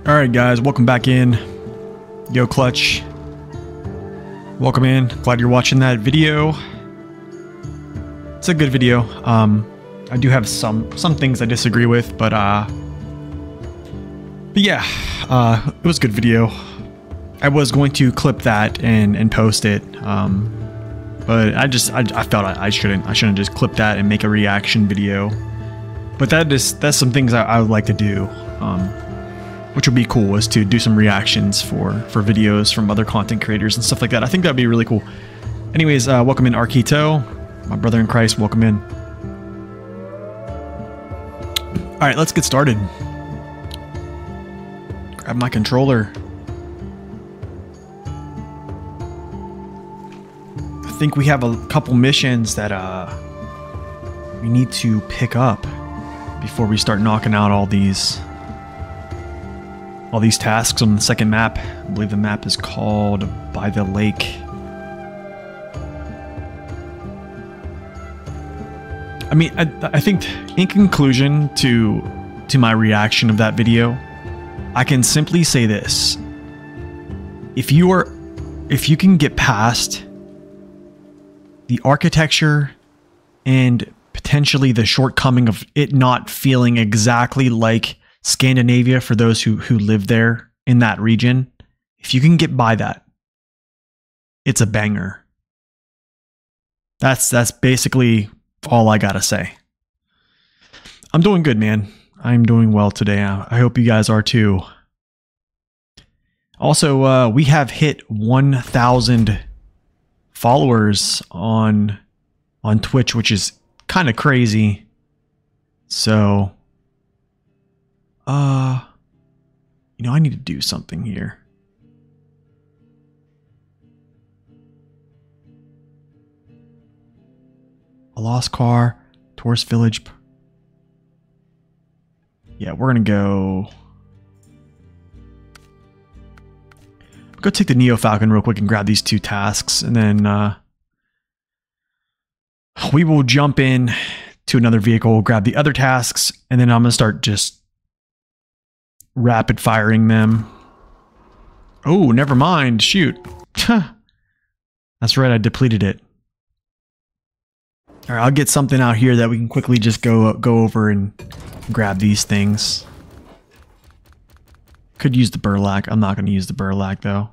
Alright guys, welcome back in. Yo Clutch. Welcome in. Glad you're watching that video. It's a good video. I do have some things I disagree with, but yeah, it was a good video. I was going to clip that and post it, but I felt I shouldn't just clip that and make a reaction video. But that's some things I would like to do, which would be cool, is to do some reactions for videos from other content creators and stuff like that. I think that'd be really cool. Anyways, welcome in Arquito, my brother in Christ. Welcome in. All right, let's get started. Grab my controller. I think we have a couple missions that we need to pick up before we start knocking out all these tasks on the second map. I believe the map is called By the Lake. I mean, I think in conclusion to my reaction of that video, I can simply say this: if you can get past the architecture and potentially the shortcoming of it not feeling exactly like Scandinavia for those who live there in that region, if you can get by that, it's a banger. That's basically all I gotta say. I'm doing good, man. I'm doing well today. I hope you guys are too. Also, we have hit 1,000 followers on Twitch, which is kind of crazy. So You know, I need to do something here. A lost car, tourist village. Yeah, we're gonna go take the Neo Falcon real quick and grab these 2 tasks, and then we will jump in to another vehicle, grab the other tasks, and then I'm gonna start just rapid firing them. Oh, never mind. Shoot. That's right, I depleted it. All right, I'll get something out here that we can quickly just go over and grab these things. Could use the burlap. I'm not going to use the burlap though.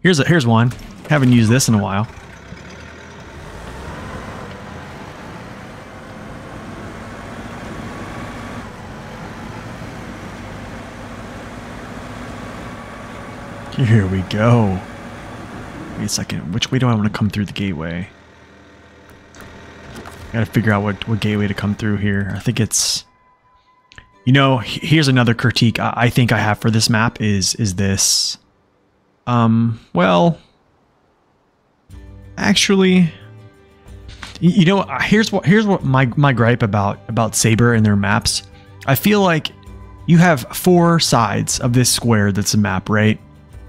Here's one. Haven't used this in a while. Here we go. Wait a second. Which way do I want to come through the gateway? Gotta figure out what gateway to come through here. I think it's... You know, here's another critique I think I have for this map is this. Well... Actually... You know, here's what my gripe about Saber and their maps. I feel like you have 4 sides of this square that's a map, right?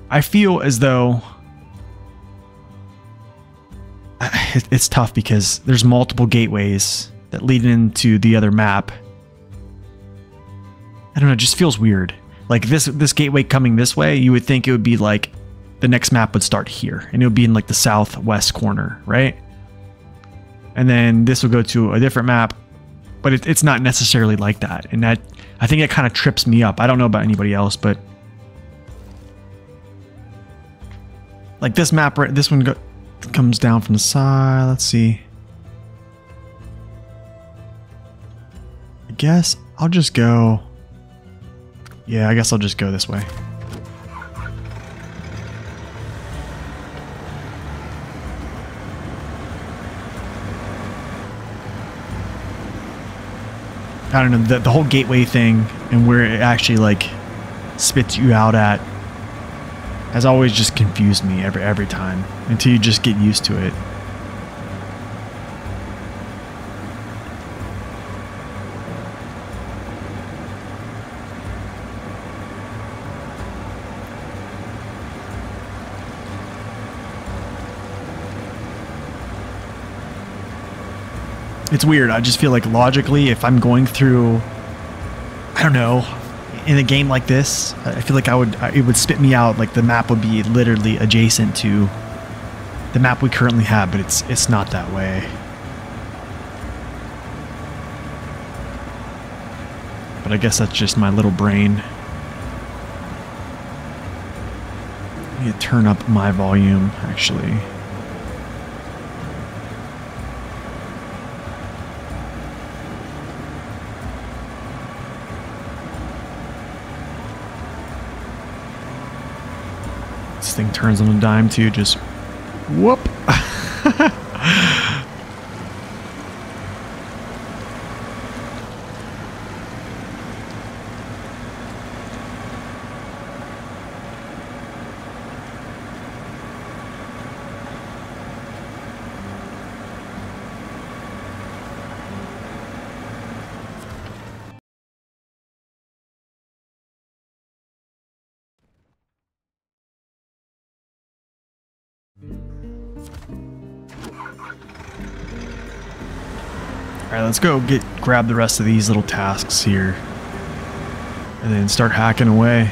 I feel as though... It's tough because there's multiple gateways that lead into the other map. I don't know, it just feels weird. Like this gateway coming this way, you would think it would be like the next map would start here and it would be in like the southwest corner, right? And then this will go to a different map, but it's not necessarily like that. And that, I think it kind of trips me up. I don't know about anybody else, but like this map, right? This one comes down from the side. Let's see. I guess I'll just go. Yeah, I guess I'll just go this way. I don't know, the whole gateway thing and where it actually like spits you out at has always just confused me every time until you just get used to it. It's weird. I just feel like logically, if I'm going through, I don't know, in a game like this, I feel like it would spit me out. Like the map would be literally adjacent to the map we currently have, but it's not that way. But I guess that's just my little brain. I need to turn up my volume, actually. This thing turns on a dime too, just whoop. Alright, let's go grab the rest of these little tasks here. And then start hacking away.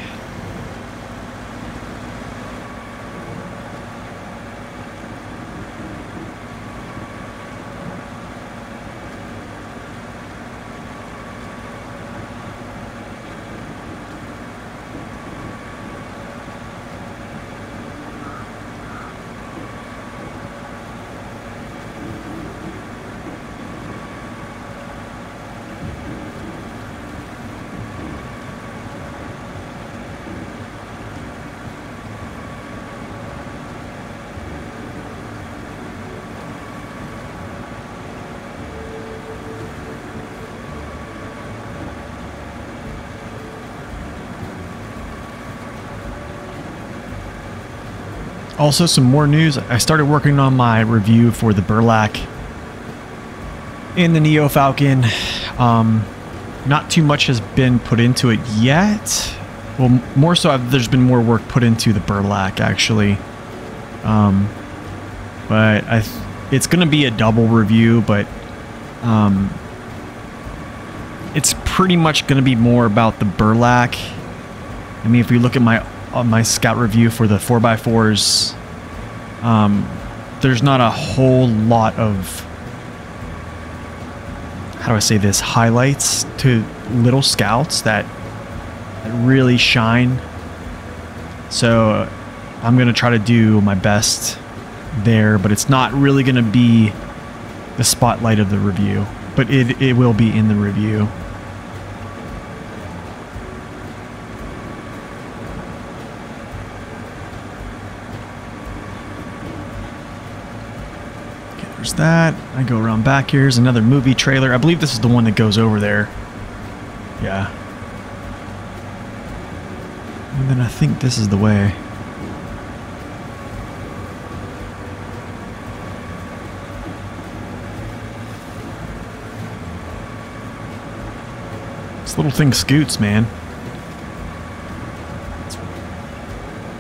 Also, some more news. I started working on my review for the Burlak in the Neo Falcon. Not too much has been put into it yet. Well, more so, there's been more work put into the Burlak, actually. But it's going to be a double review, but it's pretty much going to be more about the Burlak. I mean, if we look at my scout review for the 4x4s, there's not a whole lot of, how do I say this, highlights to little scouts that really shine. So I'm going to try to do my best there, but it's not really going to be the spotlight of the review, but it will be in the review. Okay, there's that. I go around back. Here's another movie trailer. I believe this is the one that goes over there. Yeah. And then I think this is the way. This little thing scoots, man. It's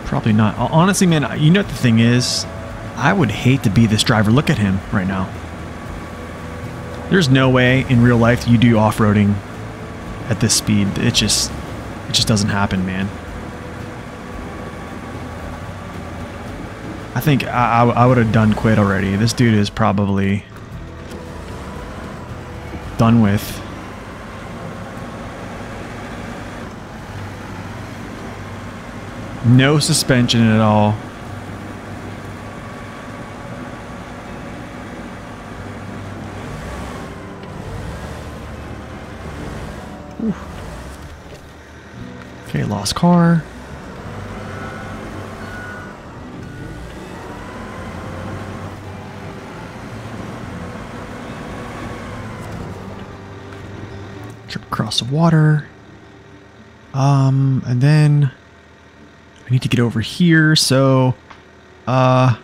probably not. Honestly, man, you know what the thing is? I would hate to be this driver. Look at him right now. There's no way in real life you do off-roading at this speed. It just doesn't happen, man. I think I would have done quit already. This dude is probably done with. No suspension at all. Ooh. Okay, lost car. Trip across the water. And then I need to get over here, so I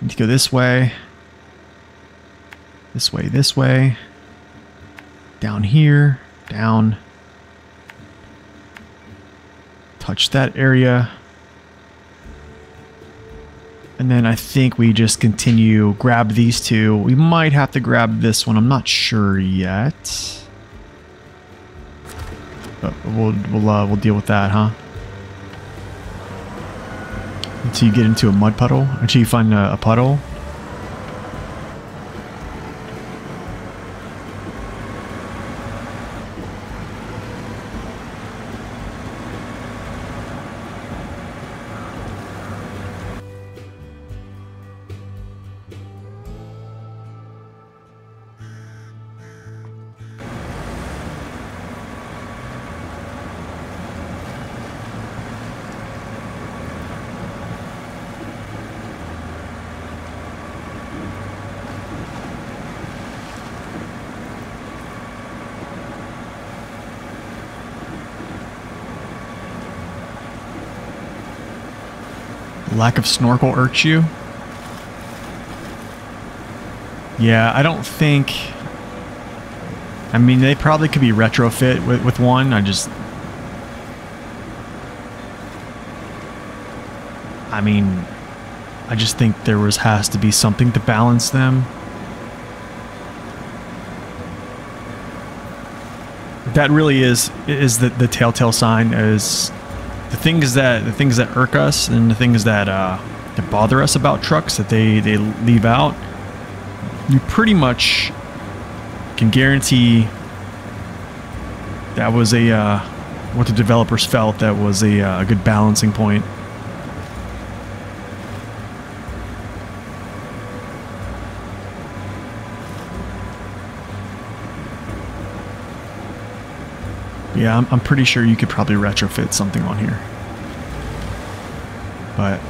need to go this way. This way. Down here, down. Touch that area. And then I think we just continue, grab these two. We might have to grab this one, I'm not sure yet. But we'll deal with that, huh? Until you get into a mud puddle, until you find a puddle. Lack of snorkel irks you? Yeah, I don't think... I mean, they probably could be retrofit with one. I just think there has to be something to balance them. That really is the telltale sign, is the things that irk us and the things that bother us about trucks that they leave out. You pretty much can guarantee that was what the developers felt that was a good balancing point. Yeah, I'm pretty sure you could probably retrofit something on here. But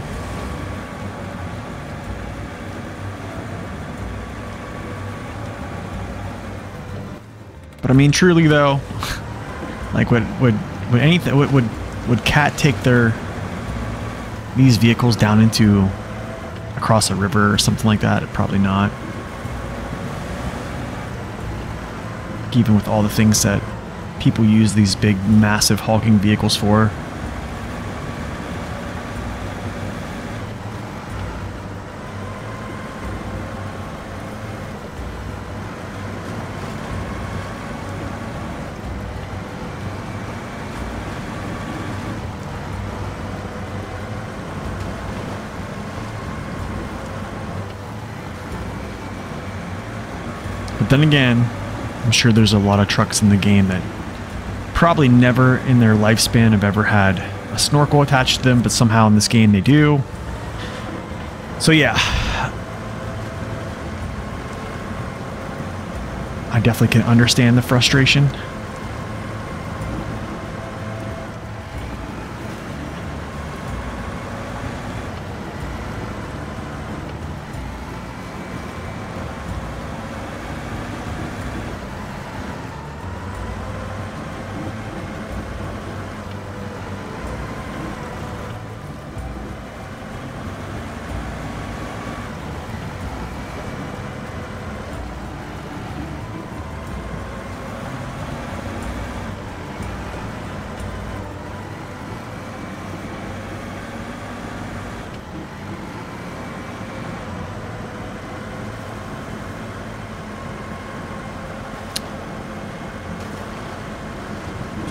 I mean, truly though, like would anything would Cat take their these vehicles down into across a river or something like that? Probably not. Even with all the things that people use these big, massive hulking vehicles for. But then again, I'm sure there's a lot of trucks in the game that probably never in their lifespan have ever had a snorkel attached to them, but somehow in this game they do. So yeah, I definitely can understand the frustration.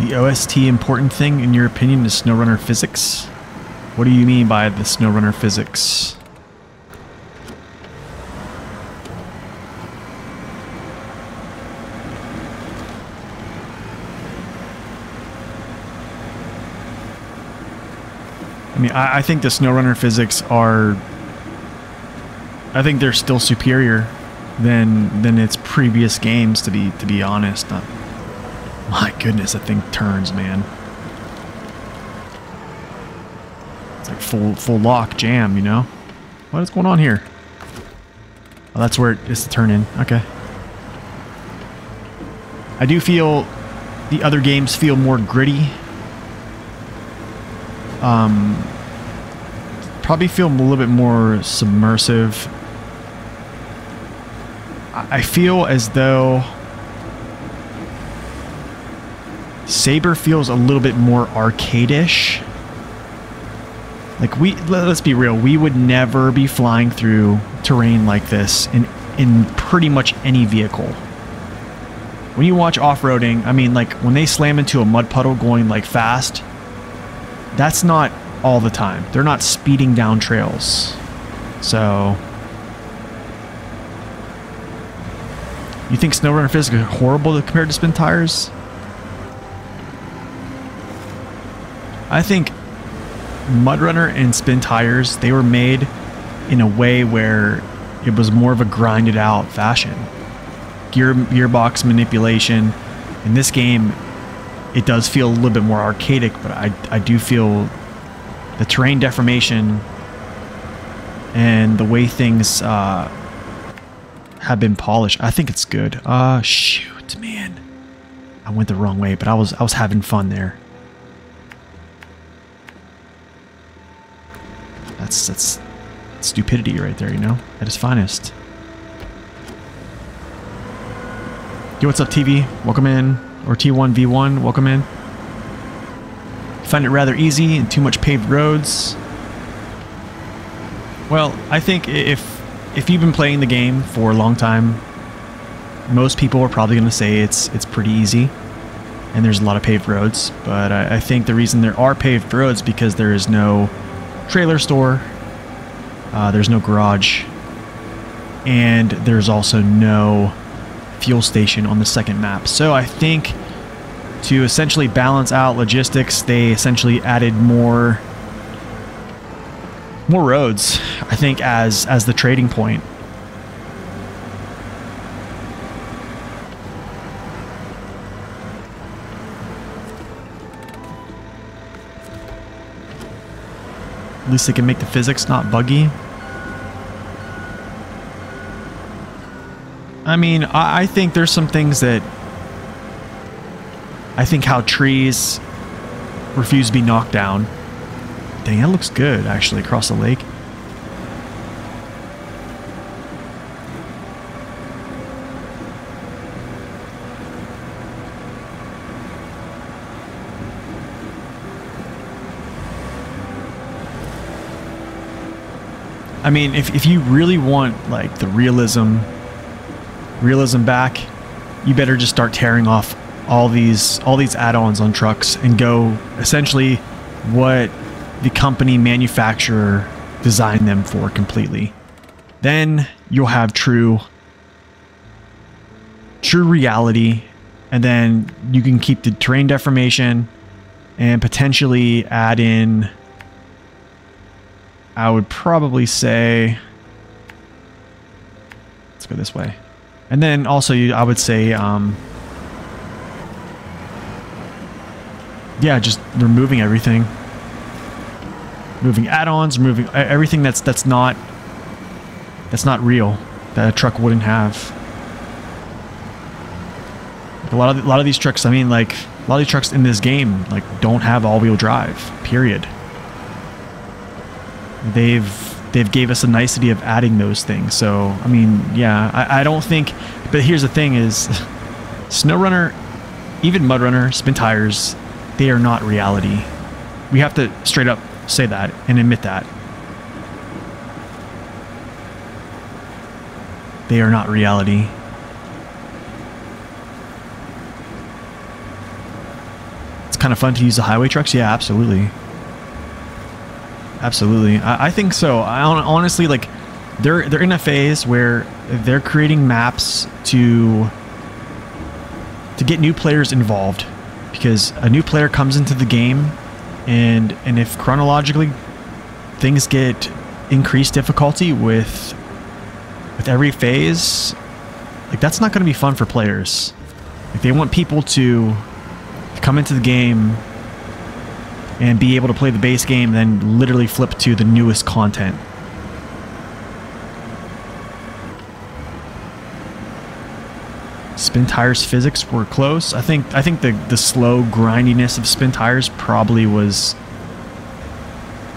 The OST important thing, in your opinion, is SnowRunner physics? What do you mean by the SnowRunner physics? I mean, I think the SnowRunner physics are... I think they're still superior than its previous games, to be honest. My goodness, that thing turns, man. It's like full lock jam, you know? What is going on here? Oh, that's where it is to turn in. Okay. I do feel the other games feel more gritty. Probably feel a little bit more submersive. I feel as though Saber feels a little bit more arcade-ish. Like, let's be real, we would never be flying through terrain like this in pretty much any vehicle. When you watch off-roading, I mean, like, when they slam into a mud puddle going, like, fast, that's not all the time. They're not speeding down trails. So... You think SnowRunner physics are horrible compared to spin tires? I think MudRunner and spin tires, they were made in a way where it was more of a grinded out fashion. Gearbox manipulation. In this game, it does feel a little bit more archaic, but I do feel the terrain deformation and the way things have been polished. I think it's good. Shoot, man. I went the wrong way, but I was having fun there. That's stupidity right there, you know? At its finest. Yo, what's up, TV? Welcome in. Or T1V1, welcome in. Find it rather easy and too much paved roads. Well, I think if you've been playing the game for a long time, most people are probably going to say it's pretty easy. And there's a lot of paved roads. But I think the reason there are paved roads because there is no trailer store, there's no garage, and there's also no fuel station on the second map. So I think to essentially balance out logistics, they essentially added more roads, I think, as the trading point. At least they can make the physics not buggy. I mean, I think there's some things that... I think how trees refuse to be knocked down. Dang, that looks good, actually, across the lake. I mean, if you really want like the realism back, you better just start tearing off all these add-ons on trucks and go essentially what the company manufacturer designed them for completely. Then you'll have true reality, and then you can keep the terrain deformation and potentially add in, I would probably say, let's go this way. And then also I would say, yeah, just removing everything. Moving add-ons, removing everything that's not real, that a truck wouldn't have. Like a lot of these trucks, I mean, like a lot of these trucks in this game like don't have all-wheel drive, period. They've gave us a nicety of adding those things. So, I mean, yeah, I don't think, but here's the thing is, SnowRunner, even MudRunner, Spin Tires, they are not reality. We have to straight up say that and admit that. They are not reality. It's kind of fun to use the highway trucks. Yeah, absolutely. Absolutely. I think so. I honestly, like, they're in a phase where they're creating maps to get new players involved, because a new player comes into the game, and if chronologically things get increased difficulty with every phase, like, that's not going to be fun for players. Like, they want people to come into the game and be able to play the base game, then literally flip to the newest content. Spin Tires physics were close. I think the slow grindiness of Spin Tires probably was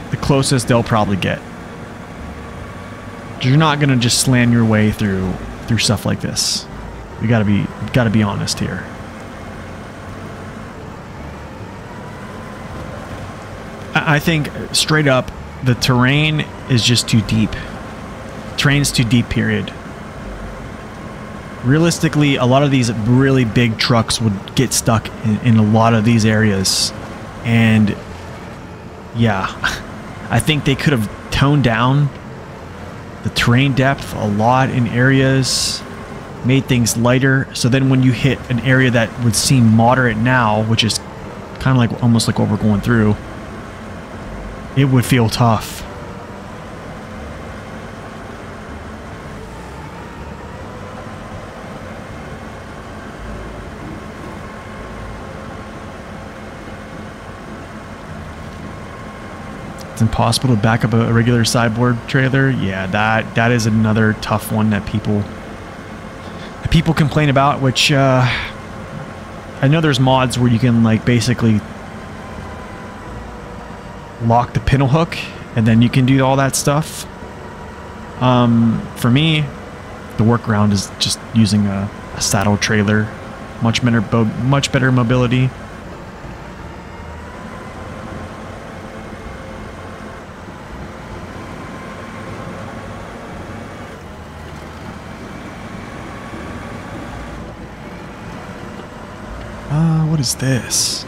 the closest they'll probably get. You're not gonna just slam your way through stuff like this. You gotta be honest here. I think straight up, the terrain is just too deep. Terrain's too deep, period. Realistically, a lot of these really big trucks would get stuck in a lot of these areas. And yeah, I think they could have toned down the terrain depth a lot in areas, made things lighter. So then when you hit an area that would seem moderate now, which is kind of like almost like what we're going through, it would feel tough. It's impossible to back up a regular sideboard trailer. Yeah, that is another tough one that people complain about, which I know there's mods where you can, like, basically lock the pintle hook and then you can do all that stuff. For me, the workaround is just using a saddle trailer. Much better mobility. What is this?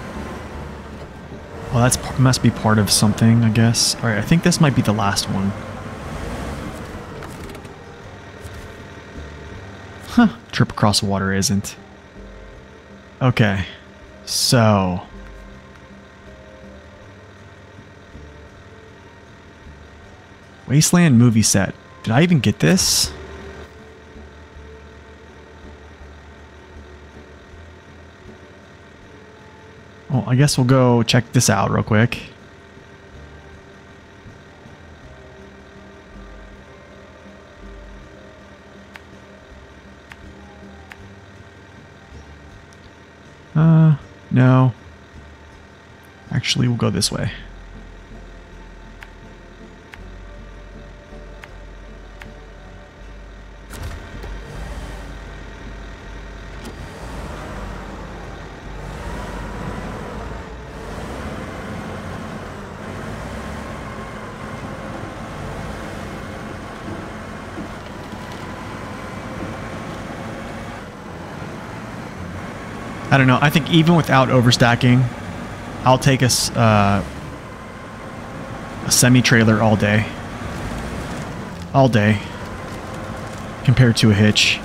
Well, that must be part of something, I guess. Alright, I think this might be the last one. Huh. Trip across water isn't. Okay. So. Wasteland movie set. Did I even get this? Well, I guess we'll go check this out real quick. No. Actually, we'll go this way. I don't know. I think even without overstacking, I'll take a semi-trailer all day. All day. Compared to a hitch.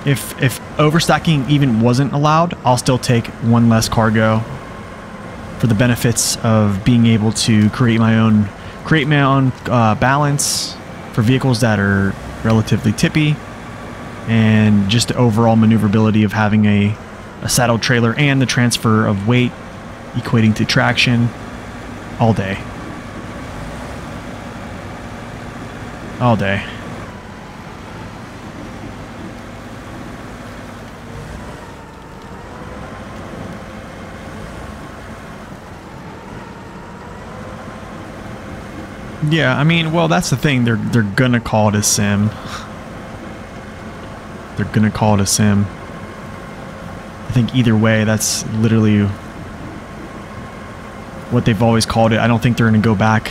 If overstacking even wasn't allowed, I'll still take one less cargo for the benefits of being able to create my own balance for vehicles that are relatively tippy, and just the overall maneuverability of having a saddle trailer and the transfer of weight equating to traction all day. All day. Yeah, I mean, well, that's the thing. They're gonna call it a sim. They're gonna call it a sim. I think either way, that's literally what they've always called it. I don't think they're gonna go back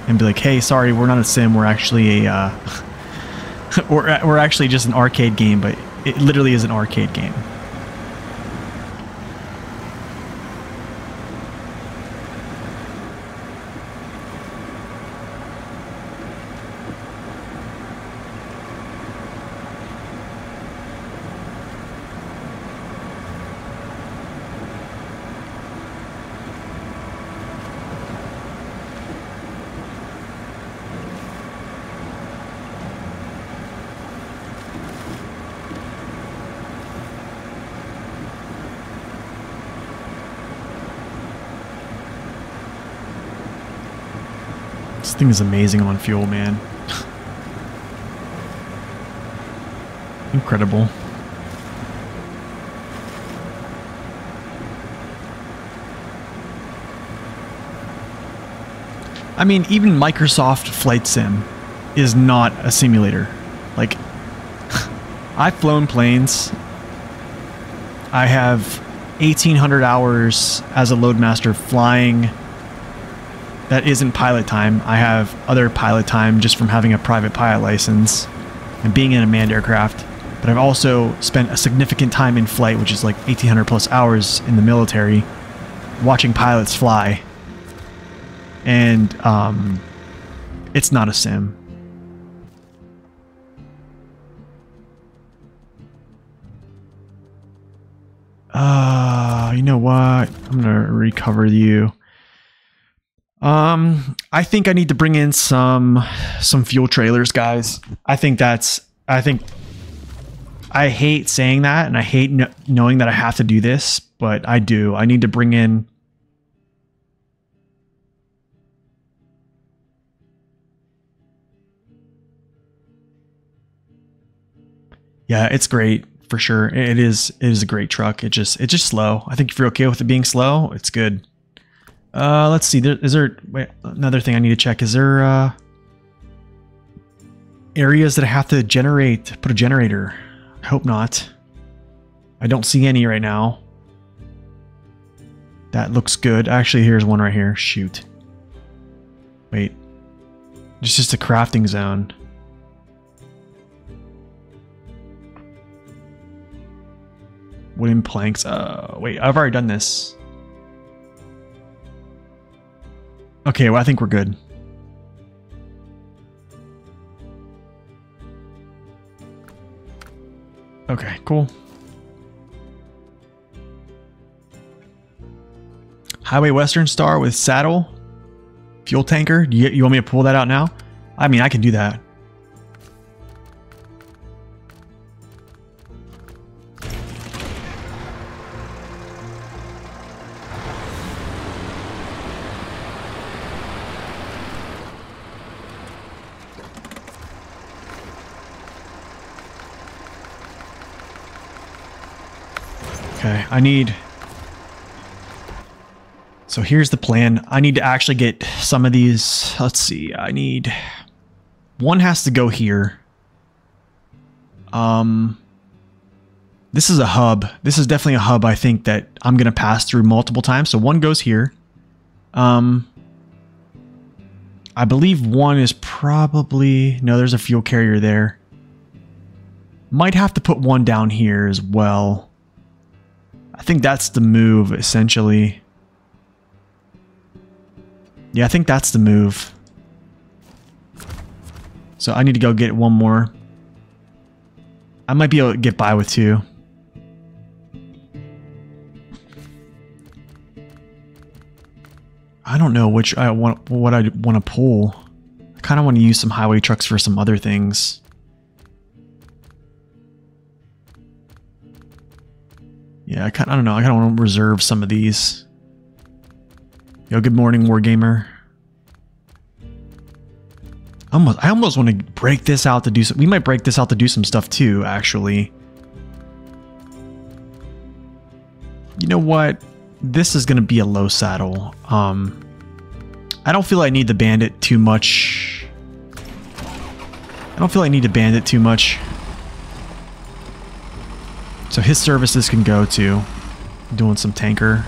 and be like, "Hey, sorry, we're not a sim. We're actually a we're actually just an arcade game." But it literally is an arcade game. This thing is amazing on fuel, man. Incredible. I mean, even Microsoft Flight Sim is not a simulator. Like, I've flown planes. I have 1,800 hours as a loadmaster flying. That isn't pilot time. I have other pilot time just from having a private pilot license and being in a manned aircraft. But I've also spent a significant time in flight, which is like 1,800 plus hours in the military, watching pilots fly. And it's not a sim. You know what? I'm gonna recover you. I think I need to bring in some fuel trailers, guys. I hate saying that, and I hate knowing that I have to do this, but I do. I need to bring in. Yeah, it's great for sure. It is a great truck. It's just slow. I think if you're okay with it being slow, it's good. Let's see. Wait, another thing I need to check. Is there areas that I have to put a generator? I hope not. I don't see any right now. That looks good. Actually, here's one right here. Shoot. Wait. It's just a crafting zone. Wooden planks. Wait, I've already done this. Okay, well, I think we're good. Okay, cool. Highway Western Star with saddle. Fuel tanker. You want me to pull that out now? I mean, I can do that. Okay, so here's the plan. I need to actually get some of these. Let's see. One has to go here. This is a hub. This is definitely a hub, I think, that I'm going to pass through multiple times. So one goes here. I believe one is probably... No, there's a fuel carrier there. Might have to put one down here as well. I think that's the move, essentially. Yeah, I think that's the move. So I need to go get one more. I might be able to get by with 2. I don't know what I want to pull. I kind of want to use some highway trucks for some other things. Yeah, I don't know. I kind of want to reserve some of these. Yo, good morning, Wargamer. I almost want to break this out to do some. We might break this out to do some stuff too, actually. You know what? This is going to be a low saddle. I don't feel I need the bandit too much. I don't feel I need to bandit too much. So his services can go to doing some tanker.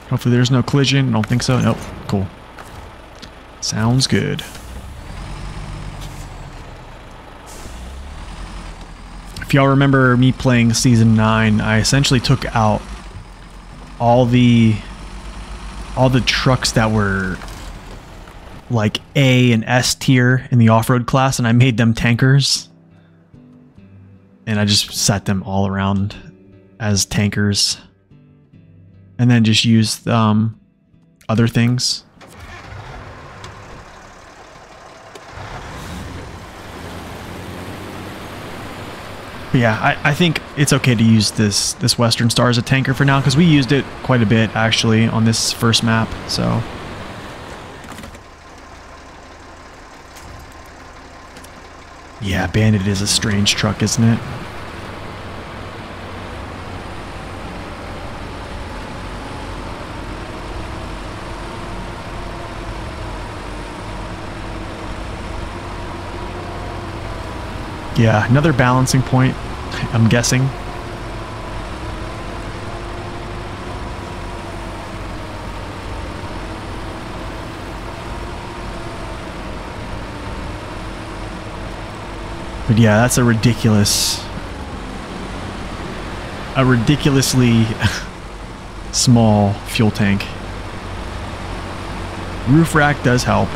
Hopefully there's no collision. I don't think so. Nope. Cool. Sounds good. If y'all remember me playing Season 9, I essentially took out all the trucks that were like A and S tier in the off-road class, and I made them tankers. And I just set them all around as tankers. And then just used other things. But yeah, I think it's okay to use this Western Star as a tanker for now, because we used it quite a bit actually on this first map. So yeah, Bandit is a strange truck, isn't it? Yeah, another balancing point, I'm guessing. But yeah, that's a ridiculously small fuel tank. Roof rack does help.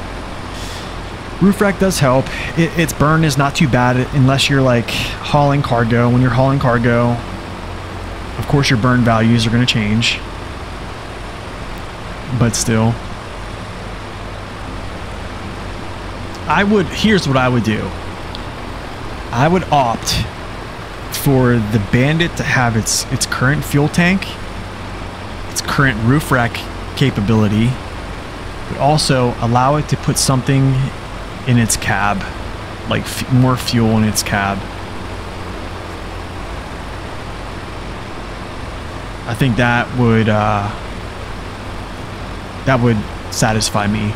Roof rack does help. Its burn is not too bad unless you're like hauling cargo. When you're hauling cargo, of course your burn values are going to change. But still. Here's what I would do. I would opt for the Bandit to have its current fuel tank, its current roof rack capability, but also allow it to put something in its cab, like more fuel in its cab. I think that would satisfy me.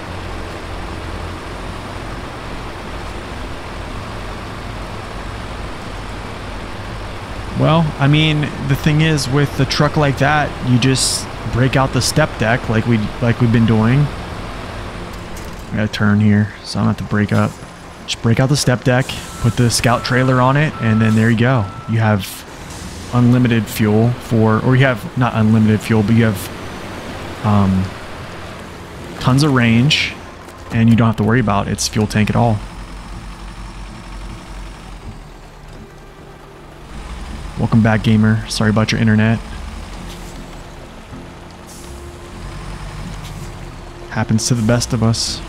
Well, I mean, the thing is, with a truck like that, you just break out the step deck like we've been doing. I gotta turn here, so I'm gonna have to break up. Just break out the step deck, put the scout trailer on it, and then there you go. You have unlimited fuel or you have not unlimited fuel, but you have tons of range, and you don't have to worry about its fuel tank at all. Welcome back, gamer. Sorry about your internet. Happens to the best of us.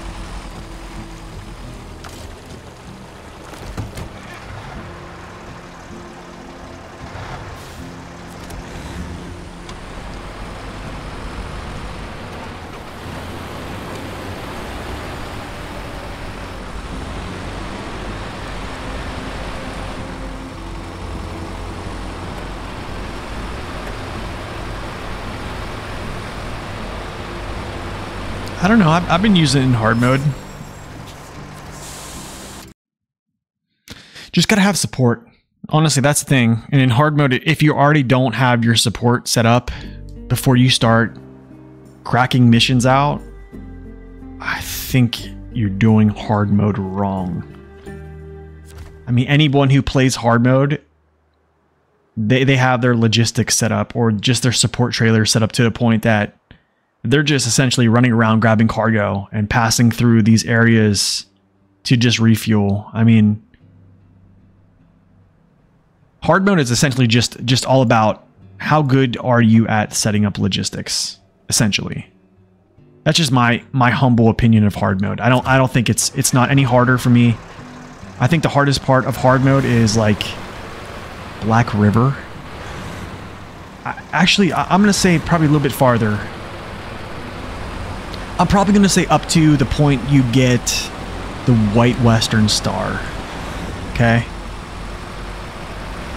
I don't know. I've been using it in hard mode. Just gotta have support. Honestly, that's the thing. And in hard mode, if you already don't have your support set up before you start cracking missions out, I think you're doing hard mode wrong. I mean, anyone who plays hard mode, they have their logistics set up, or just their support trailer set up to the point that they're just essentially running around grabbing cargo and passing through these areas to just refuel. I mean, hard mode is essentially just all about how good are you at setting up logistics, essentially. That's just my humble opinion of hard mode. I don't think it's not any harder for me. I think the hardest part of hard mode is like Black River. Actually, I'm going to say probably a little bit farther. I'm probably going to say up to the point you get the White Western Star. Okay?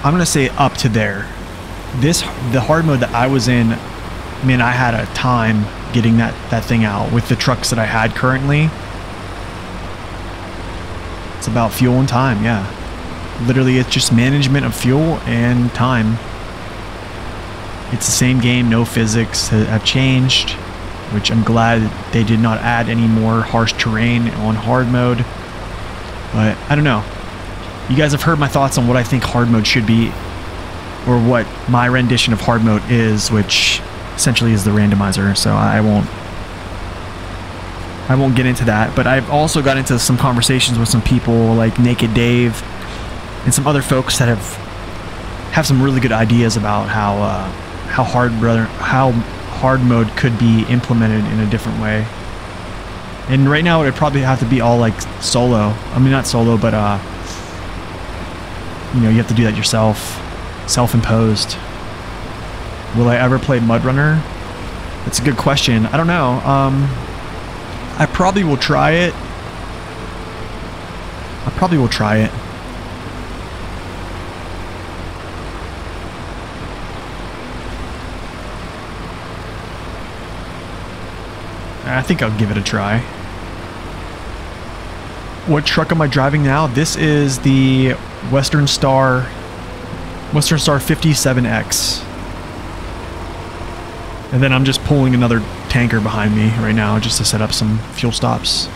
I'm going to say up to there. The hard mode that I was in, man, I had a time getting that thing out with the trucks that I had currently. It's about fuel and time, yeah. Literally, it's just management of fuel and time. It's the same game, no physics have changed, which I'm glad they did not add any more harsh terrain on hard mode. But I don't know. You guys have heard my thoughts on what I think hard mode should be, or what my rendition of hard mode is, which essentially is the randomizer, so I won't get into that. But I've also got into some conversations with some people like Naked Dave and some other folks that have some really good ideas about how hard mode could be implemented in a different way. And right now it would probably have to be all like solo. I mean, not solo, but you know, you have to do that yourself, self-imposed. Will I ever play Mud Runner? That's a good question. I don't know. I probably will try it. I think I'll give it a try. What truck am I driving now? This is the Western Star 57X. And then I'm just pulling another tanker behind me right now just to set up some fuel stops.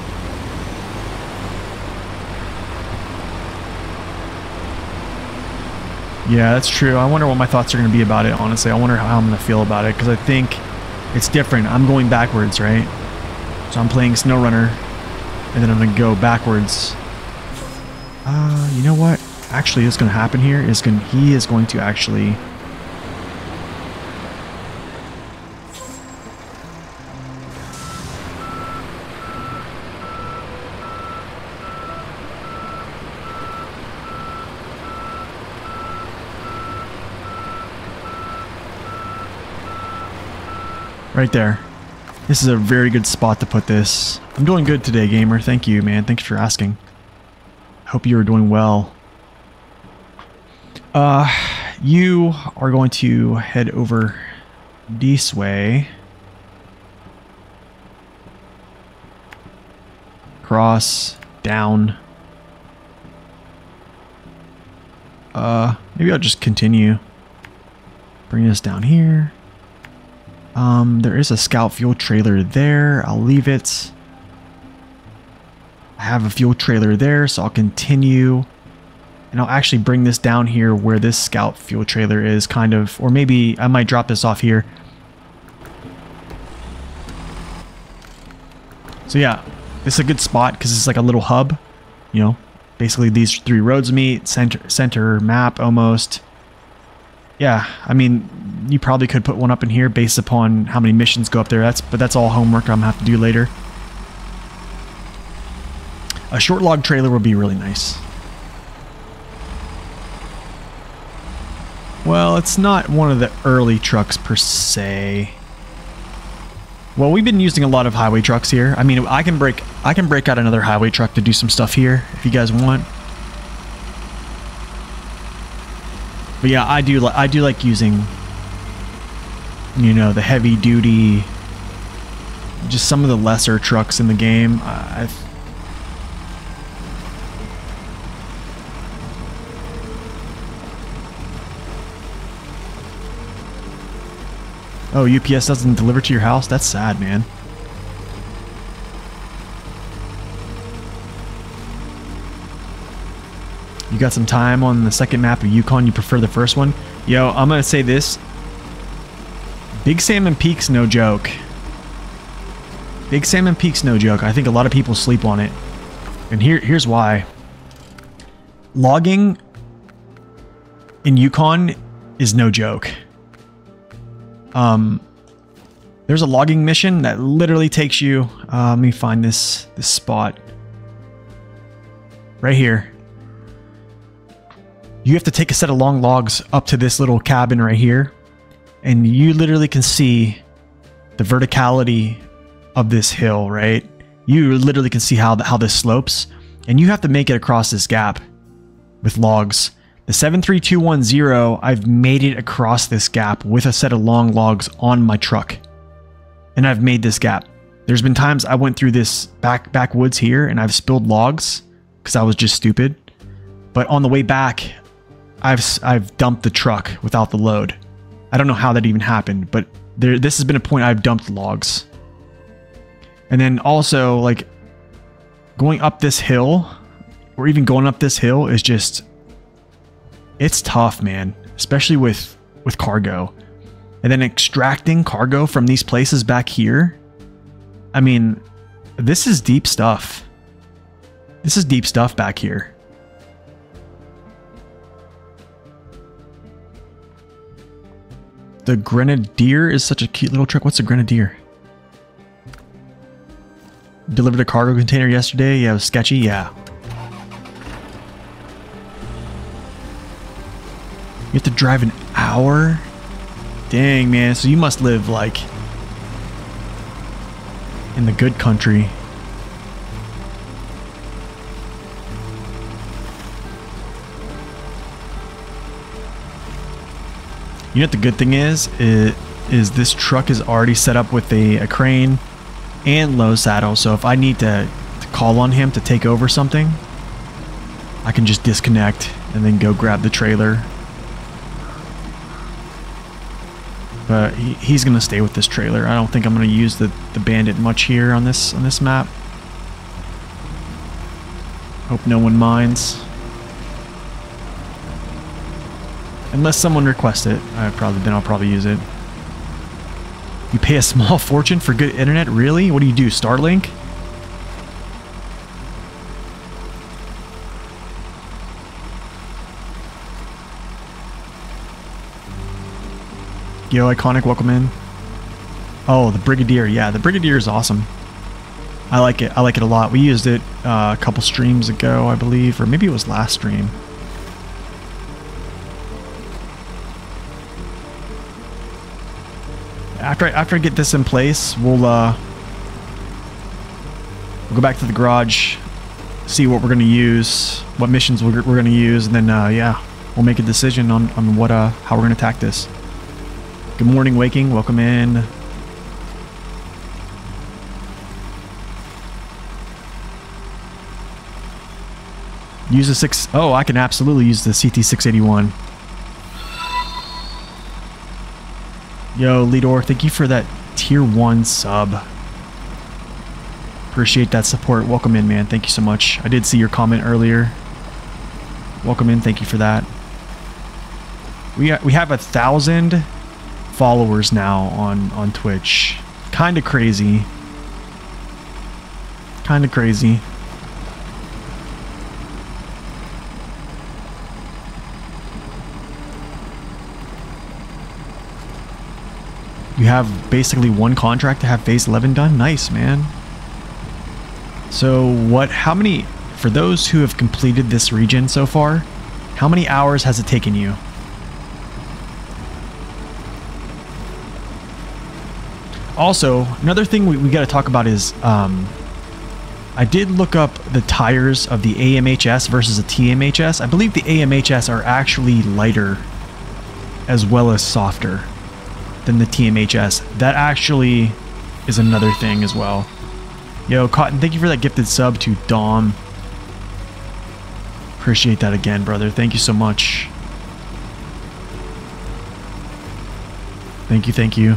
Yeah, that's true. I wonder what my thoughts are going to be about it, honestly. I wonder how I'm going to feel about it, because I think it's different. I'm going backwards, right? So I'm playing SnowRunner, and then I'm going to go backwards. You know what? Actually, what's going to happen here is he is going to actually... Right there. This is a very good spot to put this. I'm doing good today, gamer. Thank you, man. Thanks for asking. Hope you are doing well. You are going to head over this way. Cross, down. Maybe I'll just continue. Bring this down here. There is a scout fuel trailer there. I'll leave it. I have a fuel trailer there, so I'll continue. And I'll actually bring this down here where this scout fuel trailer is, kind of. Or maybe I might drop this off here. So yeah, this is a good spot because it's like a little hub. You know, basically these three roads meet, center map almost. Yeah, I mean, you probably could put one up in here based upon how many missions go up there. But that's all homework I'm gonna have to do later. A short log trailer would be really nice. Well, it's not one of the early trucks per se. Well, we've been using a lot of highway trucks here. I mean, I can break out another highway truck to do some stuff here if you guys want. But yeah, I do like using, you know, the heavy duty, just some of the lesser trucks in the game. Oh, UPS doesn't deliver to your house? That's sad, man. You got some time on the second map of Yukon, you prefer the first one? Yo, I'm gonna say this. Big Salmon Peak's no joke. Big Salmon Peak's no joke. I think a lot of people sleep on it. And here's why. Logging in Yukon is no joke. There's a logging mission that literally takes you, let me find this spot. Right here. You have to take a set of long logs up to this little cabin right here. And you literally can see the verticality of this hill, right? You literally can see how this slopes. And you have to make it across this gap with logs. The 73210, I've made it across this gap with a set of long logs on my truck. And I've made this gap. There's been times I went through this backwoods here and I've spilled logs because I was just stupid. But on the way back, I've dumped the truck without the load. I don't know how that even happened, but this has been a point I've dumped logs. And then also, like, going up this hill, or even going up this hill is just, it's tough, man, especially with cargo. And then extracting cargo from these places back here, I mean, this is deep stuff. This is deep stuff back here. The Grenadier is such a cute little truck. What's a Grenadier? Delivered a cargo container yesterday. Yeah, it was sketchy. Yeah. You have to drive an hour? Dang, man. So you must live, like, in the good country. You know what the good thing is this truck is already set up with a crane and low saddle. So if I need to call on him to take over something, I can just disconnect and then go grab the trailer. But he's gonna stay with this trailer. I don't think I'm gonna use the Bandit much here on this map. Hope no one minds. Unless someone requests it, I'll probably use it. You pay a small fortune for good internet? Really? What do you do? Starlink? Yo, Iconic, welcome in. Oh, the Brigadier. Yeah, the Brigadier is awesome. I like it. I like it a lot. We used it a couple streams ago, I believe, or maybe it was last stream. After I get this in place, we'll go back to the garage, see what we're gonna use, what missions we're gonna use, and then yeah, we'll make a decision on what how we're gonna attack this. Good morning, Waking. Welcome in. Use the 6. Oh, I can absolutely use the CT681. Yo, Lidor, thank you for that tier 1 sub. Appreciate that support. Welcome in, man. Thank you so much. I did see your comment earlier. Welcome in. Thank you for that. We have 1,000 followers now on Twitch. Kind of crazy. Kind of crazy. You have basically one contract to have phase 11 done? Nice, man. So how many, for those who have completed this region so far, how many hours has it taken you? Also, another thing we got to talk about is, I did look up the tires of the AMHS versus the TMHS. I believe the AMHS are actually lighter as well as softer than the TMHS. That actually is another thing as well. Yo, Cotton, thank you for that gifted sub to Dom. Appreciate that again, brother. Thank you so much. Thank you, thank you.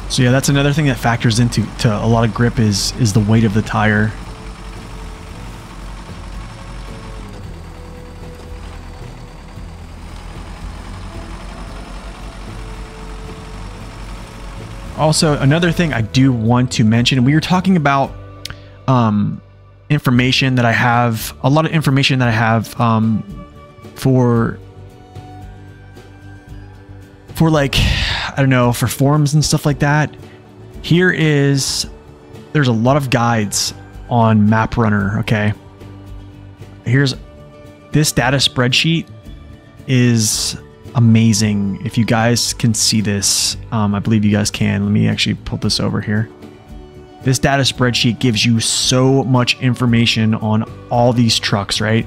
So yeah, that's another thing that factors into a lot of grip is the weight of the tire. Also, another thing I do want to mention, we were talking about information that I have, a lot of information that I have for like, I don't know, for forums and stuff like that. There's a lot of guides on MapRunner, okay? Here's this data spreadsheet is amazing. If you guys can see this, I believe you guys can. Let me actually pull this over here. This data spreadsheet gives you so much information on all these trucks, right?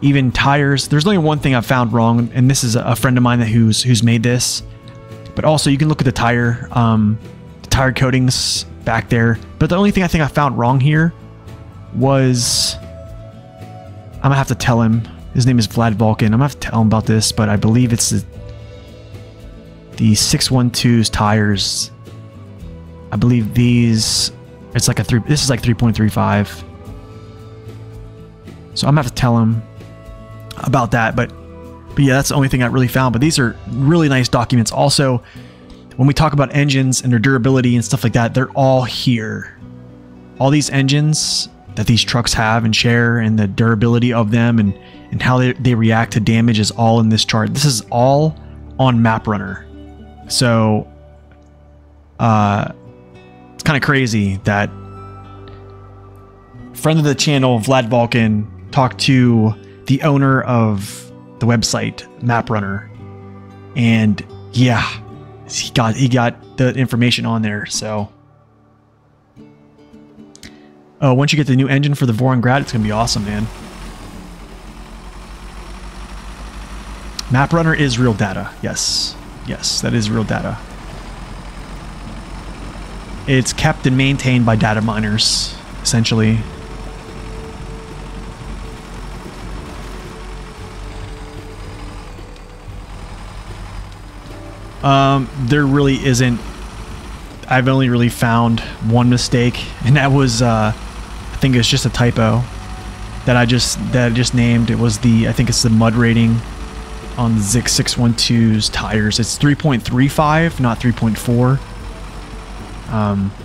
Even tires. There's only one thing I found wrong, and this is a friend of mine who's made this. But also, you can look at the tire coatings back there. But the only thing I think I found wrong here was, I'm gonna have to tell him. His name is Vlad Vulcan. I'm gonna have to tell him about this, but I believe it's the 612's tires. I believe these. It's like this is like 3.35. So I'm gonna have to tell him about that, but yeah, that's the only thing I really found. But these are really nice documents. Also, when we talk about engines and their durability and stuff like that, they're all here. All these engines that these trucks have and share, and the durability of them, and how they react to damage is all in this chart. This is all on MapRunner. So it's kind of crazy that friend of the channel, Vlad Vulcan, talked to the owner of the website MapRunner, and yeah, he got the information on there. So once you get the new engine for the Vorongrat, it's gonna be awesome, man. MapRunner is real data. Yes, that is real data. It's kept and maintained by data miners, essentially. There really isn't. I've only really found one mistake, and that was I think it's just a typo that I just named. It was I think it's the mud rating on the Zik 612's tires. It's 3.35, not 3.4.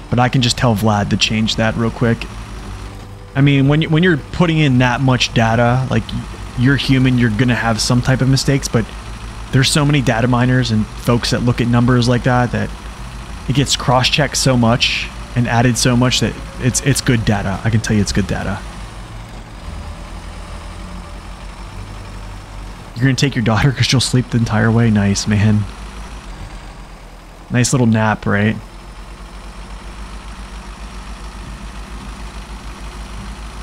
But I can just tell Vlad to change that real quick. I mean, when you're putting in that much data, like, you're human, you're gonna have some type of mistakes, but there's so many data miners and folks that look at numbers like that it gets cross-checked so much and added so much that it's good data. I can tell you it's good data. You're gonna take your daughter because she'll sleep the entire way? Nice, man. Nice little nap, right?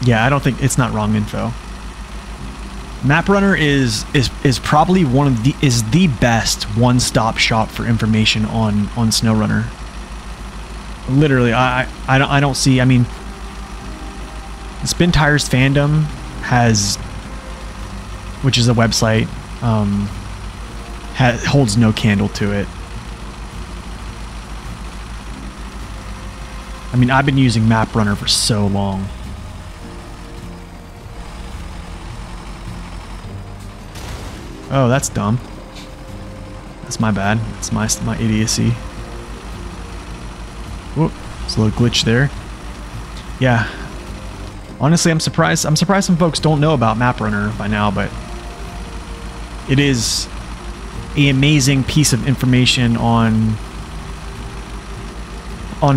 Yeah, I don't think it's not wrong info. MapRunner is probably the best one-stop shop for information on SnowRunner. Literally, I don't see. I mean, Spin Tires Fandom has, which is a website, holds no candle to it. I mean, I've been using MapRunner for so long. Oh, that's dumb. That's my bad. That's my idiocy. Whoop, there's a little glitch there. Yeah. Honestly, I'm surprised some folks don't know about MapRunner by now, but it is an amazing piece of information on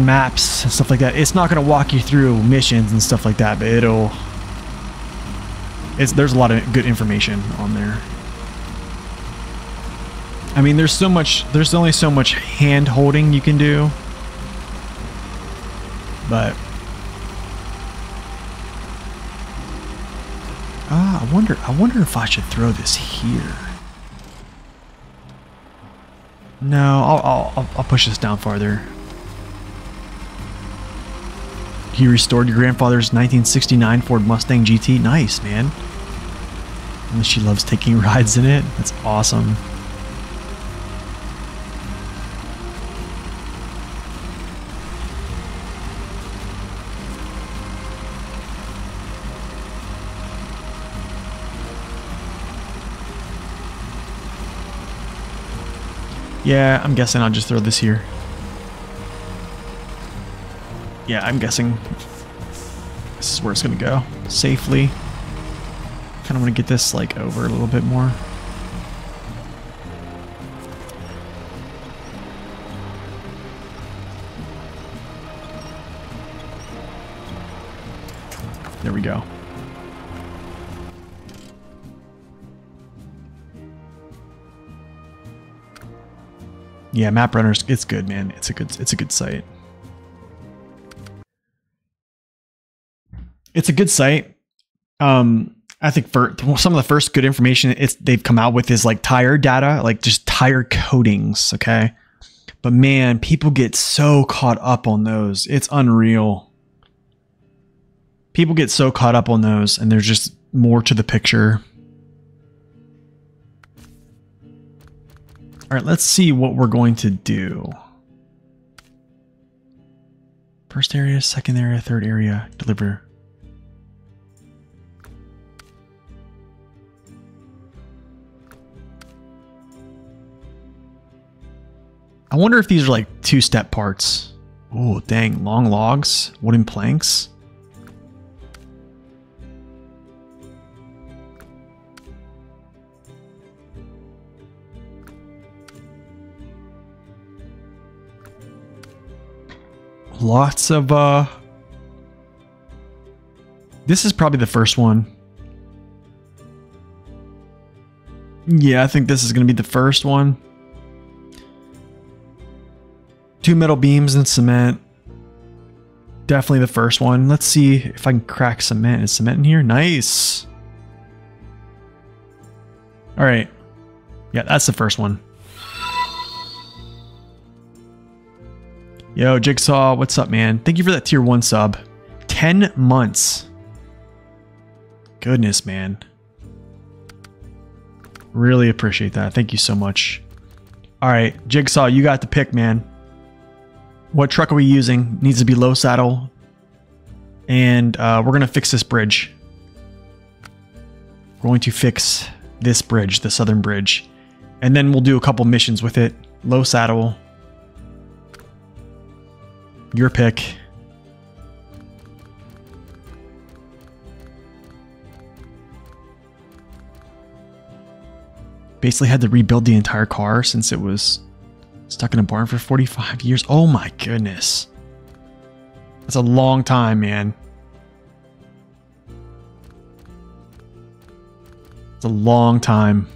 maps and stuff like that. It's not going to walk you through missions and stuff like that, but there's a lot of good information on there. I mean, there's only so much hand holding you can do, but I wonder if I should throw this here. No, I'll push this down farther. You restored your grandfather's 1969 Ford Mustang GT. Nice, man. And she loves taking rides in it. That's awesome. Yeah, I'm guessing I'll just throw this here. Yeah, I'm guessing this is where it's going to go. Safely. Kind of want to get this like over a little bit more. There we go. Yeah, Map Runners, it's good, man. It's a good site. It's a good site. I think for some of the first good information they've come out with is like tire data, like just tire coatings, okay? But man, people get so caught up on those. It's unreal. People get so caught up on those, and there's just more to the picture. All right, let's see what we're going to do. First area, second area, third area, deliver. I wonder if these are like two-step parts. Oh, dang, long logs, wooden planks. Lots of, this is probably the first one. Yeah, I think this is going to be the first one. 2 metal beams and cement. Definitely the first one. Let's see if I can crack cement. Is cement in here? Nice. All right. Yeah, that's the first one. Yo, Jigsaw, what's up, man? Thank you for that tier 1 sub. 10 months. Goodness, man. Really appreciate that. Thank you so much. All right, Jigsaw, you got the pick, man. What truck are we using? Needs to be low saddle. And we're going to fix this bridge. We're going to fix this bridge, the southern bridge. And then we'll do a couple missions with it. Low saddle. Your pick. Basically had to rebuild the entire car since it was stuck in a barn for 45 years. Oh my goodness. That's a long time, man. It's a long time.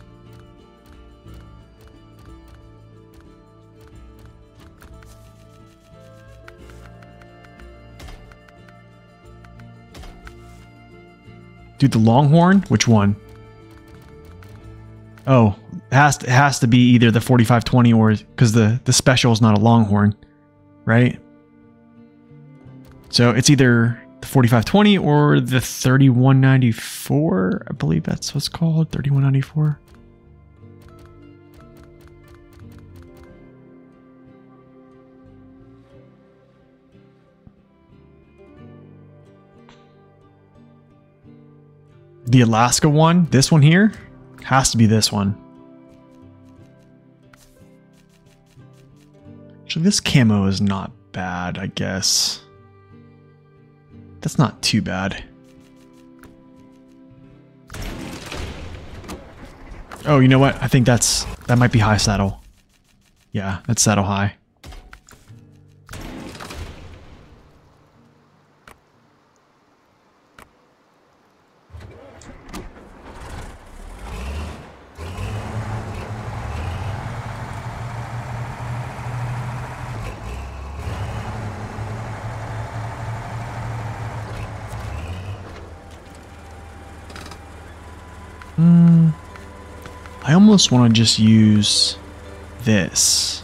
Dude, the Longhorn? Which one? Oh, it has to be either the 4520 or because the special is not a Longhorn, right? So it's either the 4520 or the 3194. I believe that's what's called, 3194. The Alaska one, this one here, has to be this one. Actually, this camo is not bad, I guess. That's not too bad. Oh, you know what? I think that might be high saddle. Yeah, that's saddle high. I almost want to just use this.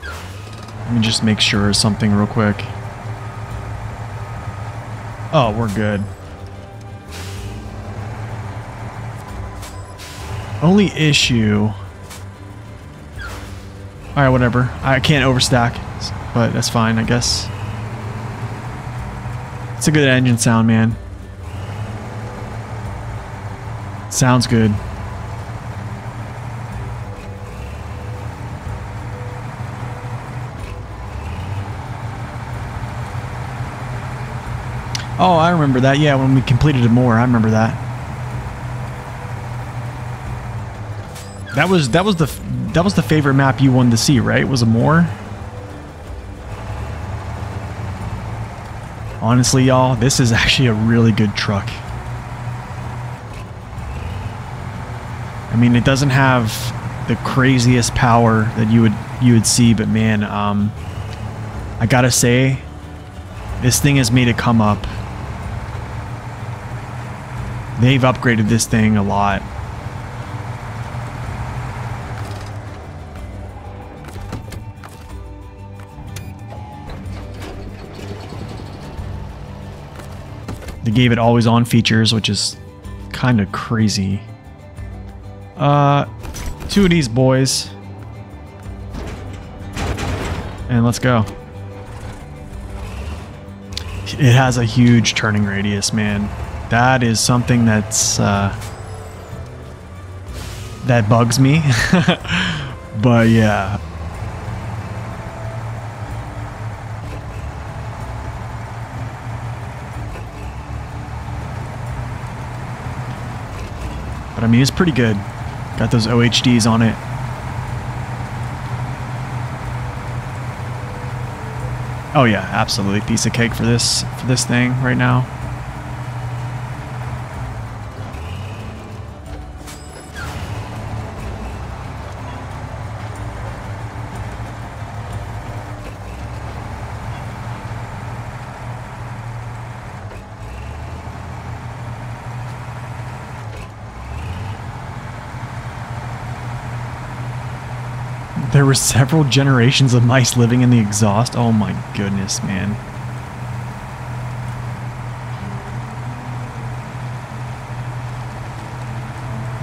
Let me just make sure of something real quick. Oh, we're good. Only issue... Alright, whatever. I can't overstack, but that's fine, I guess. It's a good engine sound, man. Sounds good. Oh, I remember that. Yeah, when we completed it more, I remember that. That was the favorite map you wanted to see, right? Was it more? Honestly, y'all, this is actually a really good truck. I mean, it doesn't have the craziest power that you would see, but man, I gotta say, this thing has made it come up. They've upgraded this thing a lot. They gave it always on features, which is kind of crazy. Two of these boys. And let's go. It has a huge turning radius, man. That is something that's that bugs me. But yeah. But I mean, it's pretty good. Got those OHDs on it. Oh yeah, absolutely. Piece of cake for this thing right now. There were several generations of mice living in the exhaust. Oh my goodness, man.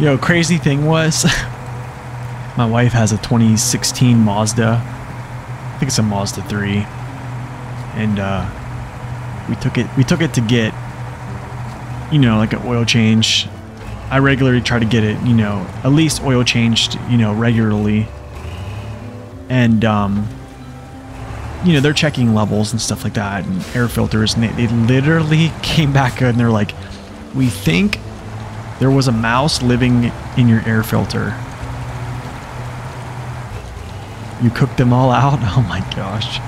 Yo, crazy thing was, my wife has a 2016 Mazda. I think it's a Mazda 3. And we took it to get, you know, like an oil change. I regularly try to get it, you know, at least oil changed, you know, regularly. And, you know, they're checking levels and stuff like that and air filters. And they literally came back good and they're like, we think there was a mouse living in your air filter. You cooked them all out? Oh my gosh.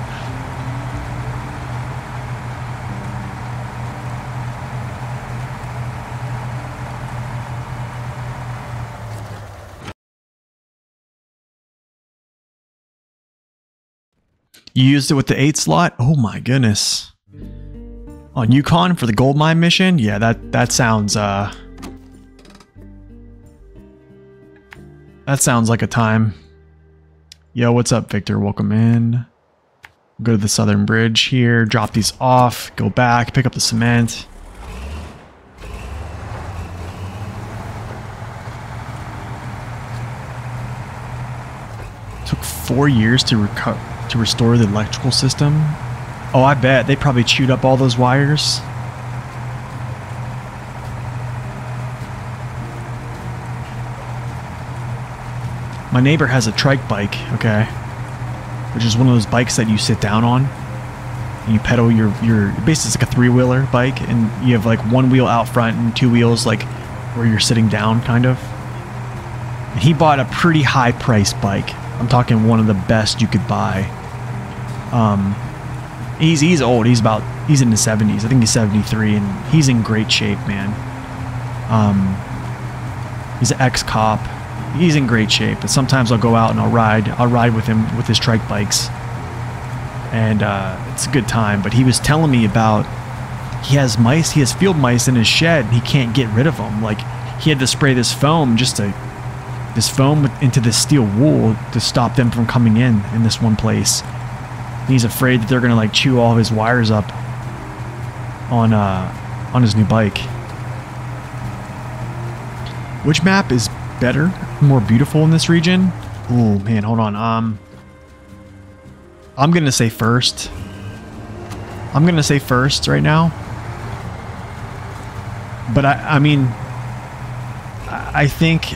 You used it with the 8 slot? Oh my goodness. On Yukon for the gold mine mission? Yeah, that sounds that sounds like a time. Yo, what's up, Victor? Welcome in. Go to the southern bridge here, drop these off, go back, pick up the cement. Took 4 years to restore the electrical system. Oh, I bet they probably chewed up all those wires. My neighbor has a trike bike, okay, which is one of those bikes that you sit down on and you pedal your basically it's like a 3-wheeler bike, and you have like 1 wheel out front and 2 wheels like where you're sitting down, kind of. And he bought a pretty high priced bike. I'm talking one of the best you could buy. He's old. He's in his 70s. I think he's 73, and he's in great shape, man. He's an ex-cop. He's in great shape. But sometimes I'll go out and I'll ride with him with his trike bikes, and it's a good time. But he was telling me about he has mice. He has field mice in his shed. And he can't get rid of them. Like, he had to spray this foam into this steel wool to stop them from coming in this one place. He's afraid that they're gonna like chew all of his wires up on his new bike. Which map is better, more beautiful in this region? Oh man, hold on. I'm gonna say first. I'm gonna say first right now. But I mean, I think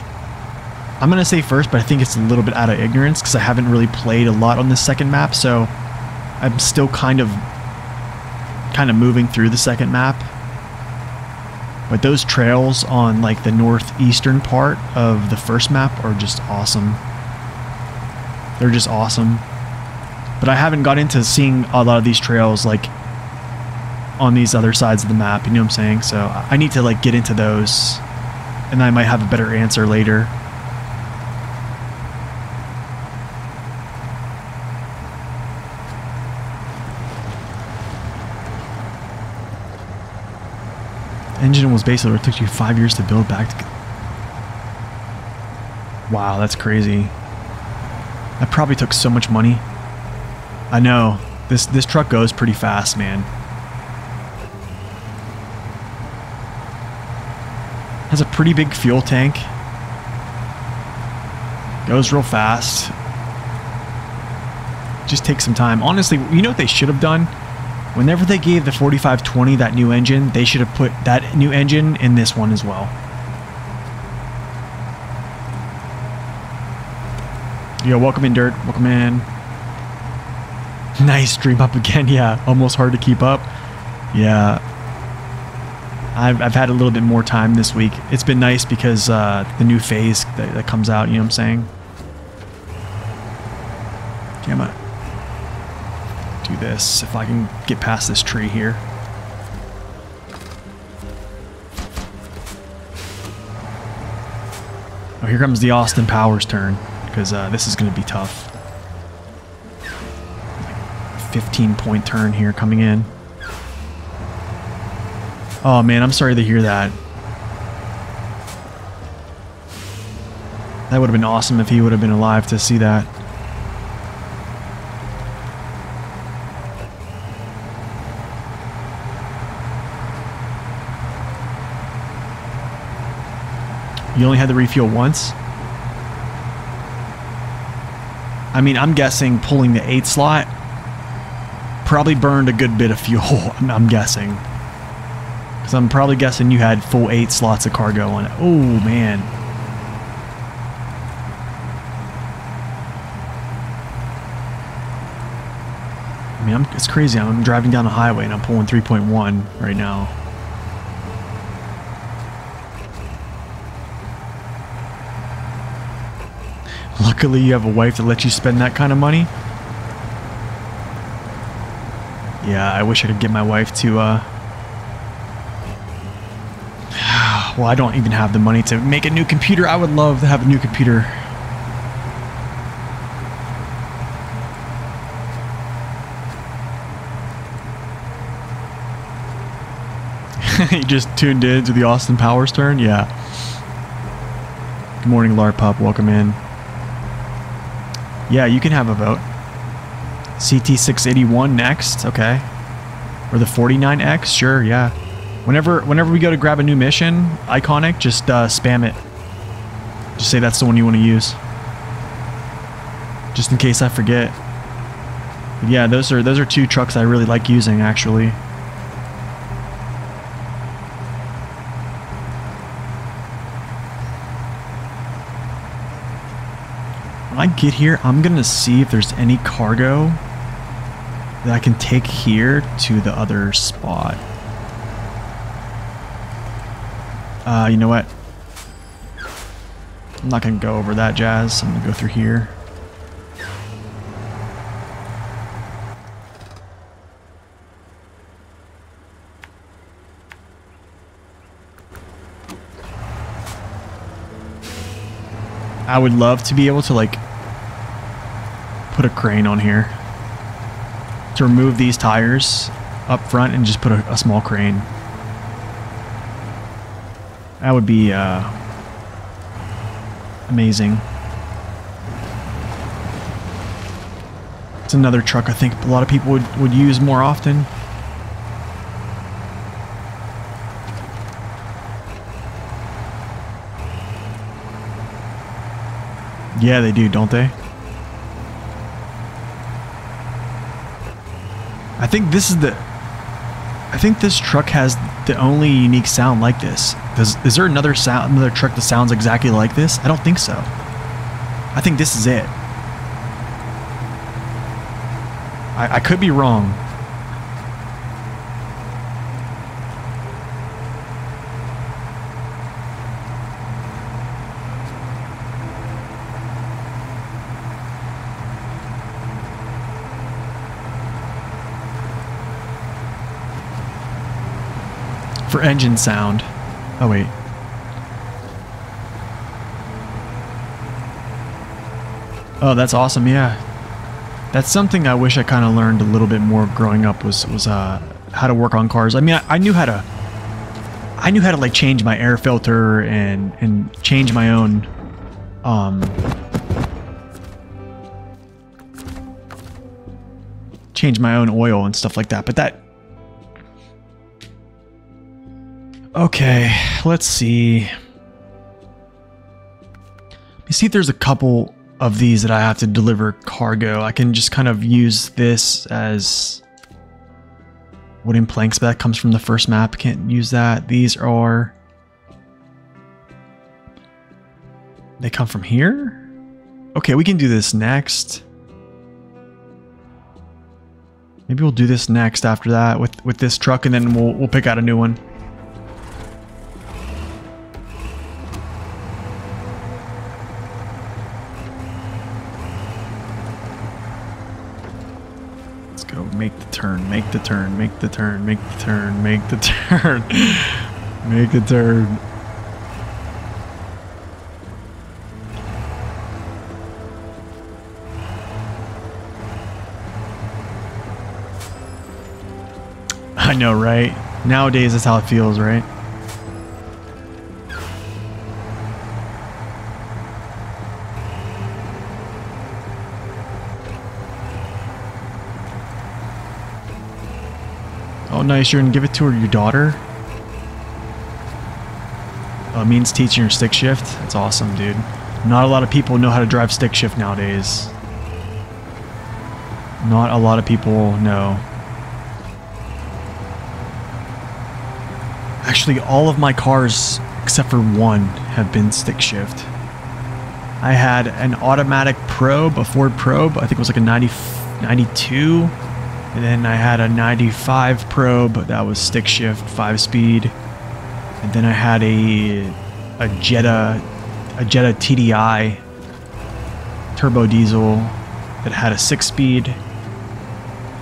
I'm gonna say first, but I think it's a little bit out of ignorance because I haven't really played a lot on this second map, so I'm still kind of kind of moving through the second map. But those trails on like the northeastern part of the first map are just awesome. They're just awesome. But I haven't got into seeing a lot of these trails like on these other sides of the map, you know what I'm saying? So I need to like get into those, and I might have a better answer later. Engine was basically what it took you 5 years to build back to... Wow, that's crazy. That probably took so much money. I know. This truck goes pretty fast, man. Has a pretty big fuel tank. Goes real fast. Just takes some time. Honestly, you know what they should have done? Whenever they gave the 4520 that new engine, they should have put that new engine in this one as well. Yo, welcome in, Dirt. Welcome in. Nice, stream up again. Yeah, almost hard to keep up. Yeah. I've had a little bit more time this week. It's been nice because the new phase that comes out, you know what I'm saying? Okay, I'm gonna do this if I can get past this tree here. Oh, here comes the Austin Powers turn, because this is going to be tough. 15-point turn here coming in. Oh man, I'm sorry to hear that. That would have been awesome if he would have been alive to see that. You only had to refuel once? I mean, I'm guessing pulling the 8 slot probably burned a good bit of fuel, I'm guessing. Because I'm probably guessing you had full 8 slots of cargo on it. Oh, man. I mean, it's crazy. I'm driving down the highway and I'm pulling 3.1 right now. Luckily, you have a wife that lets you spend that kind of money. Yeah, I wish I could get my wife to, well, I don't even have the money to make a new computer. I would love to have a new computer. You just tuned in to the Austin Powers turn? Yeah. Good morning, Larpup. Welcome in. Yeah, you can have a vote. CT681 next, okay. Or the 49X, sure, yeah. Whenever we go to grab a new mission, Iconic, just spam it. Just say that's the one you want to use. Just in case I forget. But yeah, those are 2 trucks I really like using, actually. When I get here, I'm going to see if there's any cargo that I can take here to the other spot. You know what? I'm not going to go over that jazz. I'm going to go through here. I would love to be able to like put a crane on here to remove these tires up front and just put a small crane. That would be amazing. It's another truck I think a lot of people would use more often. Yeah, they do, don't they? I think this is the... I think this truck has the only unique sound like this. Is there another truck that sounds exactly like this? I don't think so. I think this is it. I could be wrong. for engine sound. Oh wait. Oh, that's awesome. Yeah. That's something I wish I kind of learned a little bit more growing up was how to work on cars. I mean, I knew how to like change my air filter and change my own oil and stuff like that. But that, okay, let's see. Let me see if there's a couple of these that I have to deliver cargo. I can just kind of use this as wooden planks, but that comes from the first map. Can't use that. These are, they come from here. Okay, we can do this next. Maybe we'll do this next after that with this truck, and then we'll pick out a new one. Make the turn, make the turn, make the turn, make the turn, make the turn, make the turn. I know, right? Nowadays, that's how it feels, right? Oh, nice. You're going to give it to your daughter? Oh, it means teaching her stick shift? That's awesome, dude. Not a lot of people know how to drive stick shift nowadays. Not a lot of people know. Actually, all of my cars, except for one, have been stick shift. I had an automatic probe, a Ford probe. I think it was like a 92. And then I had a 95 probe that was stick shift, 5-speed. And then I had a Jetta TDI turbo diesel that had a 6-speed.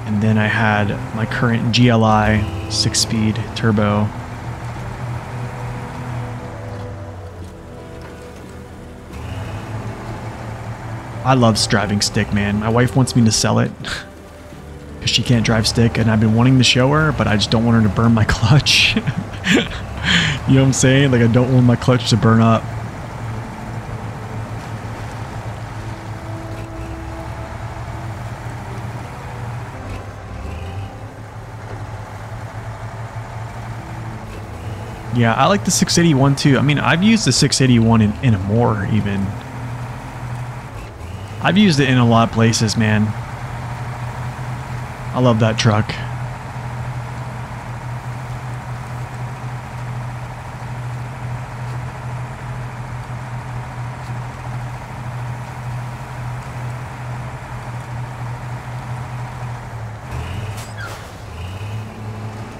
And then I had my current GLI 6-speed turbo. I love driving stick, man. My wife wants me to sell it. Because she can't drive stick, and I've been wanting to show her, but I just don't want her to burn my clutch. You know what I'm saying? Like, I don't want my clutch to burn up. Yeah, I like the 681 too. I mean, I've used the 681 in a more even. I've used it in a lot of places, man. I love that truck.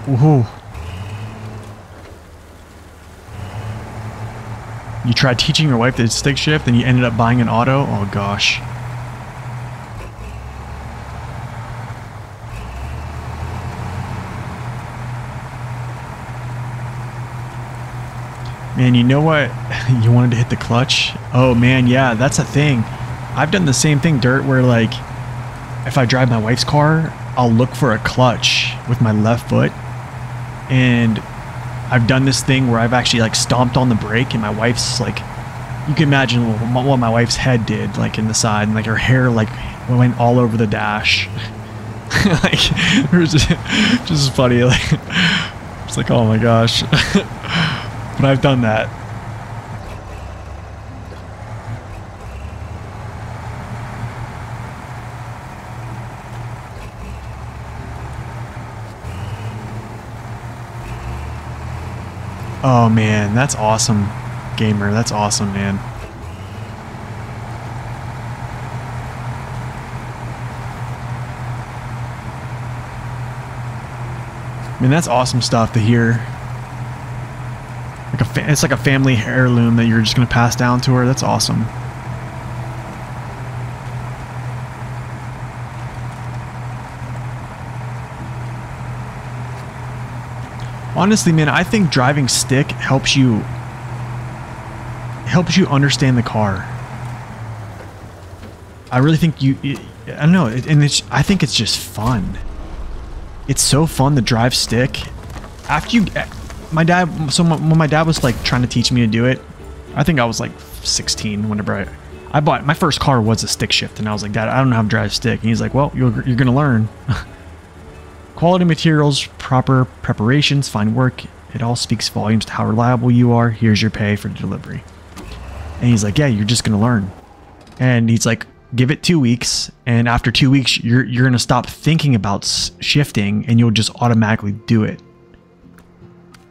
Woohoo. You tried teaching your wife to stick shift and you ended up buying an auto? Oh gosh. Man, you know what? You wanted to hit the clutch? Oh man, yeah, that's a thing. I've done the same thing, Dirt, where like, if I drive my wife's car, I'll look for a clutch with my left foot. And I've done this thing where I've actually like stomped on the brake and my wife's like, you can imagine what my wife's head did, like in the side, and like her hair like went all over the dash. Like, it was just funny. Like, it's like, oh my gosh. But I've done that. Oh man, that's awesome, gamer. That's awesome, man. I mean, that's awesome stuff to hear. Like it's like a family heirloom that you're just going to pass down to her. That's awesome. Honestly, man, I think driving stick helps you understand the car. I really think I don't know, and I think it's just fun. It's so fun to drive stick. After you, my dad, when my dad was like trying to teach me to do it, I think I was like 16 whenever I bought my first car was a stick shift, and I was like, Dad, I don't know how to drive stick. And he's like, well, you're gonna learn. Quality materials, proper preparations, fine work. It all speaks volumes to how reliable you are. Here's your pay for delivery. And he's like, yeah, you're just gonna learn. And he's like, give it 2 weeks, and after 2 weeks, you're gonna stop thinking about shifting, and you'll just automatically do it.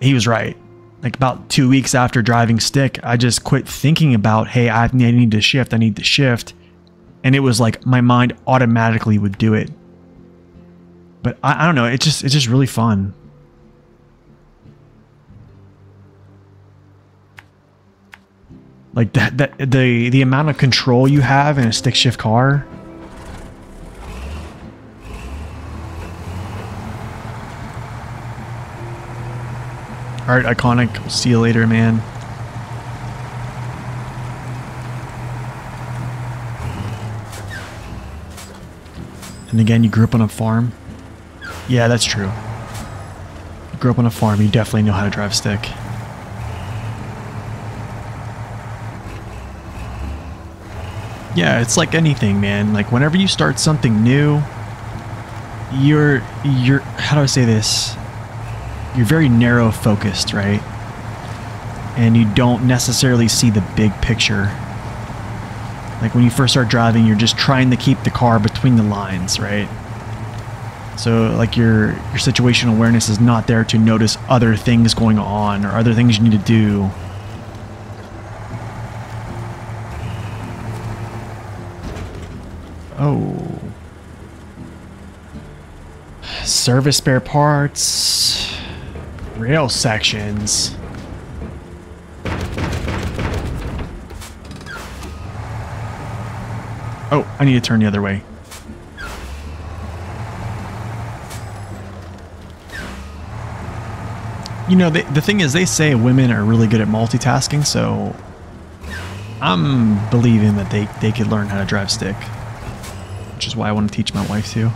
He was right. Like about 2 weeks after driving stick, I just quit thinking about, hey, I need to shift, I need to shift. And it was like my mind automatically would do it. But I don't know, it's just really fun. Like the amount of control you have in a stick shift car. Alright, Iconic. We'll see you later, man. And again, you grew up on a farm? Yeah, that's true. You grew up on a farm, you definitely know how to drive stick. Yeah, it's like anything, man. Like whenever you start something new, you're how do I say this? You're very narrow focused, right? And you don't necessarily see the big picture. Like when you first start driving, you're just trying to keep the car between the lines, right? So like your situational awareness is not there to notice other things going on or other things you need to do. Oh. Service spare parts. Rail sections. Oh, I need to turn the other way. You know, the thing is, they say women are really good at multitasking, so I'm believing that they could learn how to drive stick. Which is why I want to teach my wife too.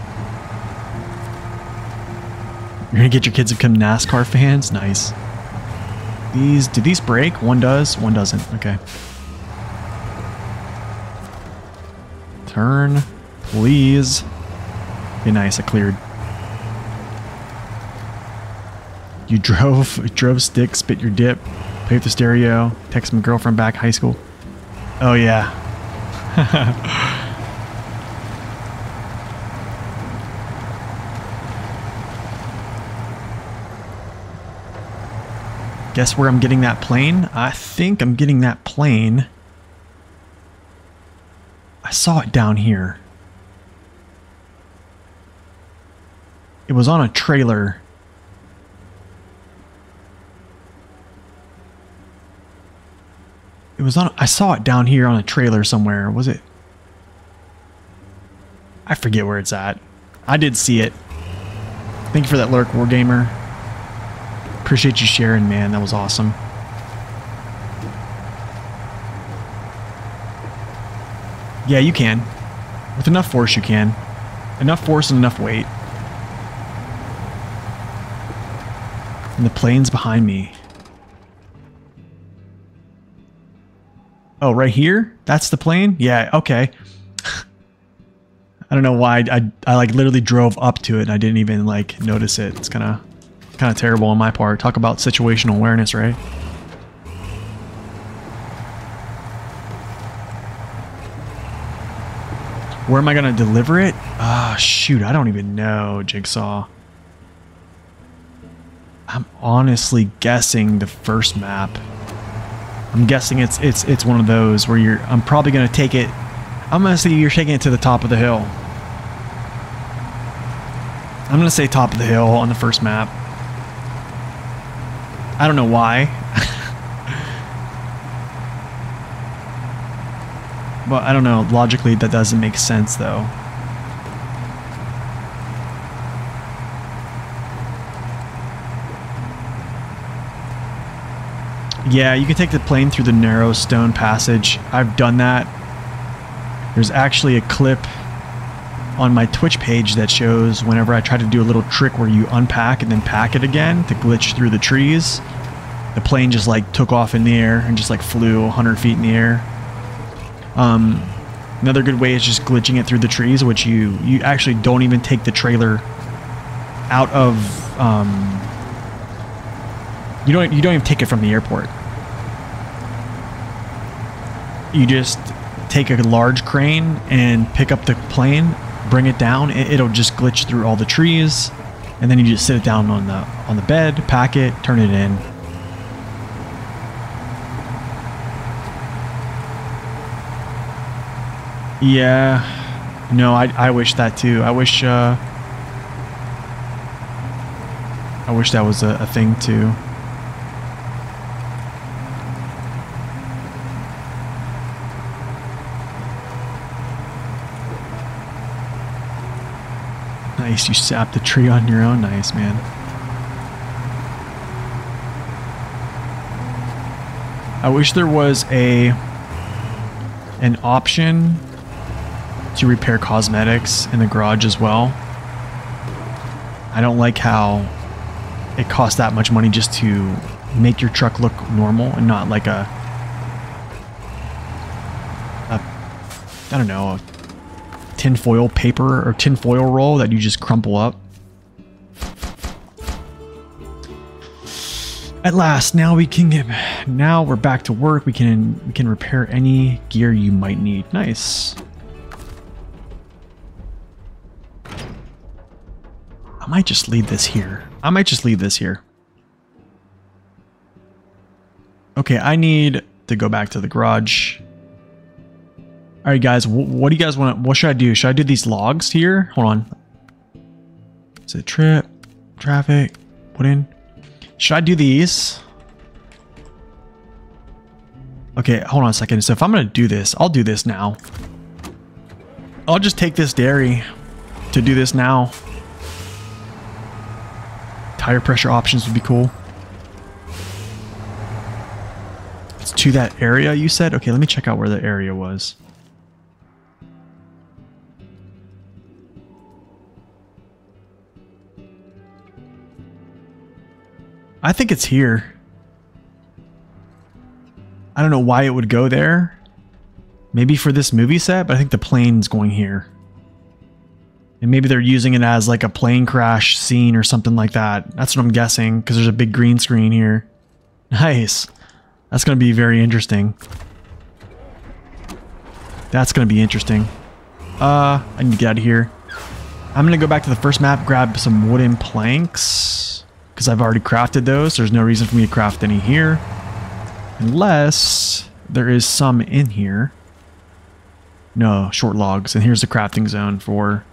You're gonna get your kids to become NASCAR fans? Nice. Do these break? One does, one doesn't. Okay. Turn, please. Okay, nice. I cleared. You drove stick, spit your dip, played with the stereo, text my girlfriend back, high school. Oh yeah. Guess where I'm getting that plane? I think I'm getting that plane. I saw it down here. It was on a trailer. It was on, I saw it down here on a trailer somewhere. Was it? I forget where it's at. I did see it. Thank you for that lurk, Wargamer. Appreciate you sharing, man. That was awesome. Yeah, you can. With enough force, you can. Enough force and enough weight. And the plane's behind me. Oh, right here? That's the plane? Yeah, okay. I don't know why I like literally drove up to it and I didn't even like notice it. It's kind of terrible on my part. Talk about situational awareness, right? Where am I going to deliver it? Ah, shoot, I don't even know, Jigsaw. I'm honestly guessing the first map. I'm guessing it's one of those where I'm probably going to take it. I'm going to say you're taking it to the top of the hill. I'm going to say top of the hill on the first map. I don't know why. But I don't know, logically that doesn't make sense though. Yeah, you can take the plane through the narrow stone passage. I've done that. There's actually a clip on my Twitch page that shows whenever I try to do a little trick where you unpack and then pack it again to glitch through the trees, the plane just like took off in the air and just like flew 100 feet in the air. Another good way is just glitching it through the trees, which you actually don't even take the trailer out of, you don't even take it from the airport. You just take a large crane and pick up the plane, bring it down. It'll just glitch through all the trees, and then you just sit it down on the bed, pack it, turn it in. Yeah, no, I wish that too. I wish that was a thing too. Nice, you sapped the tree on your own. Nice, man. I wish there was an option to repair cosmetics in the garage as well. I don't like how it costs that much money just to make your truck look normal and not like I don't know, a tinfoil paper or tinfoil roll that you just crumple up. At last, now we're back to work. We can repair any gear you might need. Nice. I might just leave this here. Okay, I need to go back to the garage. All right, guys, what do you guys want? What should I do? Should I do these logs here? Hold on. Is it trip, traffic, put in? Should I do these? Okay, hold on a second. So if I'm going to do this, I'll do this now. I'll just take this dairy to do this now. Tire pressure options would be cool. It's to that area you said? Okay, let me check out where the area was. I think it's here. I don't know why it would go there. Maybe for this movie set, but I think the plane's going here. And maybe they're using it as like a plane crash scene or something like that. That's what I'm guessing, because there's a big green screen here. Nice. That's going to be very interesting. That's going to be interesting. I need to get out of here. I'm going to go back to the first map, grab some wooden planks, because I've already crafted those. There's no reason for me to craft any here. Unless there is some in here. No, short logs. And here's the crafting zone for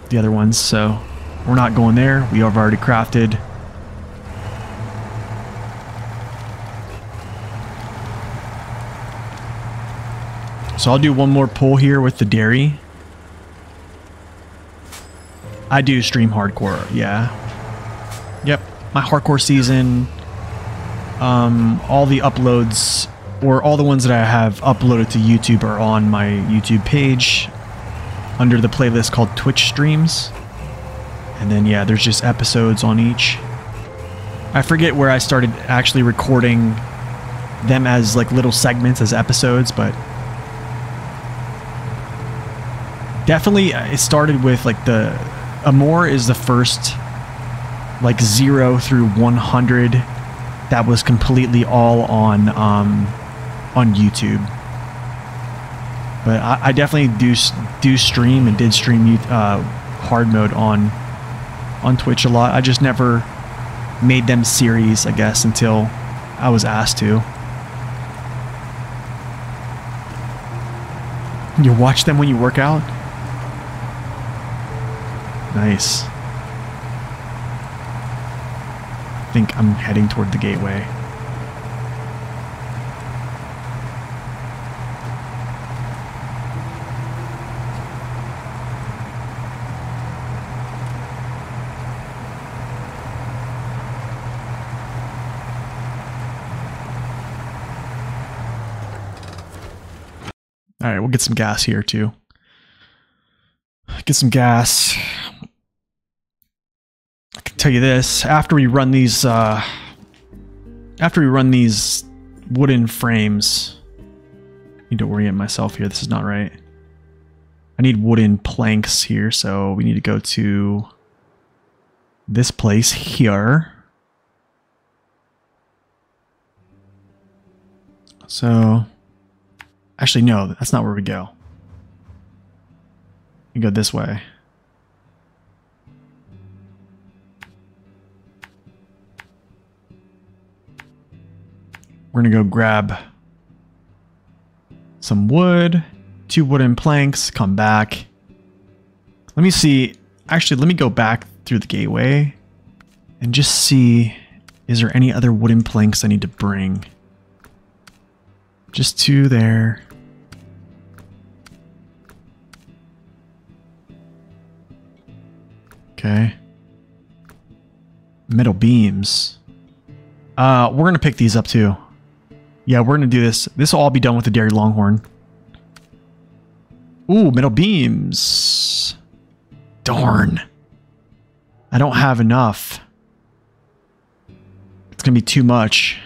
the other ones. So we're not going there. We have already crafted. So I'll do one more pull here with the dairy. I do stream hardcore, yeah. Yep, my hardcore season, all the uploads, or all the ones that I have uploaded to YouTube are on my YouTube page under the playlist called Twitch Streams. And then, yeah, there's just episodes on each. I forget where I started actually recording them as like little segments as episodes, but definitely it started with like the Amore is the first like 0 through 100 that was completely all on YouTube. But I definitely do stream and did stream hard mode on Twitch a lot. I just never made them series, I guess, until I was asked to. You watch them when you work out? Nice. I think I'm heading toward the gateway. All right, we'll get some gas here too. Get some gas. I can tell you this: after we run these wooden frames, I need to orient myself here. This is not right. I need wooden planks here, so we need to go to this place here. So, actually, no, that's not where we go. We go this way. We're gonna go grab some wood, 2 wooden planks, come back. Let me see. Actually, let me go back through the gateway and just see, is there any other wooden planks I need to bring? Just 2 there. Okay. Metal beams. We're gonna pick these up too. Yeah, we're gonna do this. This will all be done with the Dairy Longhorn. Ooh, metal beams. Darn. I don't have enough. It's gonna be too much.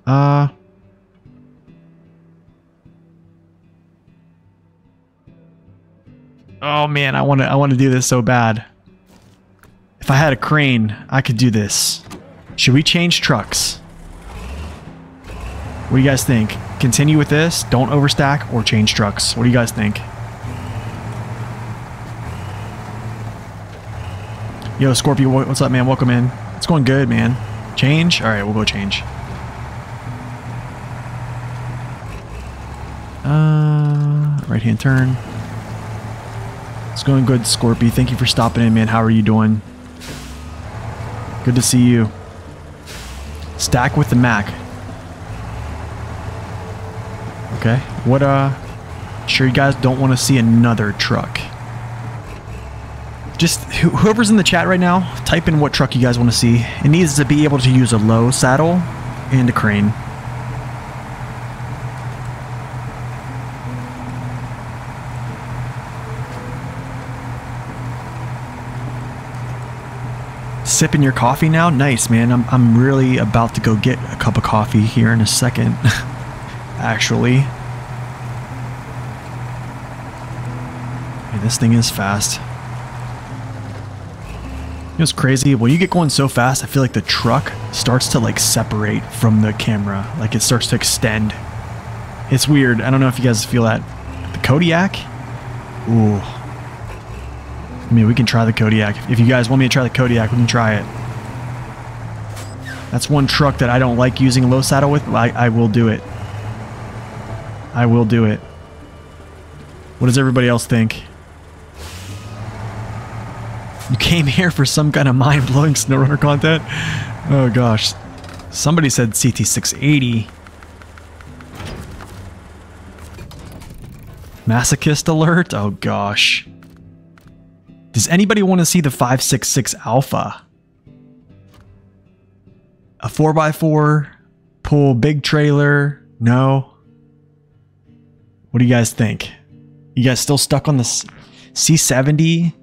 Oh man, I wanna do this so bad. If I had a crane, I could do this. Should we change trucks? What do you guys think? Continue with this, don't overstack, or change trucks? What do you guys think? Yo, Scorpio, what's up, man? Welcome in. It's going good, man. Change? Alright, we'll go change. Right-hand turn. It's going good, Scorpio. Thank you for stopping in, man. How are you doing? Good to see you. Stack with the Mac. Okay. What, sure you guys don't want to see another truck. Just, whoever's in the chat right now, type in what truck you guys want to see. It needs to be able to use a low saddle and a crane. Sipping your coffee now? Nice, man. I'm really about to go get a cup of coffee here in a second. Actually. Hey, this thing is fast. You know what's crazy? When you get going so fast, I feel like the truck starts to like separate from the camera. Like it starts to extend. It's weird. I don't know if you guys feel that. The Kodiak? Ooh. I mean, we can try the Kodiak. If you guys want me to try the Kodiak, we can try it. That's one truck that I don't like using low saddle with, but I will do it. I will do it. What does everybody else think? You came here for some kind of mind-blowing SnowRunner content? Oh gosh. Somebody said CT680. Masochist alert? Oh gosh. Does anybody want to see the 566 Alpha? A 4x4, pull big trailer? No? What do you guys think? You guys still stuck on the C70?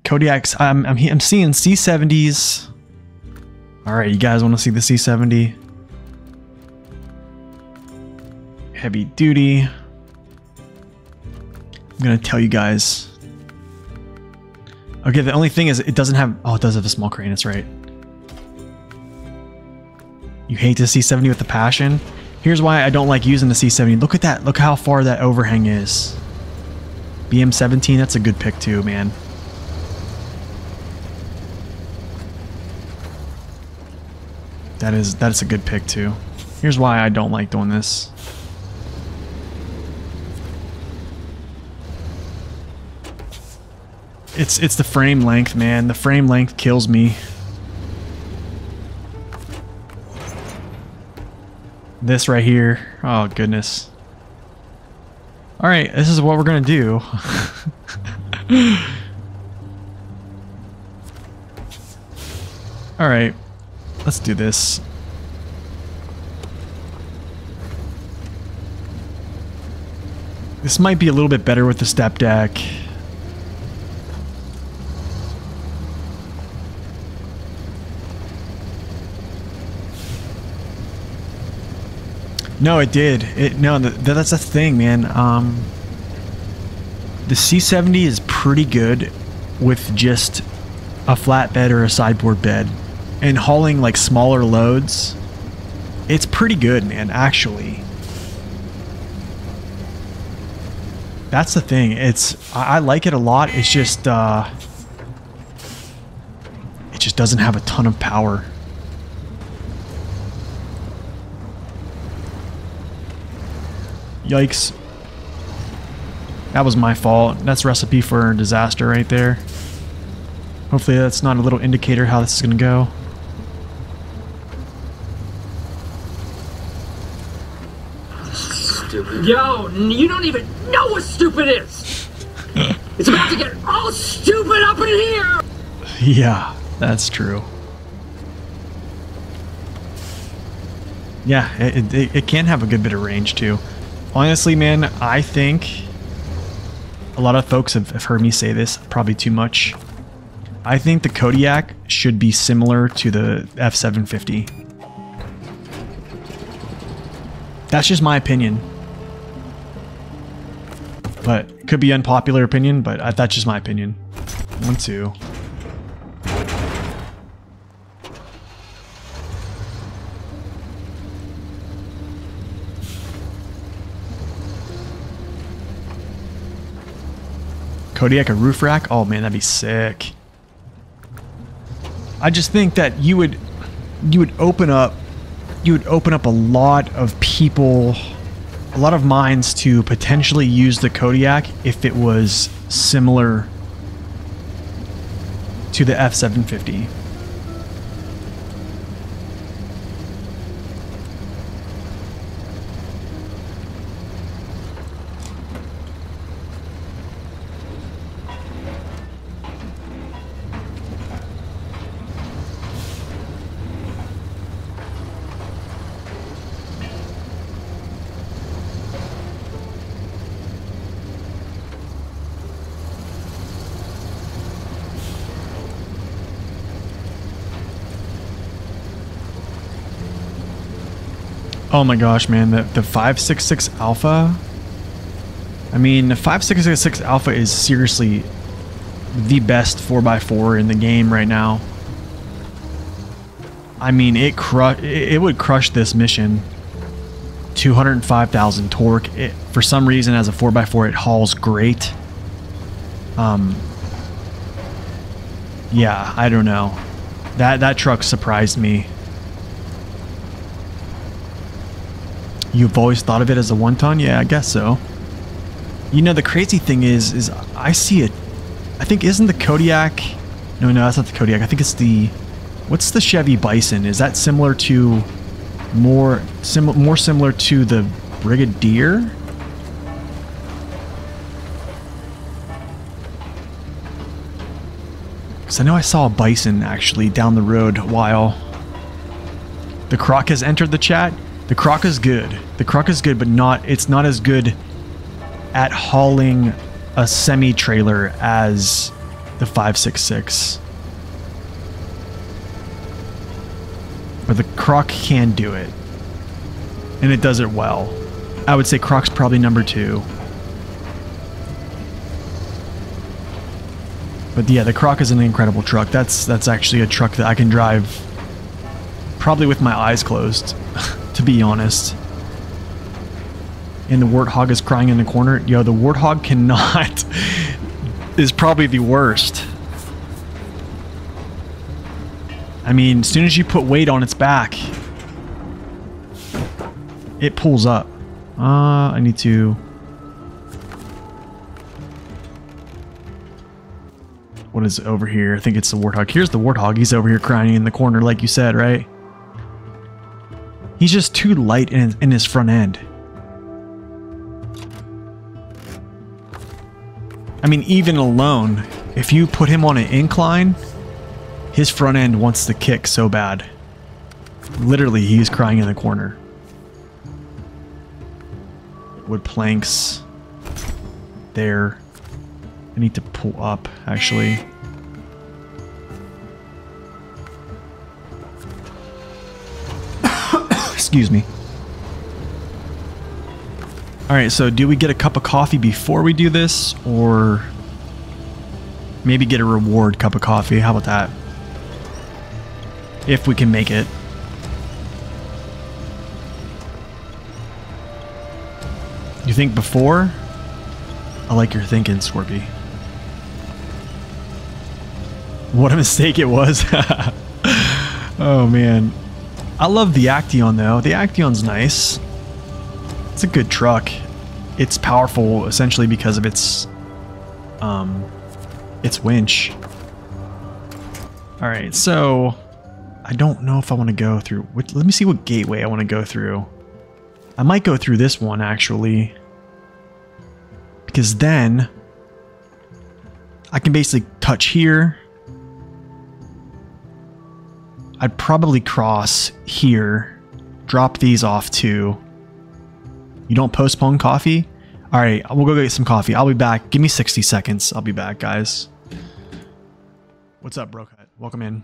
Kodiaks, I'm seeing C70s. Alright, you guys want to see the C70? Heavy duty. I'm gonna tell you guys. Okay, the only thing is it doesn't have... Oh, it does have a small crane, that's right. You hate the C70 with the passion? Here's why I don't like using the C70. Look at that. Look how far that overhang is. BM17, that's a good pick too, man. That's a good pick too. Here's why I don't like doing this. It's the frame length, man. The frame length kills me. This right here. Oh, goodness. Alright, this is what we're gonna do. Alright, let's do this. This might be a little bit better with the step deck. No, it did. That's the thing, man. The C70 is pretty good with just a flatbed or a sideboard bed, and hauling like smaller loads. It's pretty good, man. Actually, that's the thing. I like it a lot. It's just it just doesn't have a ton of power. Yikes. That was my fault. That's recipe for disaster right there. Hopefully that's not a little indicator how this is going to go. Stupid. Yo, you don't even know what stupid is! It's about to get all stupid up in here! Yeah, that's true. Yeah, it can have a good bit of range too. Honestly, man, I think a lot of folks have heard me say this, probably too much. I think the Kodiak should be similar to the F750. That's just my opinion. But it could be unpopular opinion, but that's just my opinion. 1, 2. Kodiak a roof rack? Oh man, that'd be sick. I just think that you would open up a lot of people, a lot of minds to potentially use the Kodiak if it was similar to the F750. Oh my gosh, man, the 566 Alpha. I mean, the 566 Alpha is seriously the best 4x4 in the game right now. I mean, it would crush this mission. 205,000 torque. For some reason, as a 4x4, it hauls great. Yeah, I don't know. That truck surprised me. You've always thought of it as a 1-ton? Yeah, I guess so. You know, the crazy thing is I see it. I think, isn't the Kodiak... No, that's not the Kodiak. I think it's the... What's the Chevy Bison? Is that similar to... More similar to the Brigadier? Because I know I saw a Bison, actually, down the road a while. The Croc has entered the chat. The Croc is good. The Croc is good, but it's not as good at hauling a semi-trailer as the 566. But the Croc can do it. And it does it well. I would say Croc's probably number 2. But yeah, the Croc is an incredible truck. That's actually a truck that I can drive probably with my eyes closed. To be honest. And the Warthog is crying in the corner. Yo, the Warthog cannot... is probably the worst. I mean, as soon as you put weight on its back, it pulls up. I need to... What is it over here? I think it's the Warthog. Here's the Warthog. He's over here crying in the corner like you said, right? He's just too light in his front end. I mean, even alone, if you put him on an incline, his front end wants to kick so bad. Literally, he's crying in the corner. Wood planks. there. I need to pull up, actually. Excuse me. Alright, so do we get a cup of coffee before we do this? Or maybe get a reward cup of coffee? How about that? If we can make it. You think before? I like your thinking, Scorpy. What a mistake it was. Oh man. I love the Action though. The Action's nice. It's a good truck. It's powerful essentially because of its winch. Alright, so I don't know if I want to go through. Let me see what gateway I want to go through. I might go through this one actually. Because then I can basically touch here. I'd probably cross here. Drop these off too. You don't postpone coffee? Alright, we'll go get some coffee. I'll be back. Give me 60 seconds. I'll be back, guys. What's up, bro? Welcome in.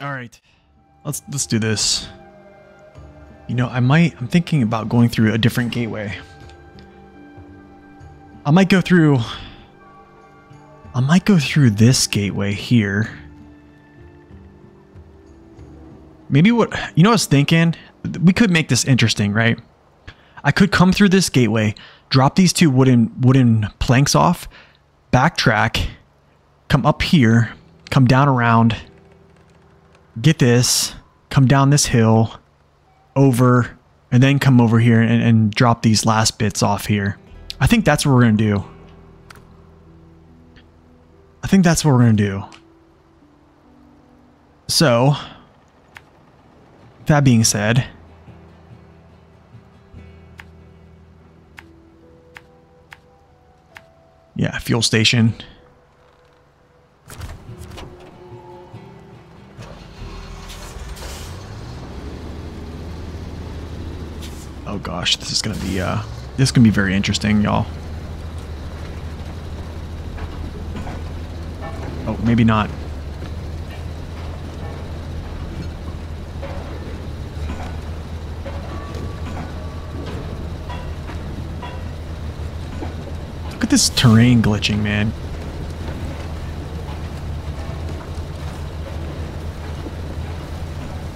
All right, let's do this. You know, I'm thinking about going through a different gateway. I might go through this gateway here. Maybe what, you know what I was thinking? We could make this interesting, right? I could come through this gateway, drop these two wooden planks off, backtrack, come up here, come down around, get this, come down this hill, over, and then come over here and drop these last bits off here. I think that's what we're going to do. I think that's what we're going to do. So, that being said, yeah, fuel station. Oh gosh, this is gonna be very interesting, y'all. Oh, maybe not. Look at this terrain glitching, man.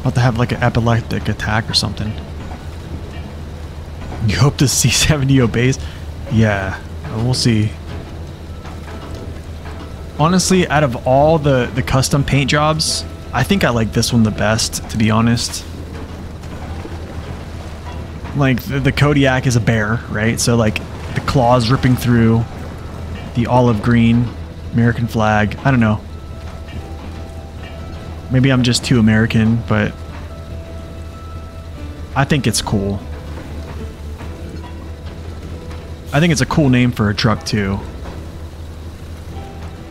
About to have like an epileptic attack or something. You hope the C-70 obeys? Yeah, we'll see. Honestly, out of all the custom paint jobs, I think I like this one the best, to be honest. Like, the Kodiak is a bear, right? So, like, the claws ripping through, the olive green, American flag. I don't know. Maybe I'm just too American, but I think it's cool. I think it's a cool name for a truck too.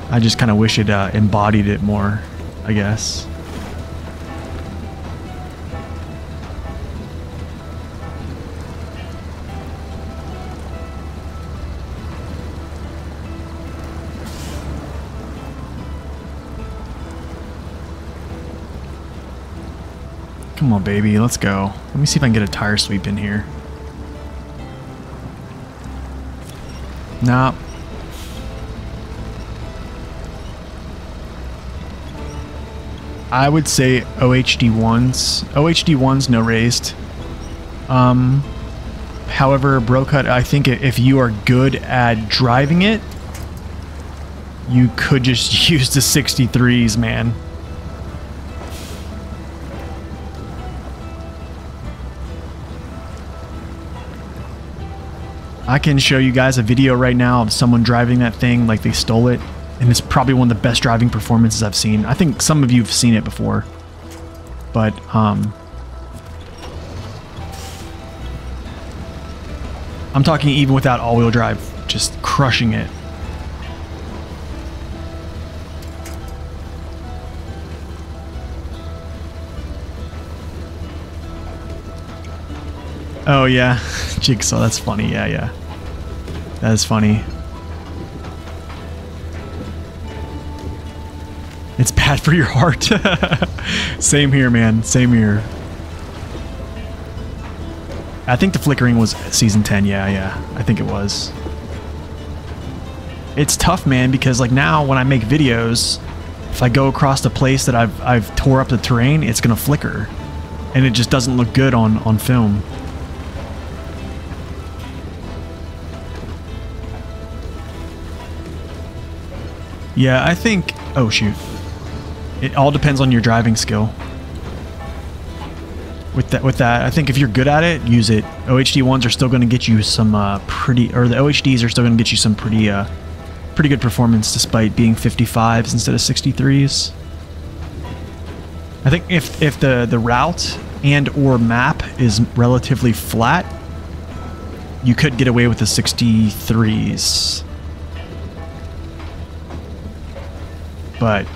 I just kind of wish it embodied it more, I guess. Come on, baby, let's go. Let me see if I can get a tire sweep in here. Nah. I would say OHD1s. OHD1s, no raised. However, Brocut, I think if you are good at driving it, you could just use the 63s, man. I can show you guys a video right now of someone driving that thing like they stole it, and it's probably one of the best driving performances I've seen. I think some of you have seen it before, but I'm talking even without all-wheel drive, just crushing it. Oh yeah, Jigsaw, that's funny. Yeah. That is funny. It's bad for your heart. Same here, man. Same here. I think the flickering was season 10. Yeah. I think it was. It's tough, man, because like now when I make videos, if I go across the place that I've tore up the terrain, it's gonna flicker, and it just doesn't look good on film. Yeah, I think... Oh, shoot. It all depends on your driving skill. With that, I think if you're good at it, use it. OHD ones are still going to get you some the OHDs are still going to get you some pretty good performance despite being 55s instead of 63s. I think if the route and or map is relatively flat, you could get away with the 63s. But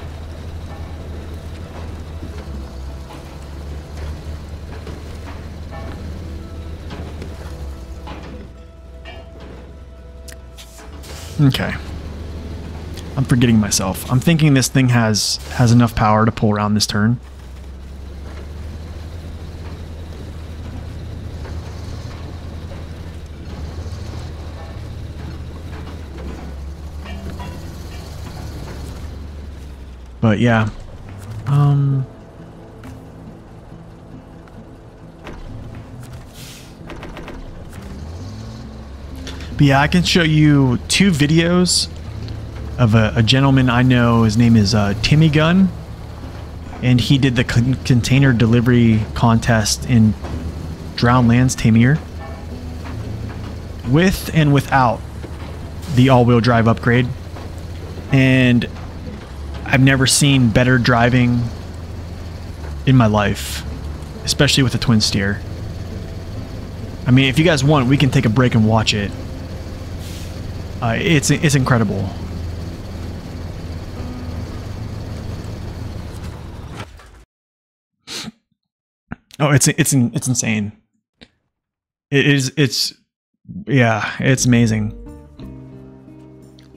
okay. I'm forgetting myself. I'm thinking this thing has enough power to pull around this turn. But yeah. But yeah, I can show you 2 videos of a gentleman I know. His name is Timmy Gunn, and he did the container delivery contest in Drowned Lands Tamir with and without the all-wheel drive upgrade, and I've never seen better driving in my life, especially with the twin steer. I mean, if you guys want, we can take a break and watch it. It's incredible. Oh, it's insane. Yeah, it's amazing.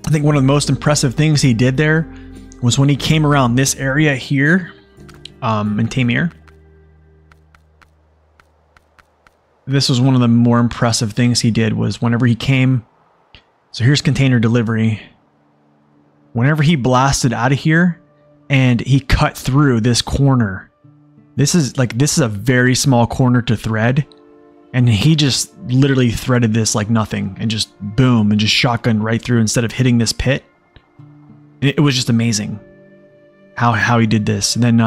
I think one of the most impressive things he did there was when he came around this area here, in Tamir. This was one of the more impressive things he did, was whenever he came. So here's container delivery. Whenever he blasted out of here and he cut through this corner, this is a very small corner to thread, and he just literally threaded this like nothing and just boom and just shotgunned right through instead of hitting this pit. It was just amazing how he did this. And then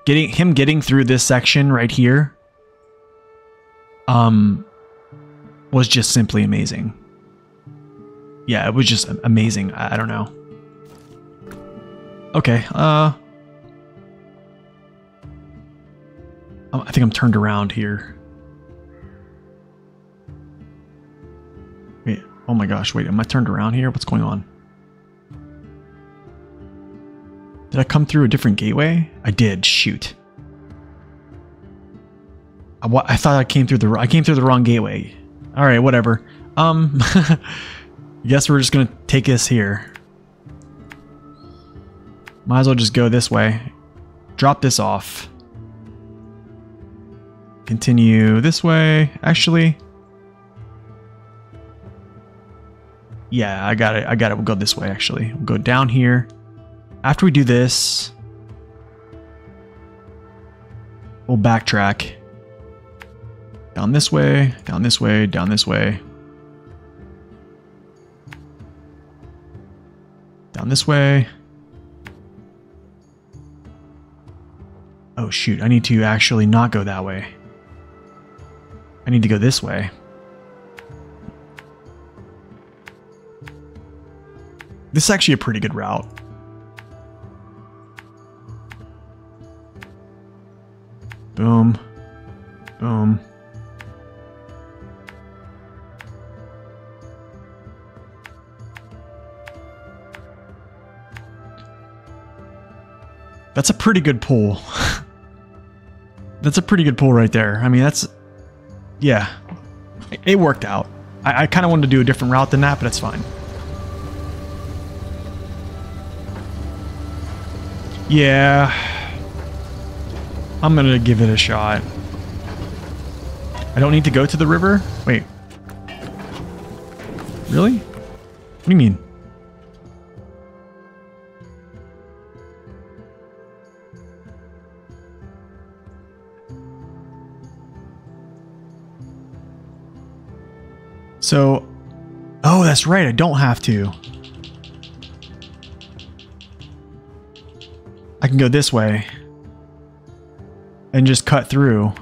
getting through this section right here was just simply amazing. Yeah, it was just amazing. I don't know. Okay, I think I'm turned around here. Wait, oh my gosh, wait, am I turned around here? What's going on? Did I come through a different gateway? I did, shoot. I thought I came through the wrong gateway. All right, whatever. Guess we're just gonna take this here. Might as well just go this way. Drop this off. Continue this way. Actually, yeah, I got it. We'll go this way. Actually, we'll go down here. After we do this, We'll backtrack. Down this way, down this way, down this way. Down this way. Oh shoot, I need to actually not go that way. I need to go this way. This is actually a pretty good route. Boom. Boom. That's a pretty good pull. That's a pretty good pull right there. I mean, that's... Yeah. It worked out. I kind of wanted to do a different route than that, but it's fine. Yeah. I'm gonna give it a shot. I don't need to go to the river? Wait. Really? What do you mean? So, oh, that's right. I don't have to. I can go this way and just cut through.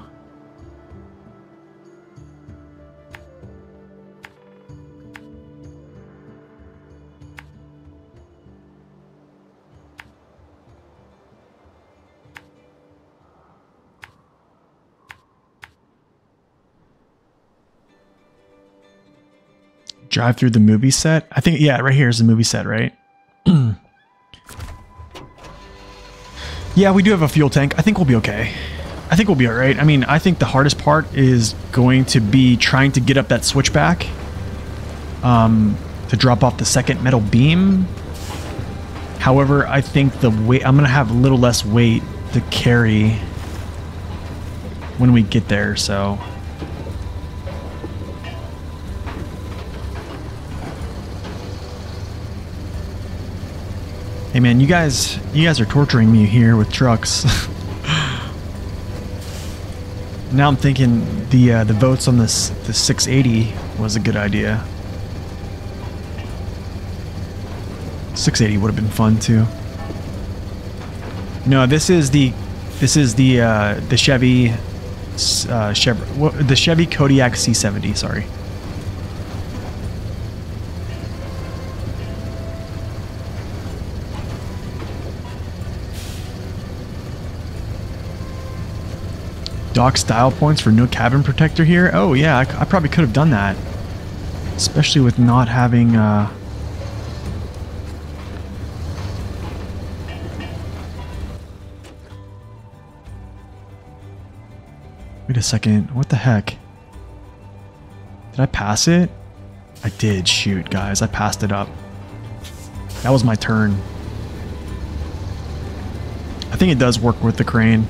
Drive through the movie set. I think, yeah, right here is the movie set, right? Yeah, we do have a fuel tank. I think we'll be okay. I think we'll be all right. I mean, I think the hardest part is going to be trying to get up that switchback to drop off the second metal beam. However, I think the weight, I'm going to have a little less weight to carry when we get there, so... Hey man, you guys are torturing me here with trucks. Now I'm thinking the votes on this the 680 was a good idea. 680 would have been fun too. No, this is the Chevy the Chevy Kodiak C70. Sorry. Dock style points for no cabin protector here. Oh yeah, I probably could have done that. Especially with not having... Wait a second, what the heck? Did I pass it? I did, shoot guys, I passed it up. That was my turn. I think it does work with the crane.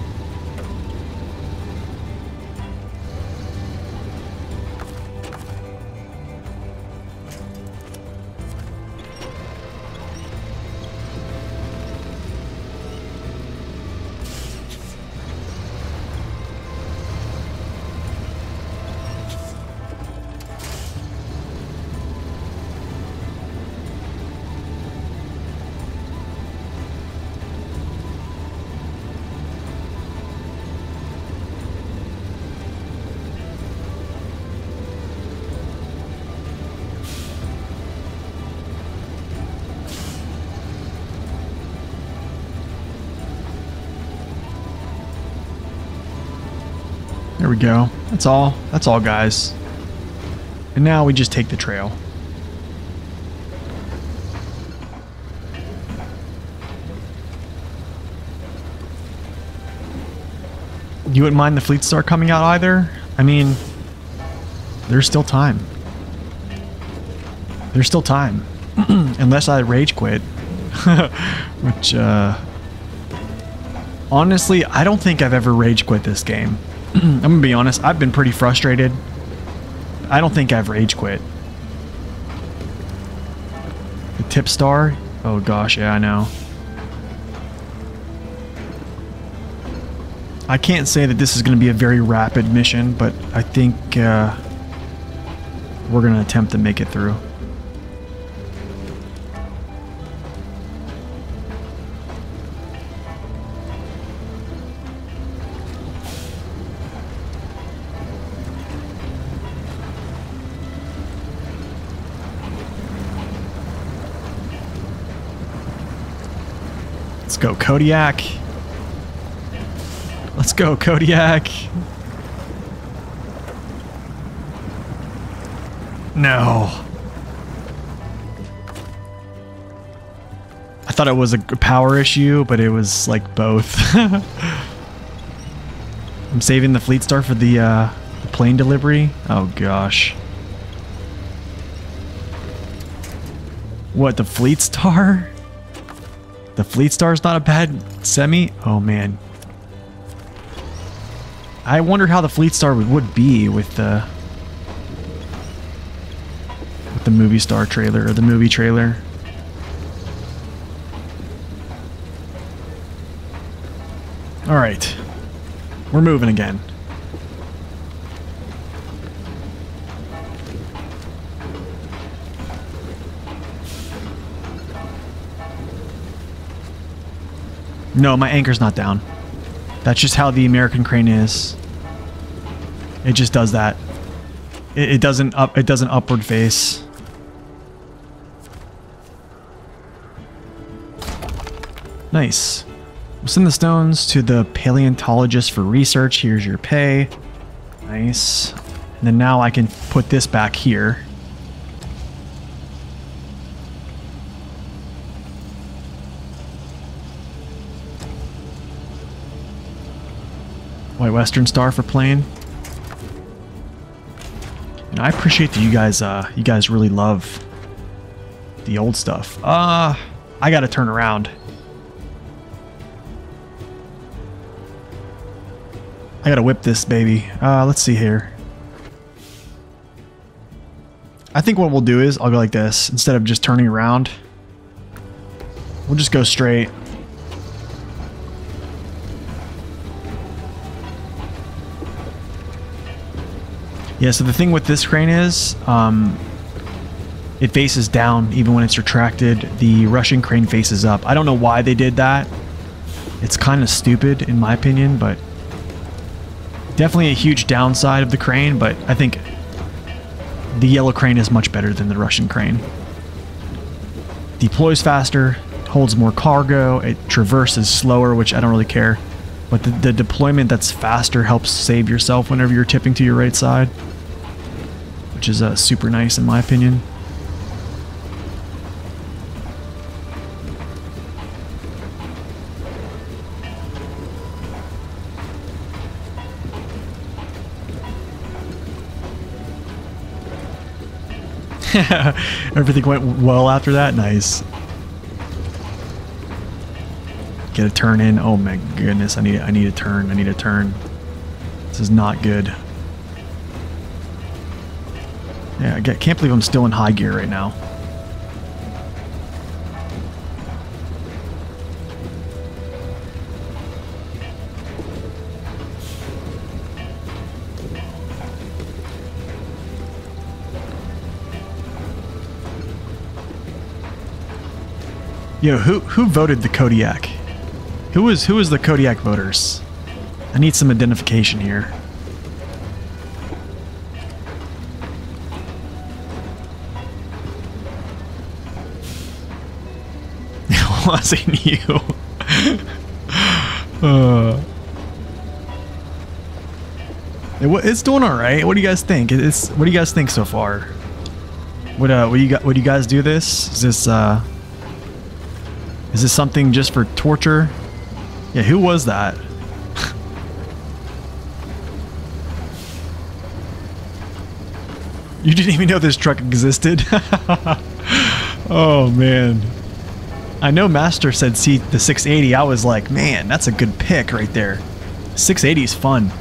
There we go. That's all. That's all, guys. And now we just take the trail. You wouldn't mind the Fleet Star coming out either? I mean, there's still time. There's still time. Unless I rage quit. Which, honestly, I don't think I've ever rage quit this game. I'm gonna be honest, I've been pretty frustrated. I don't think I've rage quit. The tip star? Oh gosh, yeah, I know. I can't say that this is going to be a very rapid mission, but I think we're going to attempt to make it through. Let's go, Kodiak. Let's go, Kodiak. No. I thought it was a power issue, but it was like both. I'm saving the Fleet Star for the plane delivery. Oh gosh. What, the Fleet Star? The Fleet Star's not a bad semi? Oh man. I wonder how the Fleet Star would be with the movie star trailer, or the movie trailer. Alright. We're moving again. No, my anchor's not down. That's just how the American crane is. It just does that. It doesn't upward face. Nice. We'll send the stones to the paleontologist for research. Here's your pay. Nice. And then now I can put this back here. White Western Star for plane. And I appreciate that you guys really love the old stuff. I gotta turn around. I gotta whip this baby. Let's see here. I think what we'll do is I'll go like this instead of just turning around. We'll just go straight. Yeah, so the thing with this crane is, it faces down even when it's retracted. The Russian crane faces up. I don't know why they did that. It's kind of stupid in my opinion, but definitely a huge downside of the crane, but I think the yellow crane is much better than the Russian crane. Deploys faster, holds more cargo, it traverses slower, which I don't really care. But the deployment that's faster helps save yourself whenever you're tipping to your right side, which is super nice in my opinion. Everything went well after that. Nice. Get a turn in. Oh my goodness! I need a turn. I need a turn. This is not good. Yeah, I can't believe I'm still in high gear right now. Yo, who voted the Kodiak? Who was the Kodiak voters? I need some identification here. It wasn't you. It's doing all right. What do you guys think? What do you guys think so far? Would you guys do this? Is this something just for torture? Yeah, who was that? You didn't even know this truck existed? Oh man. I know Master said see the 680. I was like, man, that's a good pick right there. 680 is fun.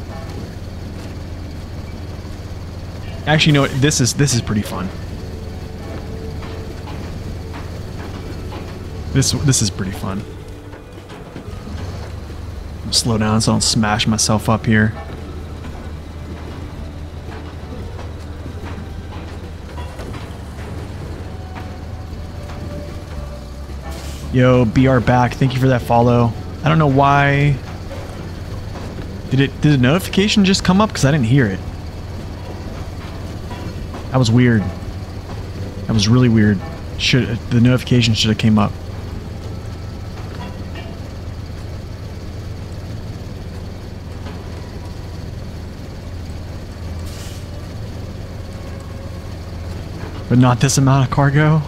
Actually, you know what? This is pretty fun. This is pretty fun. Slow down so I don't smash myself up here. Yo, BR back. Thank you for that follow. I don't know why. Did a notification just come up? Because I didn't hear it. That was weird. That was really weird. The notification should have came up. But not this amount of cargo.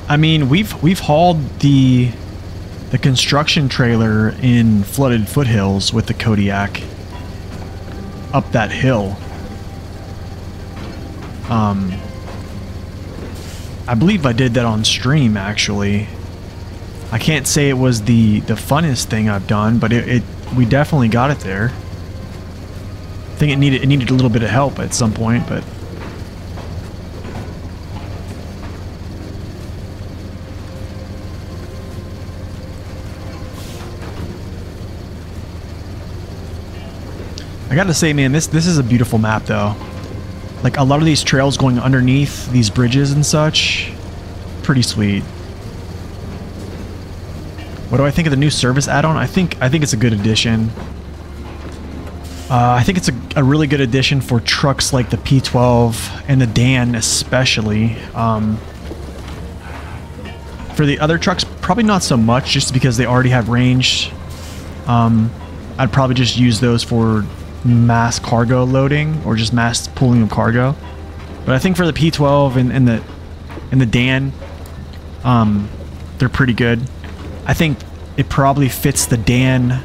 I mean, we've hauled the construction trailer in flooded foothills with the Kodiak up that hill. I believe I did that on stream, actually. I can't say it was the funnest thing I've done, but we definitely got it there. I think it needed a little bit of help at some point, but I gotta say, man, this is a beautiful map, though. Like, a lot of these trails going underneath these bridges and such, pretty sweet. What do I think of the new service add-on? I think it's a good addition. I think it's a really good addition for trucks like the P12 and the Dan especially. For the other trucks, probably not so much, just because they already have range. I'd probably just use those for mass cargo loading or just mass pulling of cargo. But I think for the P12 and the Dan, they're pretty good. I think it probably fits the Dan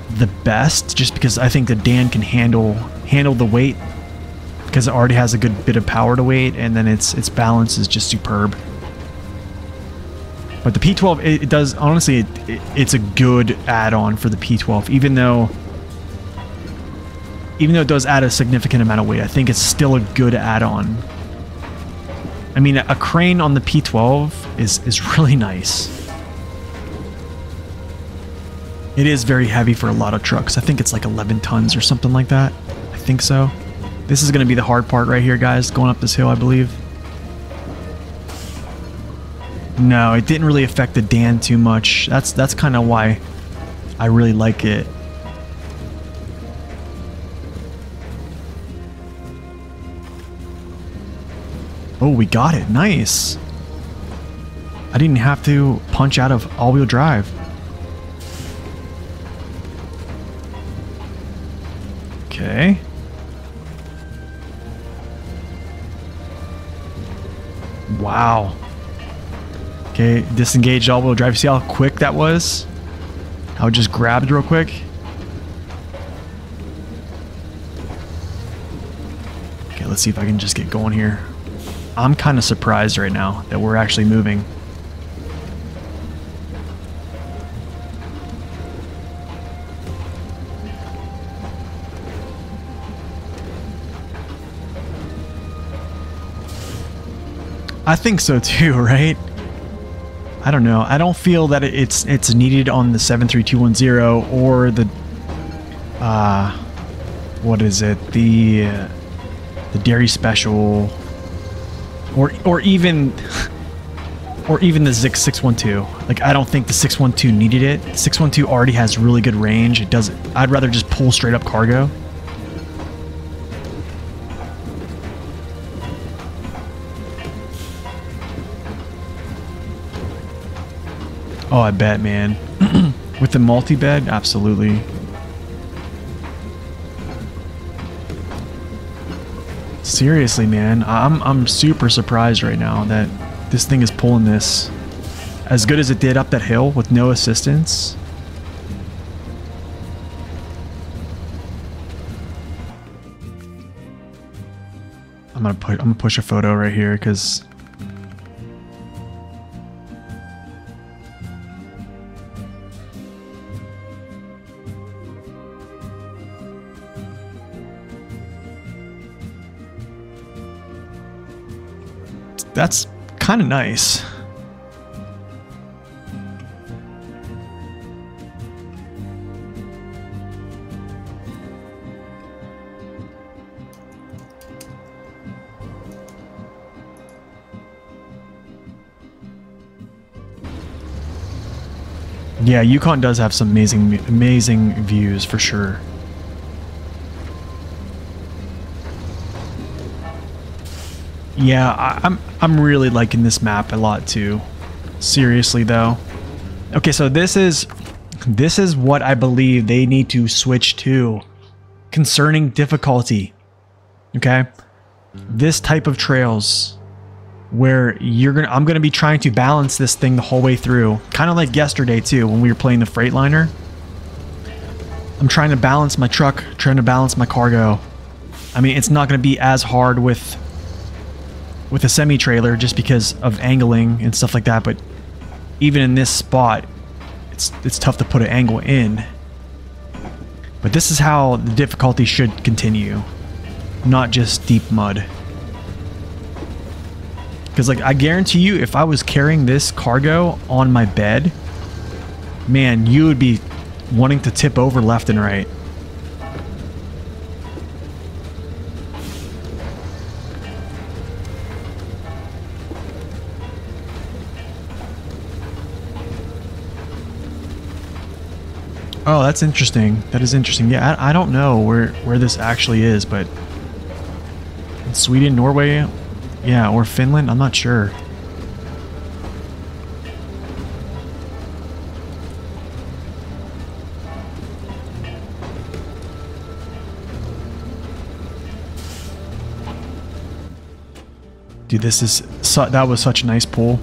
the best, just because I think the Dan can handle the weight, because it already has a good bit of power to weight, and then its balance is just superb. But the P12, it does, honestly, it's a good add-on for the P12, even though it does add a significant amount of weight. I think it's still a good add-on. I mean, a crane on the P12 is really nice. It is very heavy for a lot of trucks. I think it's like 11 tons or something like that. I think so. This is going to be the hard part right here, guys, going up this hill, I believe. No, it didn't really affect the Dan too much. That's kind of why I really like it. Oh, we got it. Nice. I didn't have to punch out of all-wheel drive. Okay. Wow. Okay, disengaged all-wheel drive. See how quick that was? How it just grabbed real quick? Okay, let's see if I can just get going here. I'm kind of surprised right now that we're actually moving. I think so too, right? I don't know. I don't feel that it's needed on the 73210 or the what is it? The Dairy Special, or even the Zix 612. Like, I don't think the 612 needed it. The 612 already has really good range. It doesn't. I'd rather just pull straight up cargo. Oh, I bet, man. With the multi-bed, absolutely. Seriously, man, I'm super surprised right now that this thing is pulling this as good as it did up that hill with no assistance. I'm gonna push a photo right here because that's kind of nice. Yeah, Yukon does have some amazing views for sure. Yeah, I'm really liking this map a lot too. Seriously though. Okay, so this is what I believe they need to switch to concerning difficulty. Okay? This type of trails where I'm gonna be trying to balance this thing the whole way through, kind of like yesterday too when we were playing the Freightliner. I'm trying to balance my truck, trying to balance my cargo. I mean, it's not gonna be as hard with a semi-trailer just because of angling and stuff like that, but even in this spot, it's tough to put an angle in. But this is how the difficulty should continue, not just deep mud. Because, like, I guarantee you, if I was carrying this cargo on my bed, man, you would be wanting to tip over left and right. Oh, that's interesting. That is interesting. Yeah, I don't know where this actually is, but in Sweden, Norway... yeah, or Finland? I'm not sure. Dude, that was such a nice pull.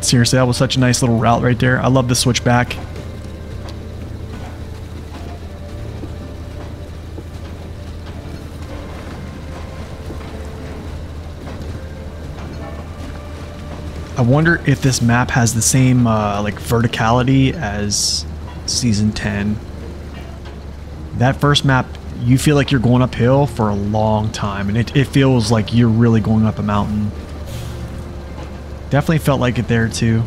Seriously, that was such a nice little route right there. I love the switchback. I wonder if this map has the same like verticality as Season 10. That first map, you feel like you're going uphill for a long time, and it feels like you're really going up a mountain. Definitely felt like it there too.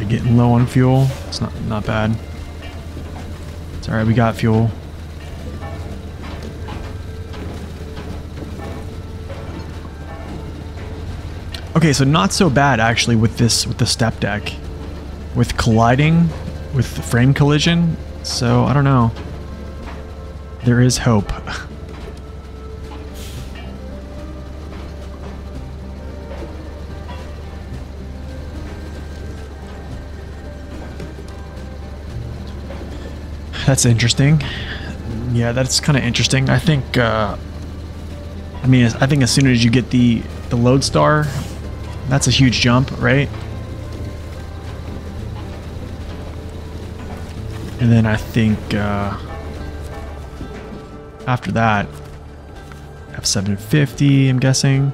Getting low on fuel. It's not bad. It's alright, we got fuel. Okay, so not so bad actually with the step deck. With colliding, with the frame collision. So I don't know. There is hope. That's interesting. Yeah, that's kind of interesting. I think, I think as soon as you get the Lodestar, that's a huge jump, right? And then I think, after that, F750, I'm guessing.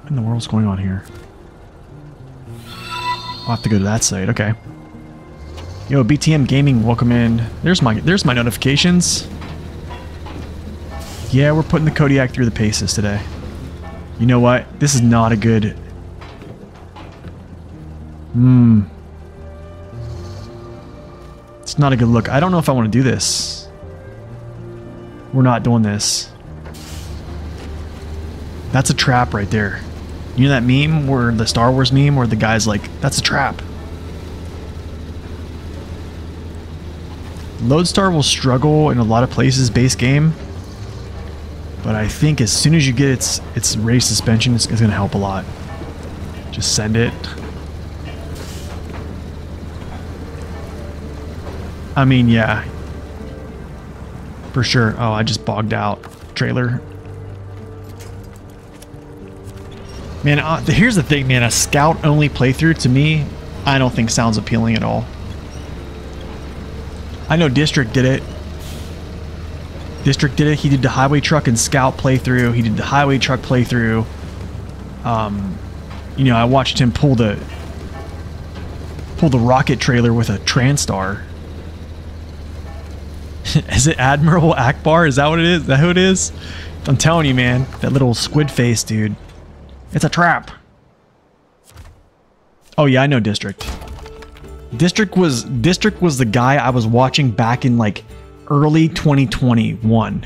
What in the world's going on here? I'll have to go to that site, okay. Yo, BTM Gaming, welcome in. There's my notifications. Yeah, we're putting the Kodiak through the paces today. You know what? This is not a good... It's not a good look. I don't know if I want to do this. We're not doing this. That's a trap right there. You know that meme, where the Star Wars meme, where the guy's like, that's a trap. Lodestar will struggle in a lot of places base game, but I think as soon as you get its race suspension, it's going to help a lot. Just send it. I mean, yeah, for sure. Oh, I just bogged out. Trailer. Man, here's the thing, man. A scout-only playthrough, to me, I don't think sounds appealing at all. I know District did it. District did it. He did the highway truck and scout playthrough. He did the highway truck playthrough. You know, I watched him pull the rocket trailer with a Transtar. Is it Admiral Akbar? Is that what it is? Is that who it is? I'm telling you, man. That little squid face, dude. It's a trap. Oh yeah, I know District. District was the guy I was watching back in like early 2021.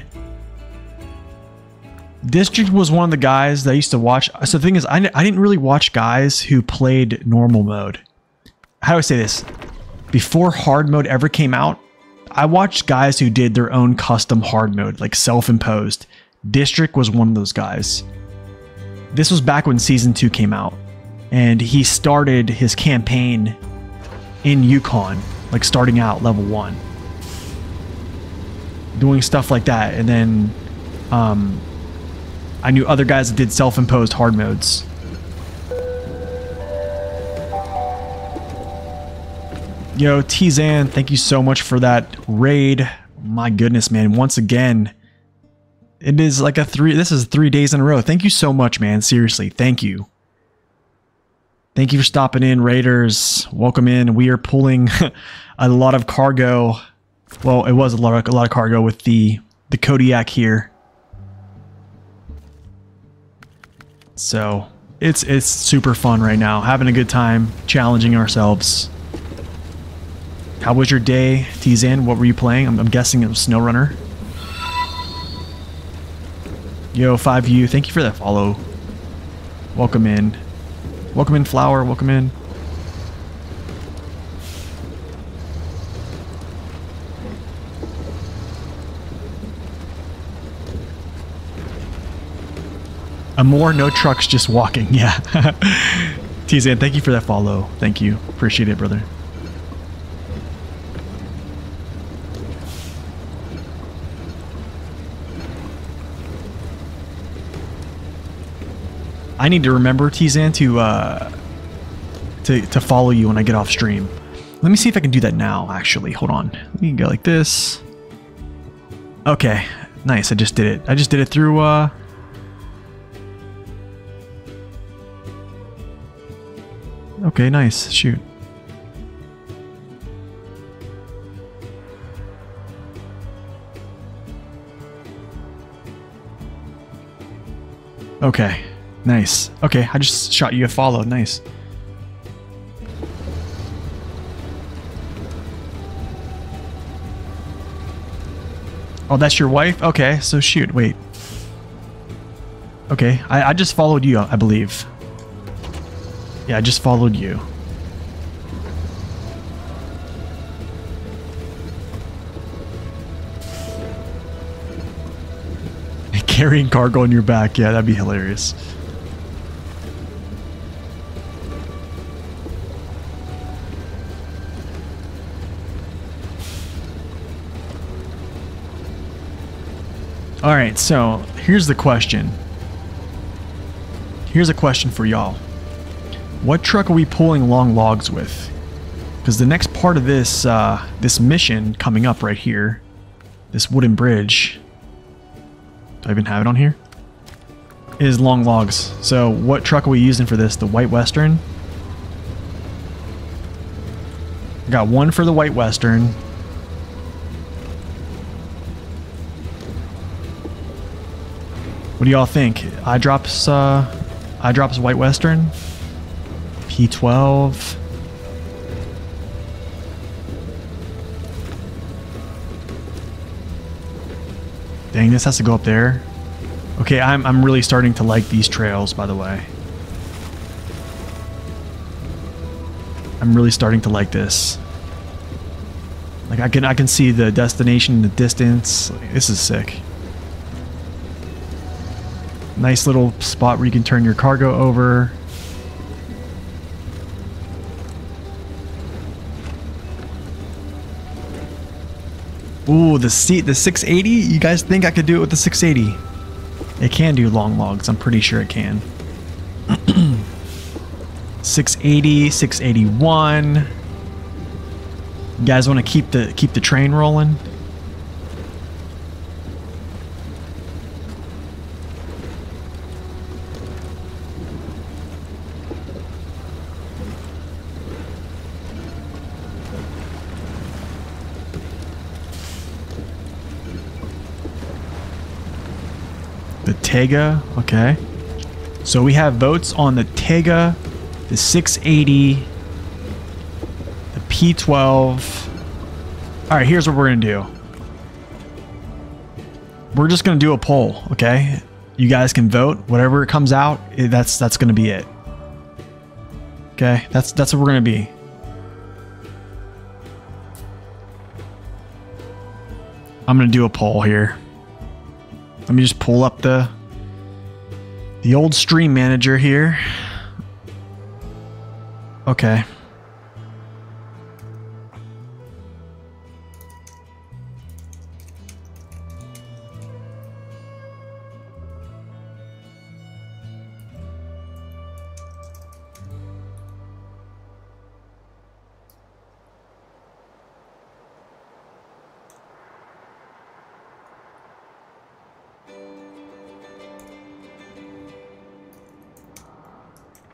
District was one of the guys that I used to watch. So the thing is, I didn't really watch guys who played normal mode. How do I say this? Before hard mode ever came out, I watched guys who did their own custom hard mode, like self-imposed. District was one of those guys. This was back when Season 2 came out. And he started his campaign in Yukon, like starting out level 1. Doing stuff like that. And then I knew other guys that did self-imposed hard modes. Yo, T-Zan, thank you so much for that raid. My goodness, man. Once again, it is like this is 3 days in a row. Thank you so much, man. Seriously, thank you. Thank you for stopping in, Raiders. Welcome in. We are pulling a lot of cargo. Well, it was a lot of cargo with the Kodiak here. So it's super fun right now. Having a good time, challenging ourselves. How was your day, T-Zan? What were you playing? I'm guessing it was SnowRunner. Yo, 5U, thank you for that follow. Welcome in. Welcome in, Flower. Welcome in. More no trucks, just walking. Yeah. T-Zan, thank you for that follow. Thank you. Appreciate it, brother. I need to remember, T-Zan, to follow you when I get off stream. Let me see if I can do that now, actually. Hold on. Let me go like this. Okay. Nice. I just did it. I just did it through... Okay, nice. Shoot. Okay. Nice. Okay, I just shot you a follow. Nice. Oh, that's your wife? Okay, so shoot, wait. Okay, I just followed you, I believe. Yeah, I just followed you. Carrying cargo on your back. Yeah, that'd be hilarious. Alright, so here's the question. Here's a question for y'all. What truck are we pulling long logs with? Because the next part of this this mission coming up right here, this wooden bridge, do I even have it on here? Is long logs. So what truck are we using for this? The White Western? Got one for the White Western. What do y'all think? iDrops White Western? P12? Dang, this has to go up there. Okay, I'm really starting to like these trails, by the way. I'm really starting to like this. Like I can see the destination in the distance. This is sick. Nice little spot where you can turn your cargo over. Ooh, the 680? You guys think I could do it with the 680? It can do long logs. I'm pretty sure it can. 680, 681. You guys want to keep the train rolling? The Tega, okay. So we have votes on the Tega, the 680, the P12. All right, here's what we're gonna do. We're just gonna do a poll, okay? You guys can vote. Whatever comes out, that's gonna be it. Okay, that's what we're gonna be. I'm gonna do a poll here. Let me just pull up the old stream manager here. Okay.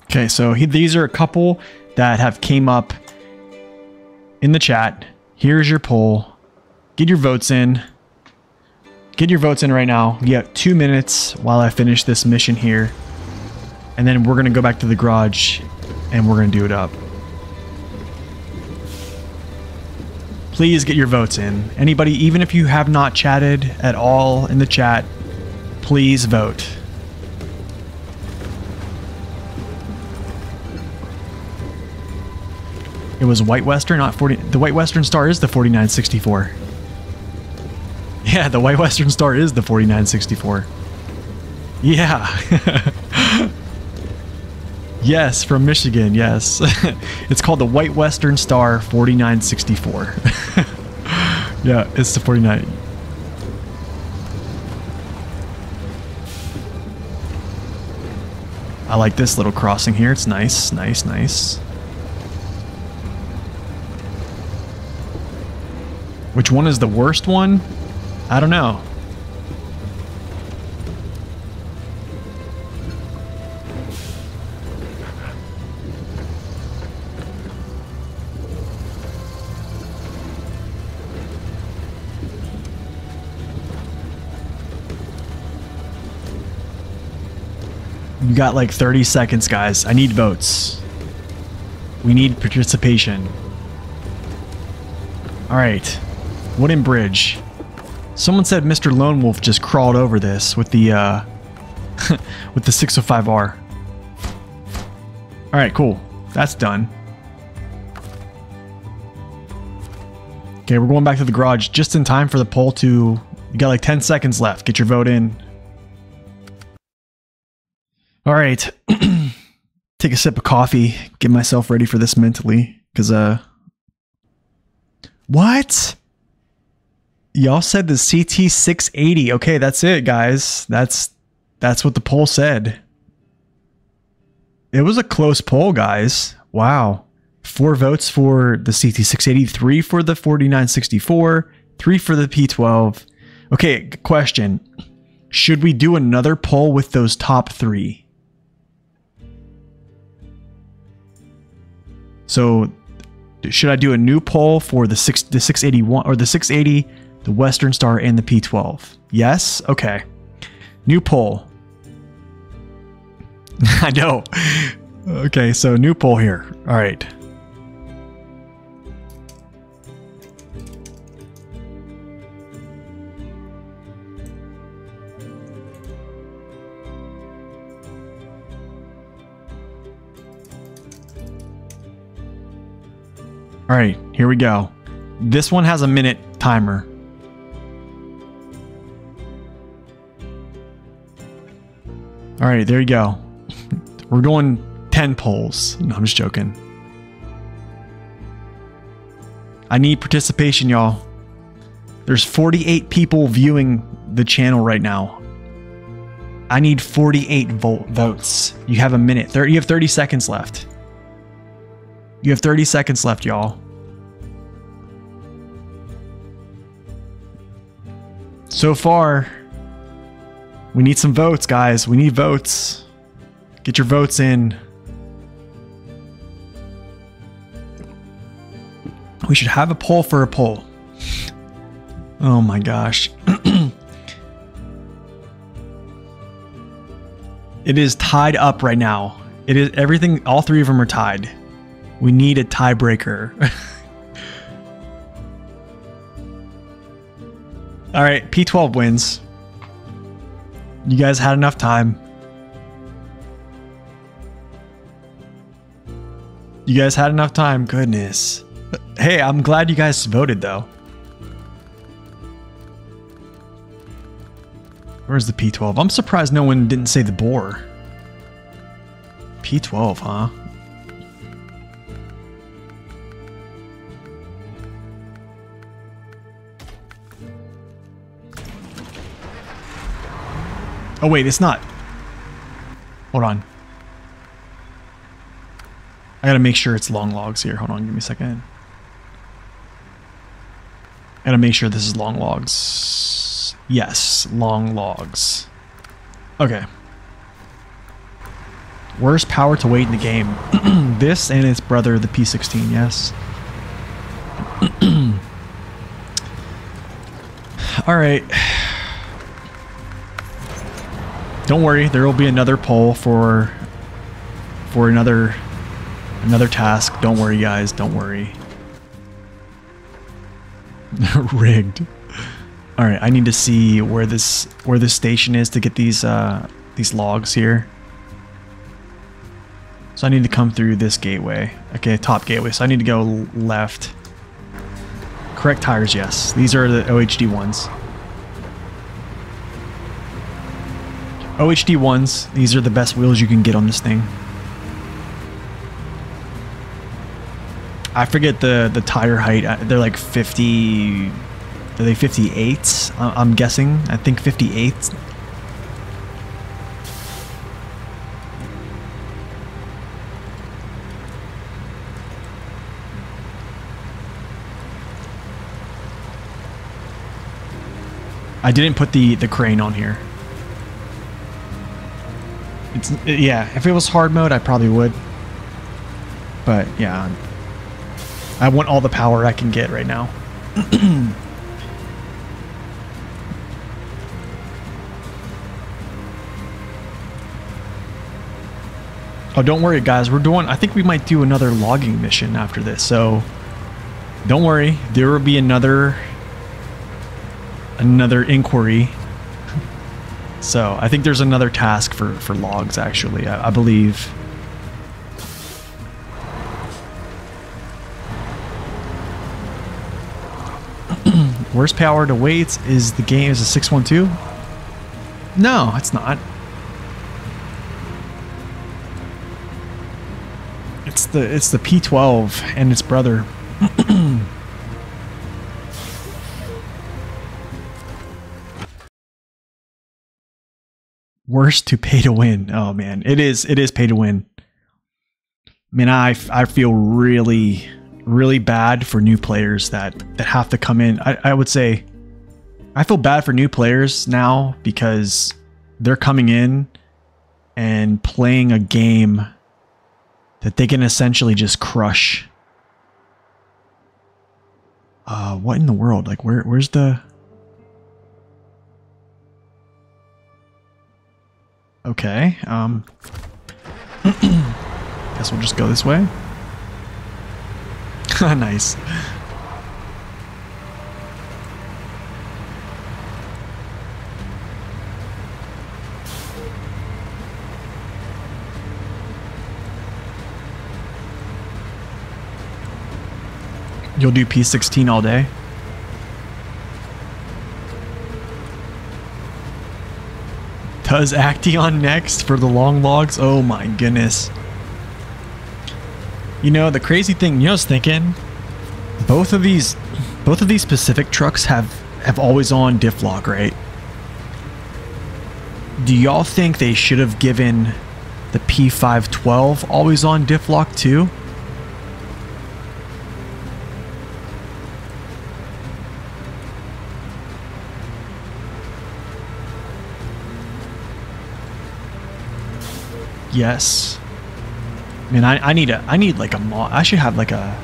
Okay, so these are a couple that have came up in the chat. Here's your poll. Get your votes in. Get your votes in right now. You have 2 minutes while I finish this mission here. And then we're going to go back to the garage and we're going to do it up. Please get your votes in. Anybody, even if you have not chatted at all in the chat, please vote. It was White Western, not 40. The White Western Star is the 4964. Yeah, the White Western Star is the 4964. Yeah. Yes, from Michigan, yes. It's called the White Western Star 4964. Yeah, it's the 49. I like this little crossing here. It's nice, nice, nice. Which one is the worst one? I don't know. You got like 30 seconds, guys. I need votes. We need participation. All right. Wooden bridge. Someone said Mr. Lone Wolf just crawled over this with the with the 605R. All right, cool. That's done. Okay, we're going back to the garage just in time for the poll to... You got like 10 seconds left. Get your vote in. All right. Take a sip of coffee. Get myself ready for this mentally. Because, What? Y'all said the CT680. Okay, that's it, guys. That's what the poll said. It was a close poll, guys. Wow. 4 votes for the CT680, 3 for the 4964, 3 for the P12. Okay, question. Should we do another poll with those top 3? So, should I do a new poll for the 681 or the 680, the Western Star, and the P12? Yes? Okay. New poll. I know. Okay, so new poll here. All right. All right, here we go. This one has a minute timer. All right, there you go. We're going 10 polls. No, I'm just joking. I need participation, y'all. There's 48 people viewing the channel right now. I need 48 votes. You have a minute. You have 30 seconds left. You have 30 seconds left, y'all. So far, we need some votes, guys. We need votes. Get your votes in. We should have a poll for a poll. Oh my gosh. It is tied up right now. It is everything. All three of them are tied. We need a tiebreaker. All right, P12 wins. You guys had enough time. You guys had enough time. Goodness. Hey, I'm glad you guys voted though. Where's the P12? I'm surprised no one didn't say the boar. P12, huh? Oh wait, it's not. Hold on. I gotta make sure it's long logs here. Hold on, give me a second. I gotta make sure this is long logs. Yes, long logs. Okay. Worst power to weight in the game. This and its brother, the P16, yes. Alright. Don't worry, there will be another poll for another task. Don't worry, guys. Don't worry. Rigged. All right, I need to see where this station is to get these logs here. So I need to come through this gateway. Okay, top gateway. So I need to go left. Correct tires, yes. These are the OHD ones. OHD ones. These are the best wheels you can get on this thing. I forget the tire height. They're like 50. Are they 58s? I'm guessing. I think 58. I didn't put the crane on here. Yeah, if it was hard mode, I probably would. But yeah, I want all the power I can get right now. Oh, don't worry, guys. I think we might do another logging mission after this. So don't worry, there will be another inquiry. So I think there's another task for logs, actually, I believe. Worst power to weights is the game is a 612? No, it's not. It's the P12 and its brother. Worst to pay to win. Oh man, it is pay to win. I mean, I feel really bad for new players that have to come in. I would say I feel bad for new players now because they're coming in and playing a game that they can essentially just crush. What in the world? Like where's the... Okay, guess we'll just go this way. Nice. You'll do P16 all day? Does Acteon next for the long logs? Oh my goodness. You know, the crazy thing, I was thinking, both of these specific trucks have always on diff lock, right? Do y'all think they should have given the P512 always on diff lock too? Yes. I mean, I need like a mod. I should have like a...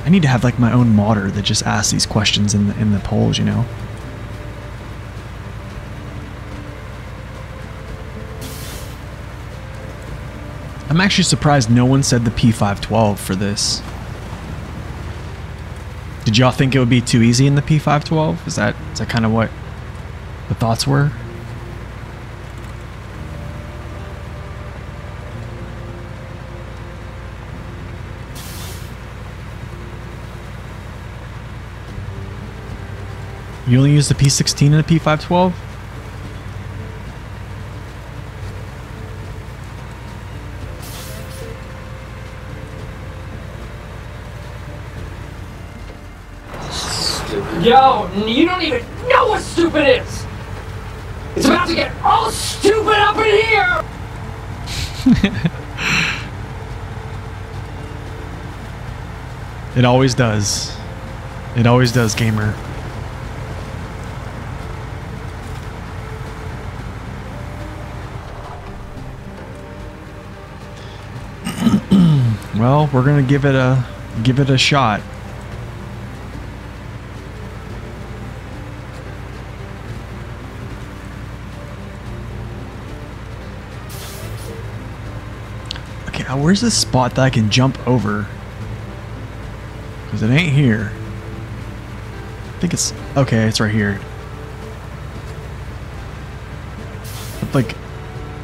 I need to have like my own modder that just asks these questions in the polls, you know? I'm actually surprised no one said the P512 for this. Did y'all think it would be too easy in the P512? Is that kind of what the thoughts were? You only use the P16 and the P512? Yo, you don't even know what stupid is! It's about to get all stupid up in here! It always does. It always does, gamer. Well, we're gonna give it a shot. Okay, now where's this spot that I can jump over? Because it ain't here. I think it's okay. It's right here. But like,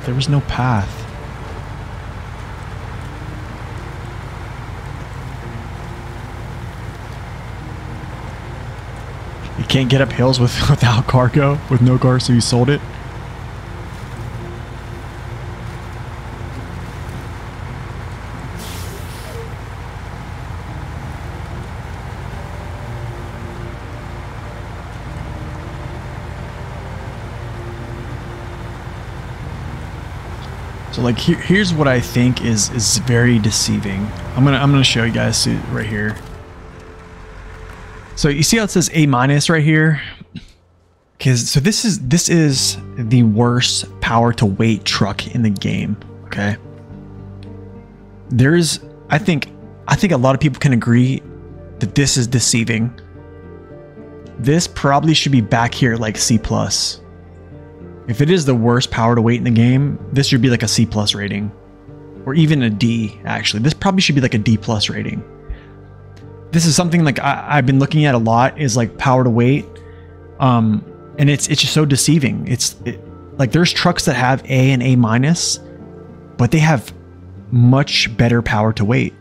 there was no path. You can't get up hills without cargo, with no car, so you sold it. So like here's what I think is very deceiving. I'm gonna show you guys right here. So you see how it says A- right here? So this is the worst power to weight truck in the game. Okay. I think a lot of people can agree that this is deceiving. This probably should be back here like C+. If it is the worst power to weight in the game, this should be like a C+ rating. Or even a D, actually. This probably should be like a D+ rating. This is something like I've been looking at a lot, is like power to weight. And it's just so deceiving. Like there's trucks that have A and A-, but they have much better power to weight.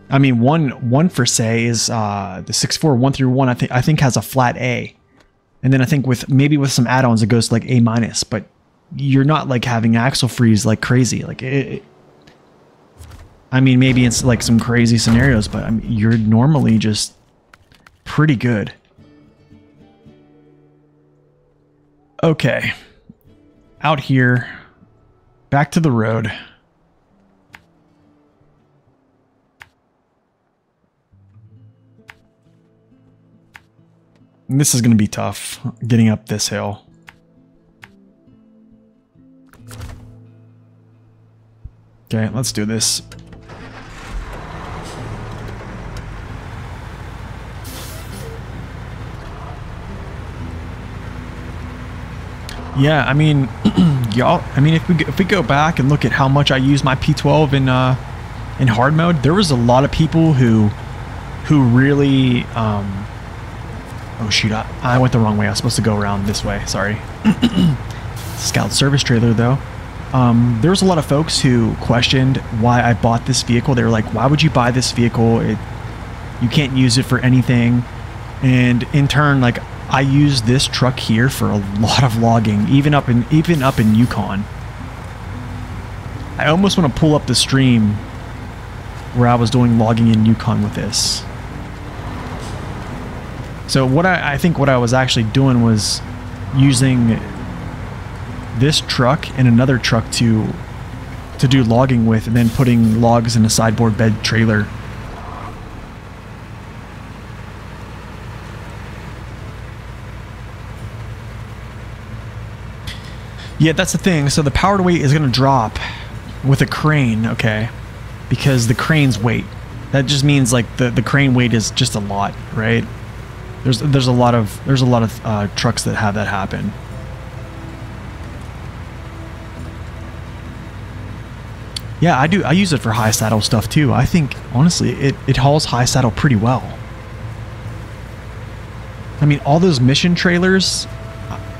I mean, one for say is the 6.4 1 through 1. I think has a flat A. And then I think with some add-ons it goes to like A-, but you're not like having axle freeze like crazy. Like I mean, maybe it's like some crazy scenarios, but I mean, you're normally just pretty good. Okay. Out here, back to the road. And this is going to be tough, getting up this hill. Okay, let's do this. Yeah, I mean, y'all. I mean, if we go back and look at how much I use my P12 in hard mode, there was a lot of people who really. Oh shoot! I went the wrong way. I was supposed to go around this way. Sorry. Scout service trailer though. There was a lot of folks who questioned why I bought this vehicle. They were like, "Why would you buy this vehicle? You can't use it for anything." And in turn, like, I use this truck here for a lot of logging, even up in Yukon. I almost want to pull up the stream where I was doing logging in Yukon with this. So what I think what I was actually doing was using this truck and another truck to do logging with, and then putting logs in a sideboard bed trailer. Yeah, that's the thing. So the power to weight is going to drop with a crane, okay? Because the crane's weight. That just means like the crane weight is just a lot, right? There's a lot of trucks that have that happen. Yeah, I do. I use it for high saddle stuff too. I think, honestly, it hauls high saddle pretty well. I mean, all those mission trailers,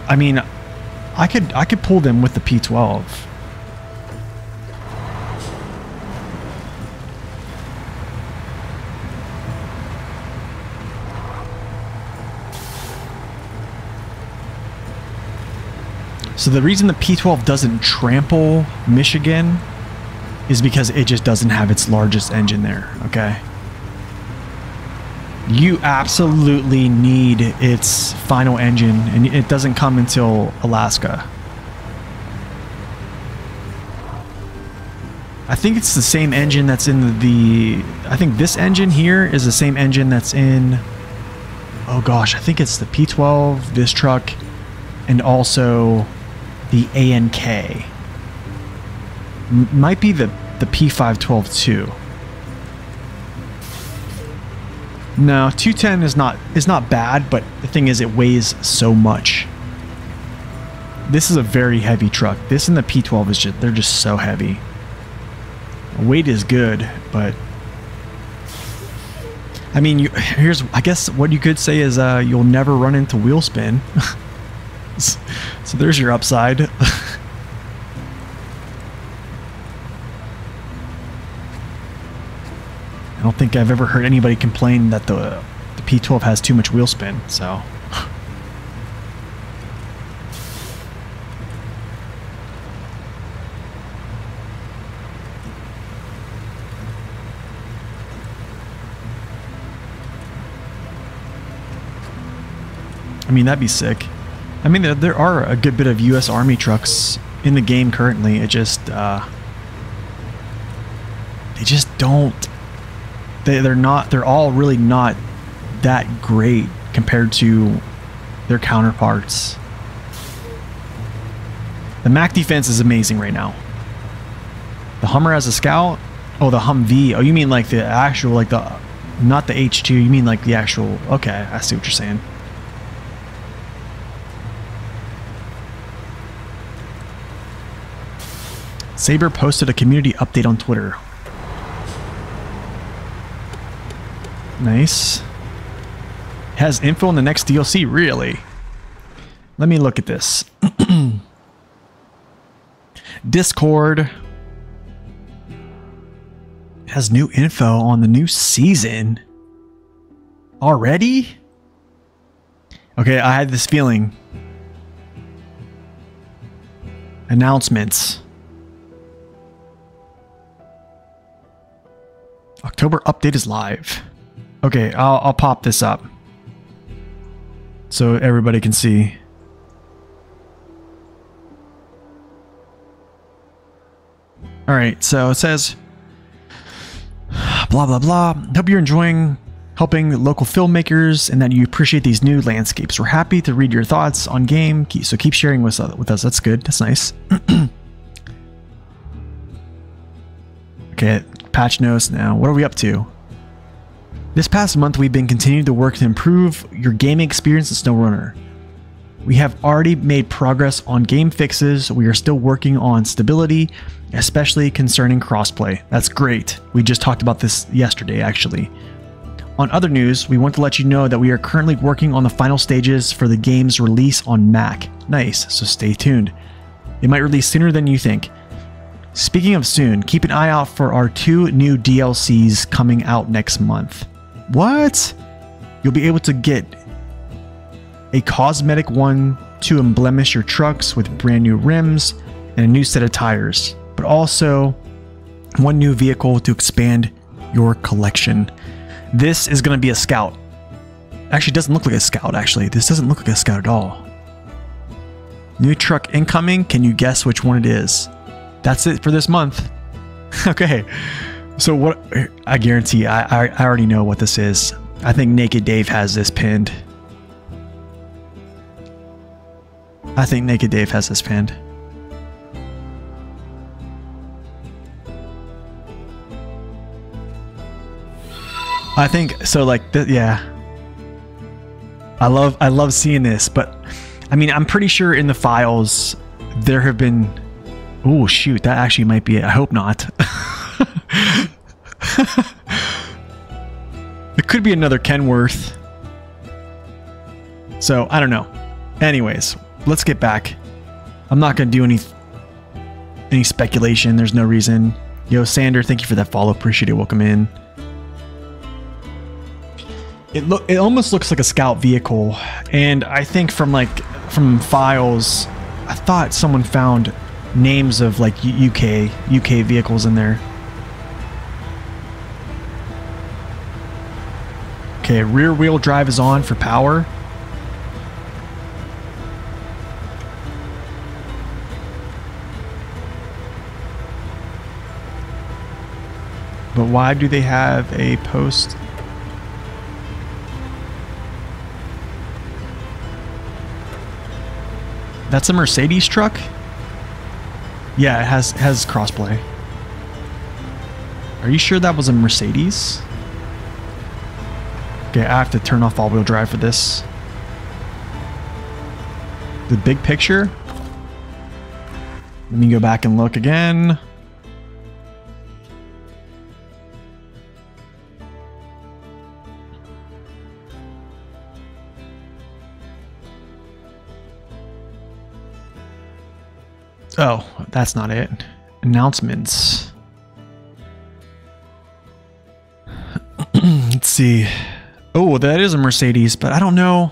I mean, I could pull them with the P12. So the reason the P12 doesn't trample Michigan is because it just doesn't have its largest engine there, okay? You absolutely need its final engine, and it doesn't come until Alaska. I think it's the same engine that's in the... I think this engine here is the same engine that's in... Oh gosh, I think it's the P12, this truck, and also the ANK. Might be the P512 too. No, 210 is not bad, but the thing is, it weighs so much. This is a very heavy truck. This and the P12 is just, they're just so heavy. Weight is good, but I mean, here's, I guess what you could say is you'll never run into wheel spin. So there's your upside. I don't think I've ever heard anybody complain that the P12 has too much wheel spin, so. I mean, that'd be sick. I mean, there are a good bit of U.S. Army trucks in the game currently. It just, they just don't. They're all really not that great compared to their counterparts. The MAC defense is amazing right now. The Hummer has a Scout. Oh, the Humvee. Oh, you mean like the actual, like the, not the H2. You mean like the actual. Okay, I see what you're saying. Saber posted a community update on Twitter. Nice. Has info on the next DLC, really? Let me look at this. Discord has new info on the new season. Already? Okay, I had this feeling. Announcements. October update is live. Okay, I'll pop this up so everybody can see. All right, so it says, blah, blah, blah. Hope you're enjoying helping local filmmakers and that you appreciate these new landscapes. We're happy to read your thoughts on game, so keep sharing with us. That's good. That's nice. Okay, patch notes now. What are we up to? This past month, we've been continuing to work to improve your gaming experience in SnowRunner. We have already made progress on game fixes. We are still working on stability, especially concerning crossplay. That's great. We just talked about this yesterday, actually. On other news, we want to let you know that we are currently working on the final stages for the game's release on Mac. Nice, so stay tuned. It might release sooner than you think. Speaking of soon, keep an eye out for our 2 new DLCs coming out next month. What? You'll be able to get a cosmetic one to emblemish your trucks with brand new rims and a new set of tires, but also 1 new vehicle to expand your collection. This is going to be a Scout. Actually, it doesn't look like a Scout, actually. This doesn't look like a Scout at all. New truck incoming. Can you guess which one it is? That's it for this month. Okay. So what, I guarantee I already know what this is. I think Naked Dave has this pinned. I think Naked Dave has this pinned. I think so, like yeah. I love seeing this, but I mean, I'm pretty sure in the files there have been Oh, shoot. That actually might be it. I hope not. It could be another Kenworth. So, I don't know. Anyways, let's get back. I'm not going to do any speculation. There's no reason. Yo, Sander, thank you for that follow. Appreciate it. Welcome in. It almost looks like a scout vehicle. And I think from files, I thought someone found names of like UK vehicles in there. Okay, rear wheel drive is on for power. But why do they have a post? That's a Mercedes truck? Yeah, it has crossplay. Are you sure that was a Mercedes? Okay, I have to turn off all-wheel drive for this. The big picture? Let me go back and look again. Oh, that's not it. Announcements. Let's see. Oh, that is a Mercedes, but I don't know.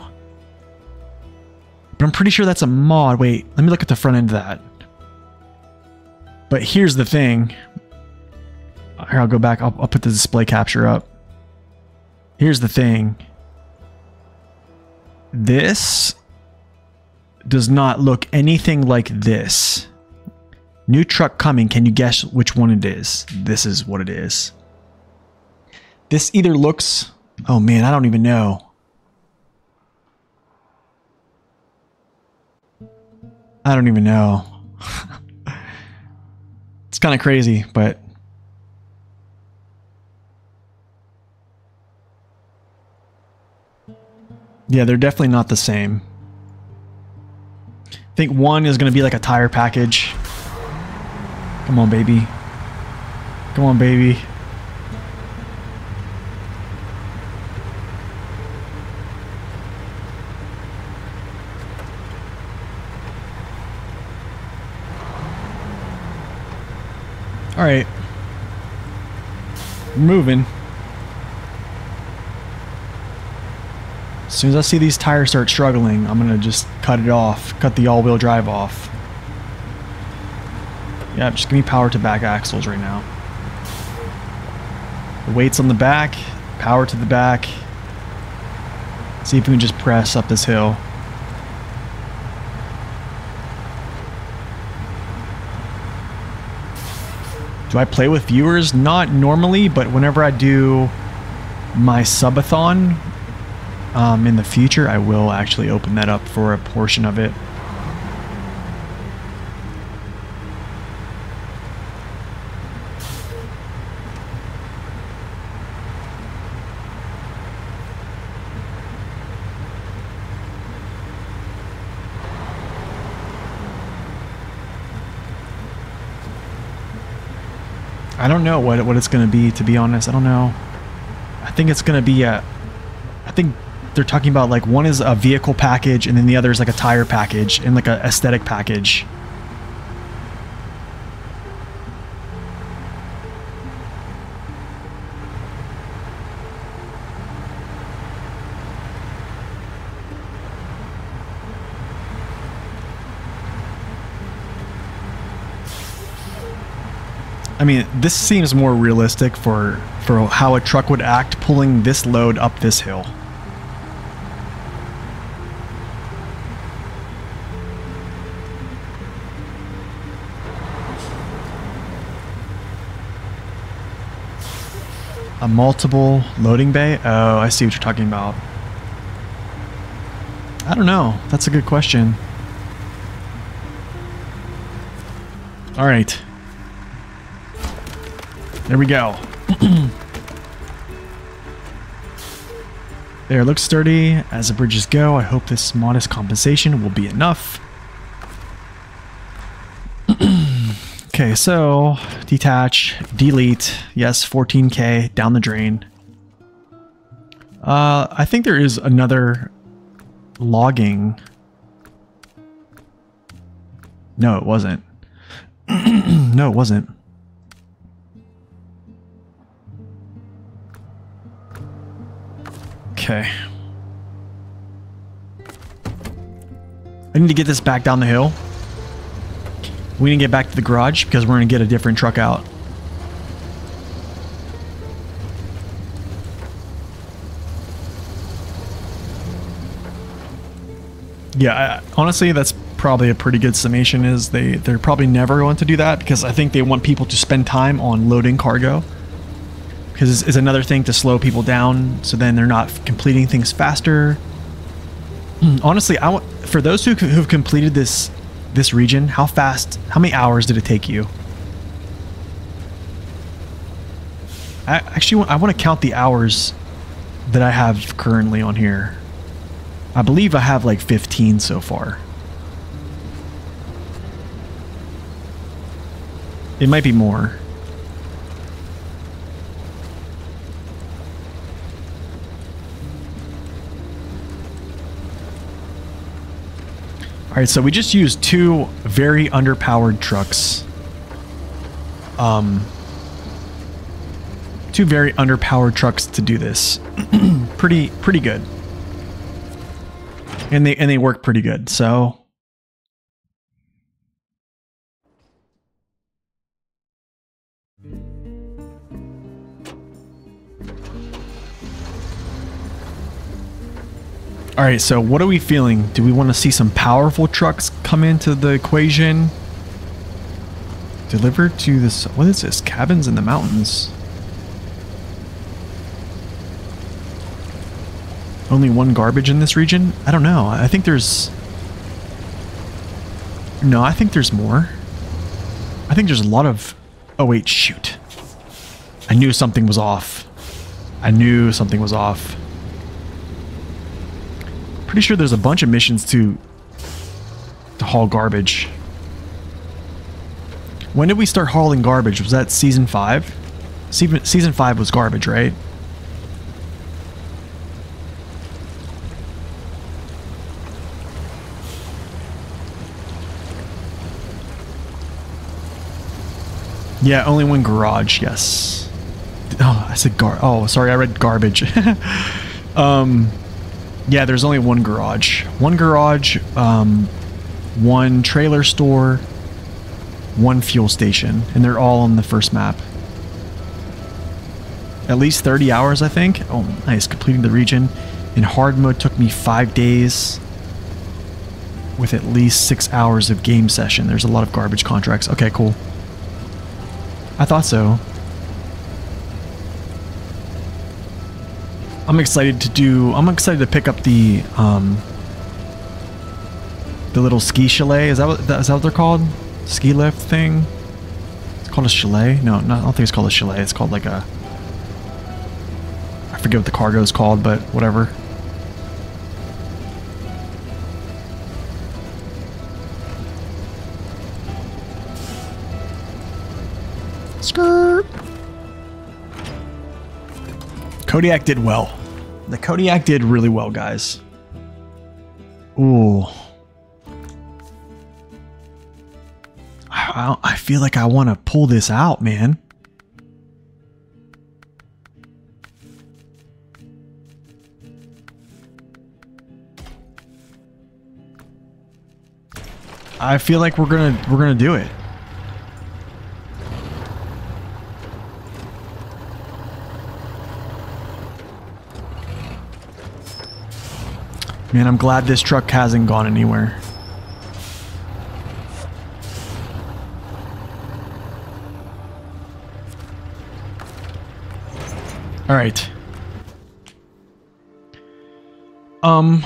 But I'm pretty sure that's a mod. Wait, let me look at the front end of that. But here's the thing. Here, I'll go back. I'll put the display capture up. Here's the thing. This does not look anything like this. New truck coming. Can you guess which one it is? This is what it is. This either looks... Oh man, I don't even know. I don't even know. It's kind of crazy, but... Yeah, they're definitely not the same. I think one is going to be like a tire package. Come on, baby. Come on, baby. All right. We're moving. As soon as I see these tires start struggling, I'm gonna just cut it off. Cut the all-wheel drive off. Yeah, just give me power to back axles right now. The weight's on the back. Power to the back. See if we can just press up this hill. Do I play with viewers? Not normally, but whenever I do my subathon in the future, I will actually open that up for a portion of it. I don't know what it's going to be, to be honest. I don't know. I think it's going to be I think they're talking about like one is a vehicle package and then the other is like a tire package and like a aesthetic package. I mean, this seems more realistic for how a truck would act pulling this load up this hill. A multiple loading bay? Oh, I see what you're talking about. I don't know. That's a good question. All right. There we go. There, it looks sturdy as the bridges go. I hope this modest compensation will be enough. Okay, so detach, delete. Yes, 14K down the drain. I think there is another logging. No, it wasn't. No, it wasn't. Okay. I need to get this back down the hill. We need to get back to the garage because we're going to get a different truck out. Yeah, honestly, that's probably a pretty good summation. Is they're probably never going to do that because I think they want people to spend time on loading cargo. Because it's another thing to slow people down, so then they're not completing things faster. Honestly, for those who've completed this region, how many hours did it take you? I want to count the hours that I have currently on here. I believe I have like 15 so far. It might be more. Alright, so we just used two very underpowered trucks. Two very underpowered trucks to do this. pretty good. And they work pretty good, so... Alright, so what are we feeling? Do we want to see some powerful trucks come into the equation? Delivered to this... What is this? Cabins in the mountains. Only one garbage in this region? I don't know. I think there's... No, I think there's more. I think there's a lot of... Oh wait, shoot. I knew something was off. I knew something was off. Pretty sure there's a bunch of missions to haul garbage. When did we start hauling garbage? Was that season 5? Season 5 was garbage, right? Yeah, only one garage, yes. Oh, I said oh, sorry, I read garbage. Yeah, there's only one garage. One garage, one trailer store, one fuel station, and they're all on the first map. At least 30 hours, I think. Oh, nice. Completing the region. In hard mode took me 5 days with at least 6 hours of game session. There's a lot of garbage contracts. Okay, cool. I thought so. I'm excited to pick up the little ski chalet. Is that what they're called? Ski lift thing? It's called a chalet? No, I don't think it's called a chalet. It's called like a... I forget what the cargo is called, but whatever. Skirt! Kodiak did well. The Kodiak did really well, guys. Ooh. I feel like I want to pull this out, man. I feel like we're gonna do it. Man, I'm glad this truck hasn't gone anywhere. All right. I'm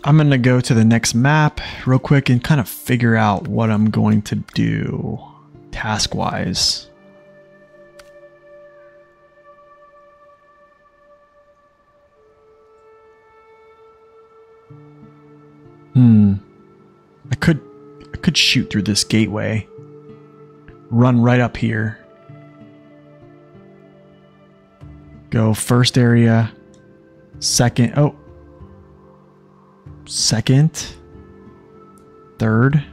gonna go to the next map real quick and kind of figure out what I'm going to do task-wise. I could shoot through this gateway run right up here. Go first area, second, oh, second, third.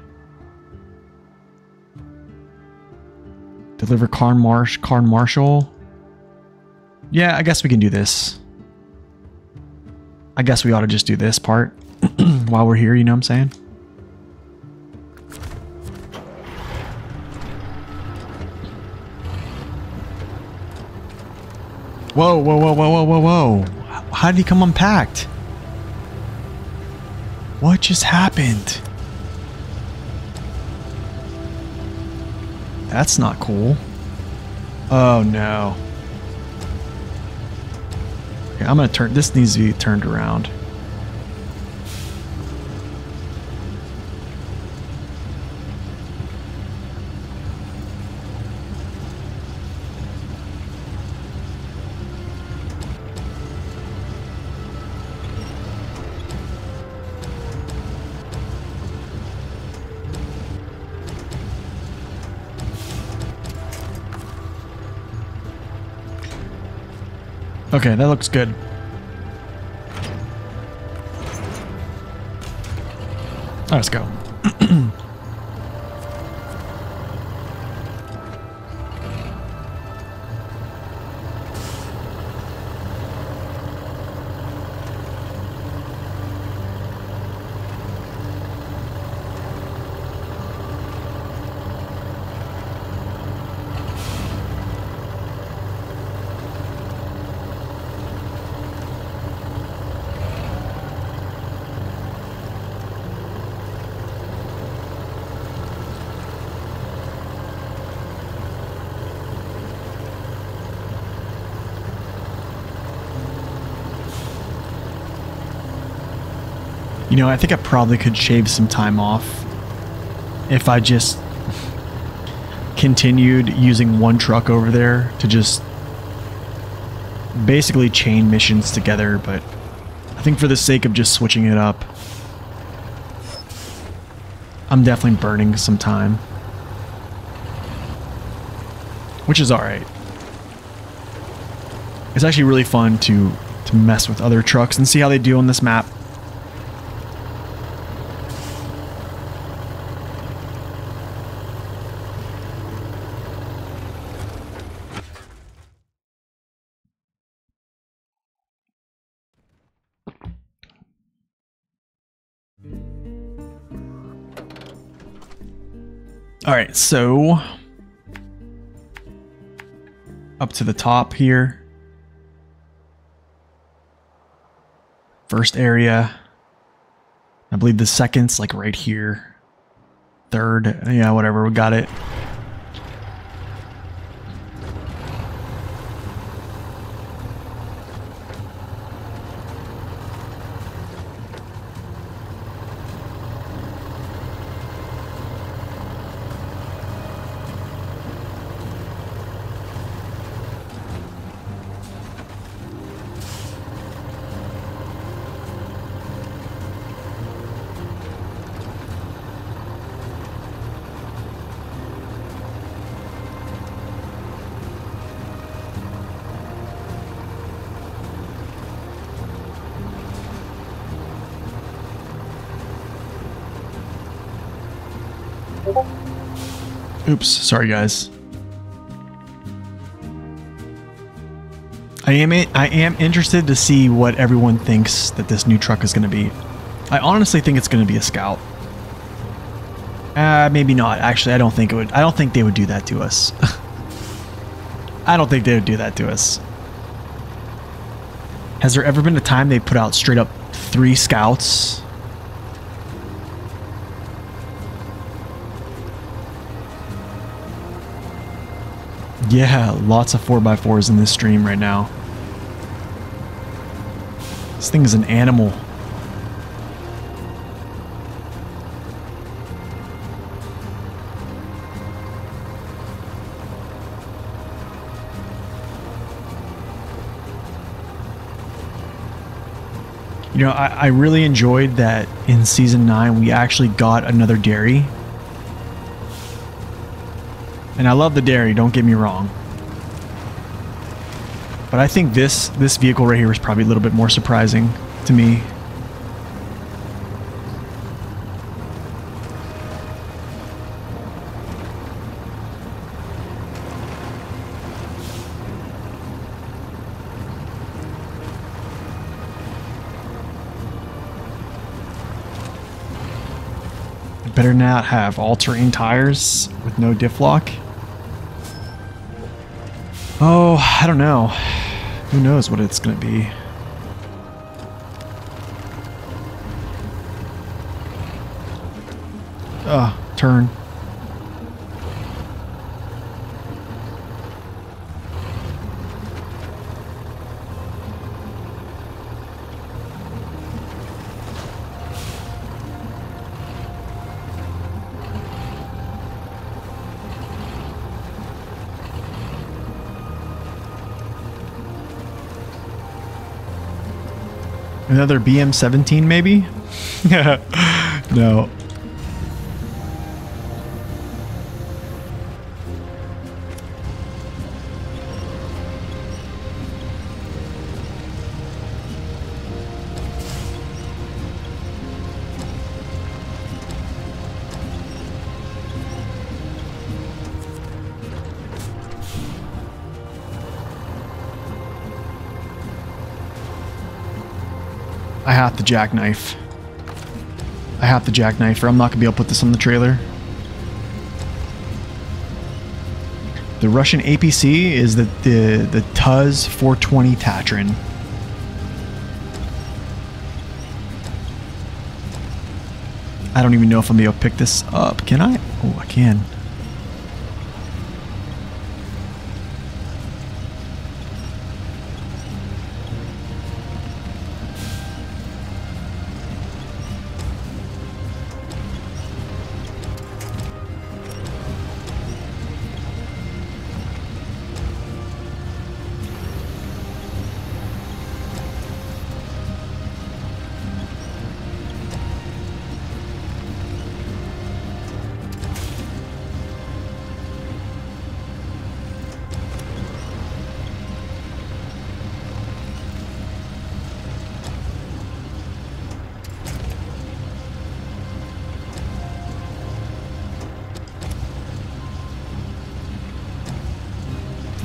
Deliver car marshal. Yeah, I guess we can do this. I guess we ought to just do this part while we're here, you know what I'm saying? Whoa, whoa, whoa, whoa, whoa, whoa, whoa. How did he come unpacked? What just happened? That's not cool. Oh no. Okay, I'm gonna turn, this needs to be turned around. Okay, that looks good. Let's go. You know, I think I probably could shave some time off if I just continued using one truck over there to just basically chain missions together, but I think for the sake of just switching it up, I'm definitely burning some time. Which is alright. It's actually really fun to mess with other trucks and see how they do on this map. Alright, so up to the top here. First area. I believe the second's like right here. Third, yeah, whatever, we got it. Oops, sorry guys. I am interested to see what everyone thinks that this new truck is going to be. I honestly think it's going to be a Scout. Maybe not. Actually, I don't think they would do that to us. I don't think they would do that to us. Has there ever been a time they put out straight up 3 Scouts? Yeah, lots of 4x4s in this stream right now. This thing is an animal. You know, I really enjoyed that in Season 9 we actually got another dairy. And I love the dairy, don't get me wrong. But I think this vehicle right here is probably a little bit more surprising to me. Better not have all-terrain tires with no diff lock. Oh, I don't know. Who knows what it's going to be. Turn. Another BM17 maybe? No. I have to jackknife. I have to jackknife or I'm not going to be able to put this on the trailer. The Russian APC is the Tuz 420 Tatran. I don't even know if I'm going to be able to pick this up. Can I? Oh, I can.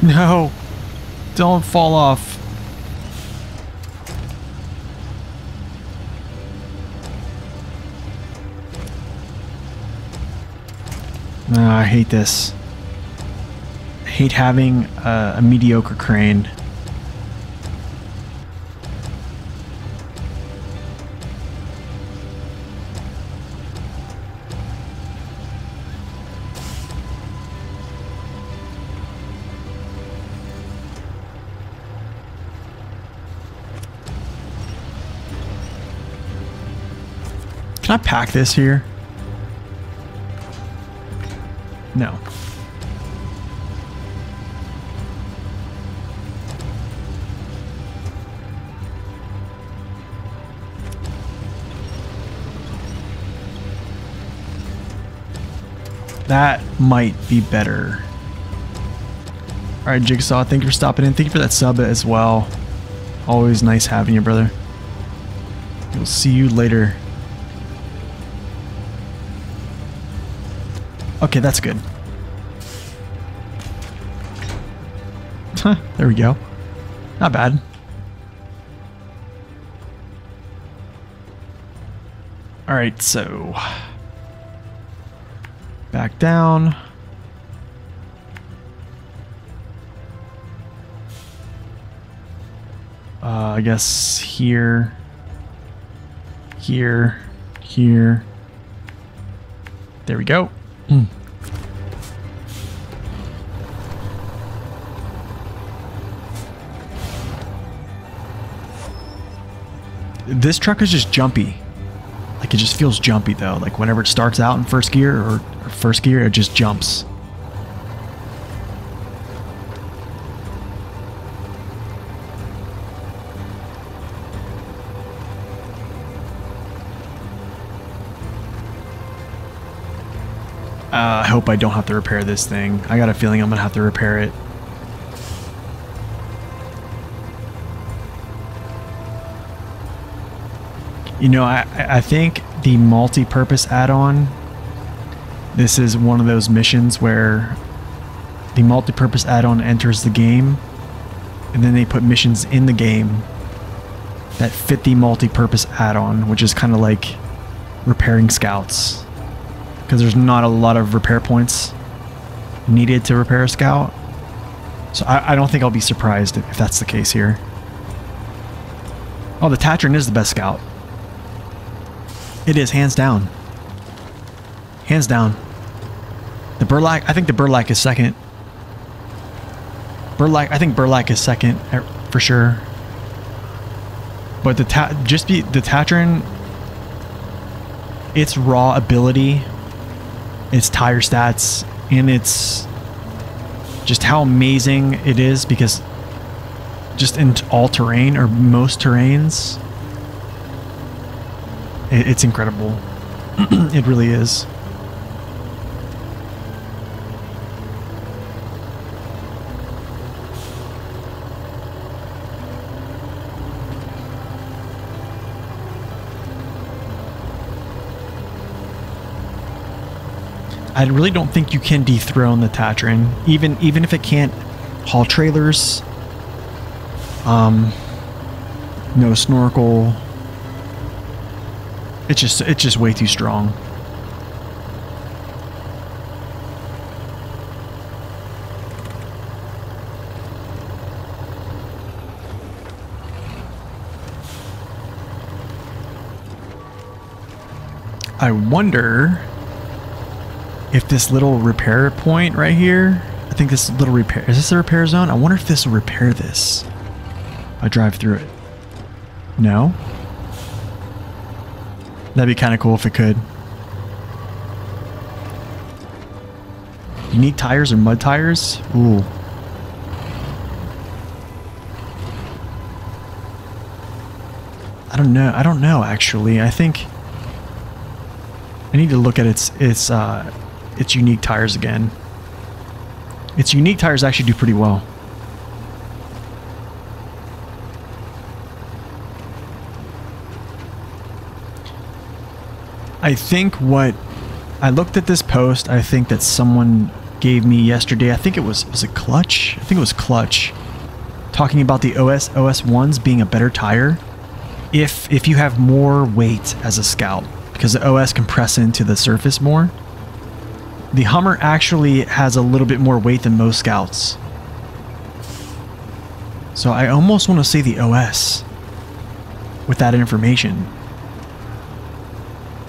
No, don't fall off. I hate this. I hate having a mediocre crane. Can I pack this here? No. That might be better. Alright, Jigsaw, thank you for stopping in. Thank you for that sub as well. Always nice having you, brother. We'll see you later. Okay, that's good. Huh, there we go. Not bad. Alright, so... back down. I guess here. Here. Here. There we go. This truck is just jumpy. Like, it just feels jumpy though. Like whenever it starts out in first gear or first gear, it just jumps. I hope I don't have to repair this thing. I got a feeling I'm gonna have to repair it. You know, I think the multi-purpose add-on, this is one of those missions where the multi-purpose add-on enters the game, and then they put missions in the game that fit the multi-purpose add-on, which is kind of like repairing scouts. Because there's not a lot of repair points needed to repair a scout. So I don't think I'll be surprised if that's the case here. Oh, the Tatron is the best scout. It is, hands down. Hands down. The Burlak, I think the Burlak is second. I think Burlak is second for sure. But the Tatron, its raw ability, its tire stats, and its just how amazing it is, because just in all terrain or most terrains, it's incredible. It really is. I really don't think you can dethrone the Tatron, even if it can't haul trailers. No snorkel. It's just way too strong. I wonder if this little repair point right here, I think this little repair, is this a repair zone? I wonder if this will repair this. I drive through it. No? That'd be kind of cool if it could. Unique tires or mud tires? Ooh. I don't know actually. I think I need to look at its unique tires again. Its unique tires actually do pretty well. I think what I looked at this post, I think that someone gave me yesterday, I think it was it Clutch? I think it was Clutch, talking about the OS1s being a better tire if you have more weight as a scout, because the OS can press into the surface more. The Hummer actually has a little bit more weight than most scouts. So I almost want to say the OS with that information.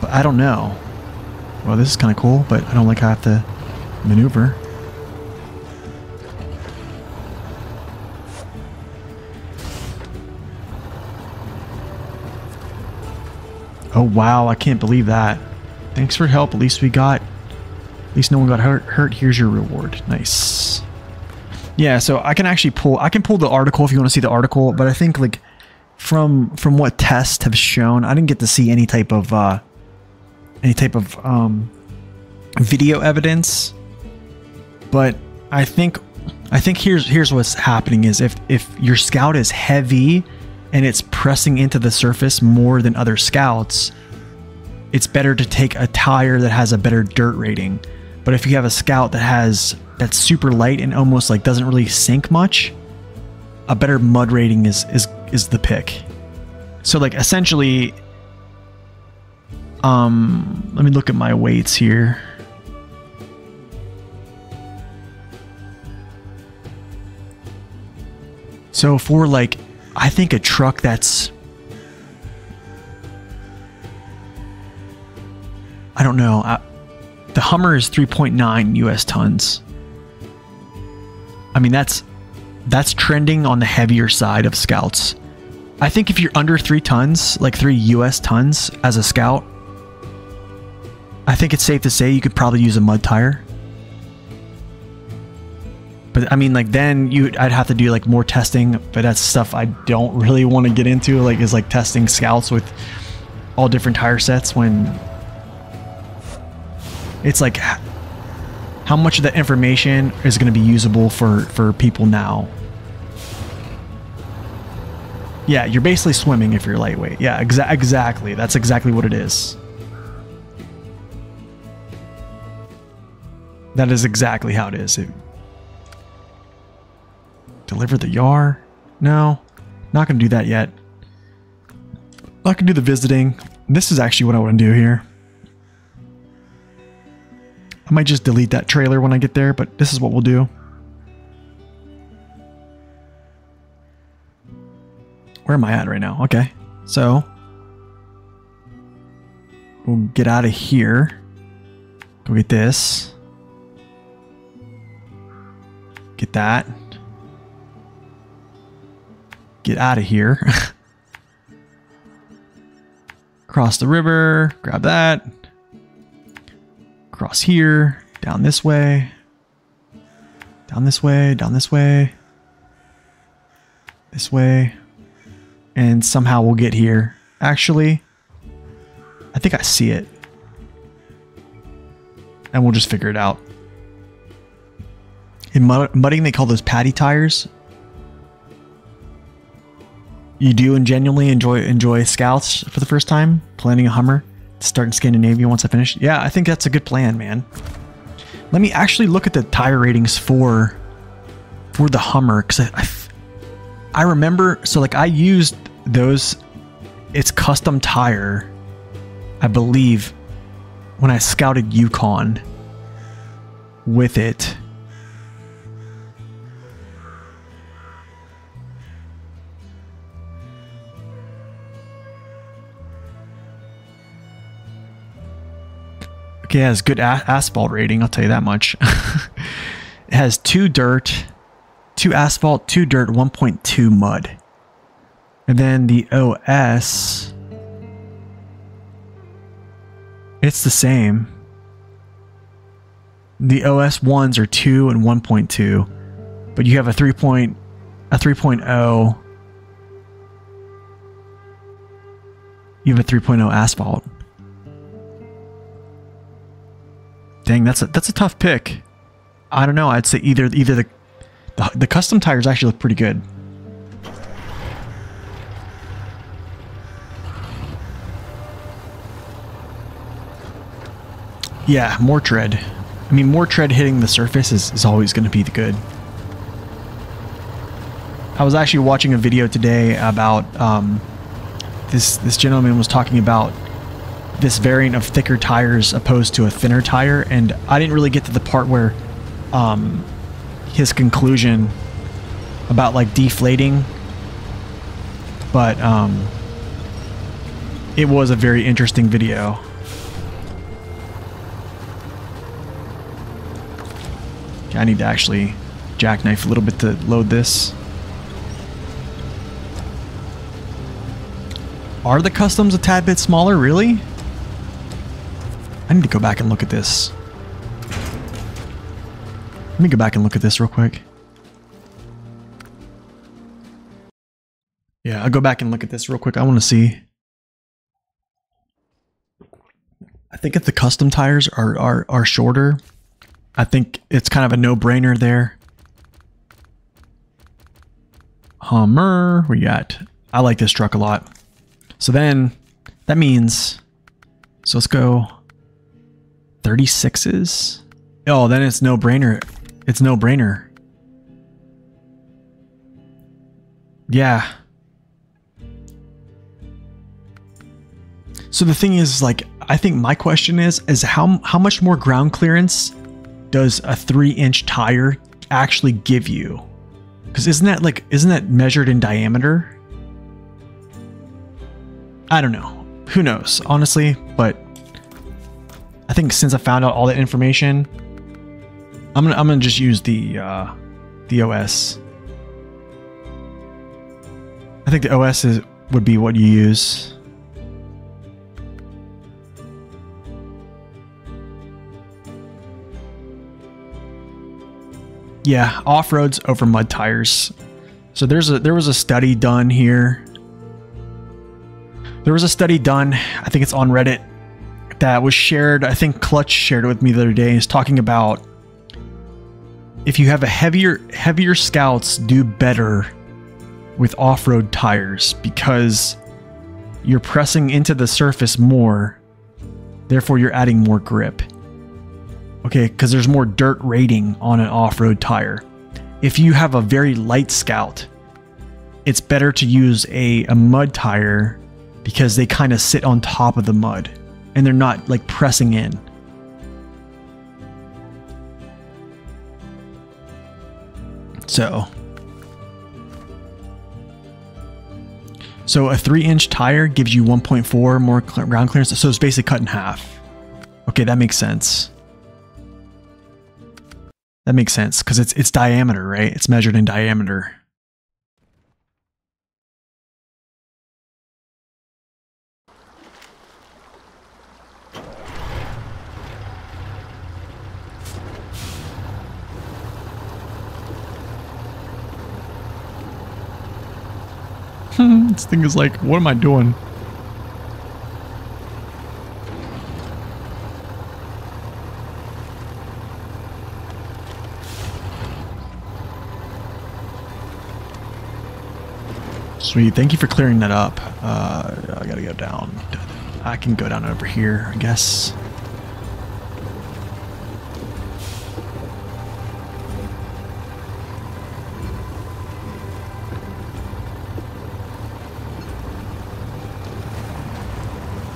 But I don't know. Well, this is kind of cool, but I don't like how I have to maneuver. Oh wow, I can't believe that. Thanks for help. At least no one got hurt. Here's your reward. Nice. Yeah, so I can actually pull the article if you want to see the article, but I think like from what tests have shown, I didn't get to see any type of video evidence. But I think here's what's happening is if your scout is heavy and it's pressing into the surface more than other scouts, it's better to take a tire that has a better dirt rating. But if you have a scout that's super light and almost like doesn't really sink much, a better mud rating is the pick. So like essentially, let me look at my weights here. So for like, I think a truck that's, I don't know, the Hummer is 3.9 US tons. I mean, that's trending on the heavier side of scouts. I think if you're under 3 tons, like 3 US tons as a scout, I think it's safe to say you could probably use a mud tire. But I mean, like then I'd have to do like more testing, but that's stuff I don't really want to get into, like is like testing scouts with all different tire sets when it's like how much of that information is going to be usable for people now. Yeah, you're basically swimming if you're lightweight. Yeah, exactly. That's exactly what it is. That is exactly how it is. Deliver the Yar? No, not going to do that yet. Not going to do the visiting. This is actually what I want to do here. I might just delete that trailer when I get there, but this is what we'll do. Where am I at right now? Okay, so we'll get out of here. Go get this. Get that. Get out of here. Cross the river. Grab that. Cross here. Down this way. Down this way. Down this way. This way. And somehow we'll get here. Actually, I think I see it. And we'll just figure it out. In mudding, they call those patty tires. You do and genuinely enjoy scouts for the first time, planning a Hummer to start in Scandinavia once I finish. Yeah, I think that's a good plan, man. Let me actually look at the tire ratings for the Hummer, because I remember, so like I used those, it's custom tire, I believe, when I scouted Yukon with it. Okay, it has good asphalt rating, I'll tell you that much. It has 2 dirt, 2 asphalt, 2 dirt, 1.2 mud. And then the OS, it's the same. The OS ones are 2 and 1.2, but you have a 3.0. You have a 3.0 asphalt. Dang, that's a tough pick. I don't know. I'd say either the custom tires actually look pretty good. Yeah, more tread. I mean, more tread hitting the surface is always going to be the good. I was actually watching a video today about this gentleman was talking about this variant of thicker tires opposed to a thinner tire, and I didn't really get to the part where his conclusion about like deflating, but it was a very interesting video. Okay, I need to actually jackknife a little bit to load this. Are the customs a tad bit smaller, really? I need to go back and look at this. Let me go back and look at this real quick. Yeah, I'll go back and look at this real quick. I want to see. I think if the custom tires are shorter, I think it's kind of a no-brainer there. Hummer, where you at? I like this truck a lot. So then, that means, so let's go 36s. Oh, then it's no-brainer. It's no-brainer. Yeah. So the thing is, like, I think my question is how much more ground clearance does a 3-inch tire actually give you? Because isn't that measured in diameter? I don't know. Who knows, honestly, but I think since I found out all that information, I'm gonna just use the OS. I think the OS would be what you use. Yeah, off-roads over mud tires. So there was a study done here. There was a study done, I think it's on Reddit, that was shared. I think Clutch shared it with me the other day. He's talking about if you have a heavier scouts do better with off-road tires because you're pressing into the surface more, therefore you're adding more grip. Okay, because there's more dirt rating on an off-road tire. If you have a very light scout, it's better to use a mud tire because they kind of sit on top of the mud and they're not like pressing in. So a 3-inch tire gives you 1.4 more ground clearance. So it's basically cut in half. Okay, that makes sense. That makes sense because it's diameter, right? It's measured in diameter. This thing is like, what am I doing? Sweet, thank you for clearing that up. I gotta go down. I can go down over here, I guess.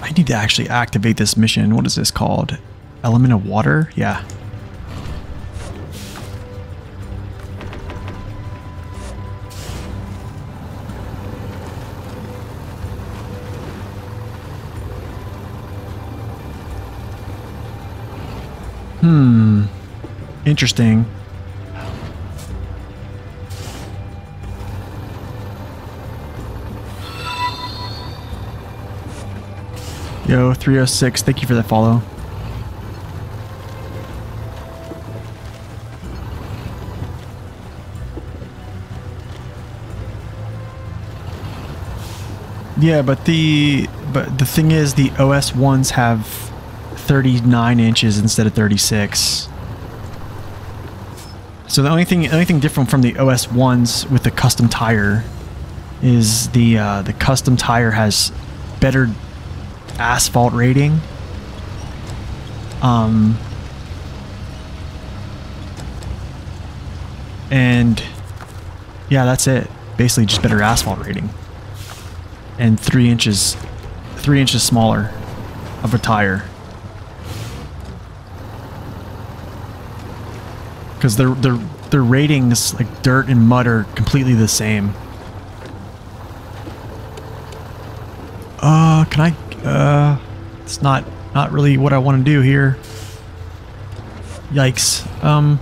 I need to actually activate this mission. What is this called? Element of water? Yeah. Interesting. Yo, 306, thank you for that follow. Yeah, but the thing is the OS ones have 39 inches instead of 36. So the only thing different from the OS ones with the custom tire is the custom tire has better asphalt rating. And yeah, that's it. Basically just better asphalt rating. And 3 inches smaller of a tire. Because their ratings, like dirt and mud, are completely the same. Can I? It's not really what I want to do here. Yikes. I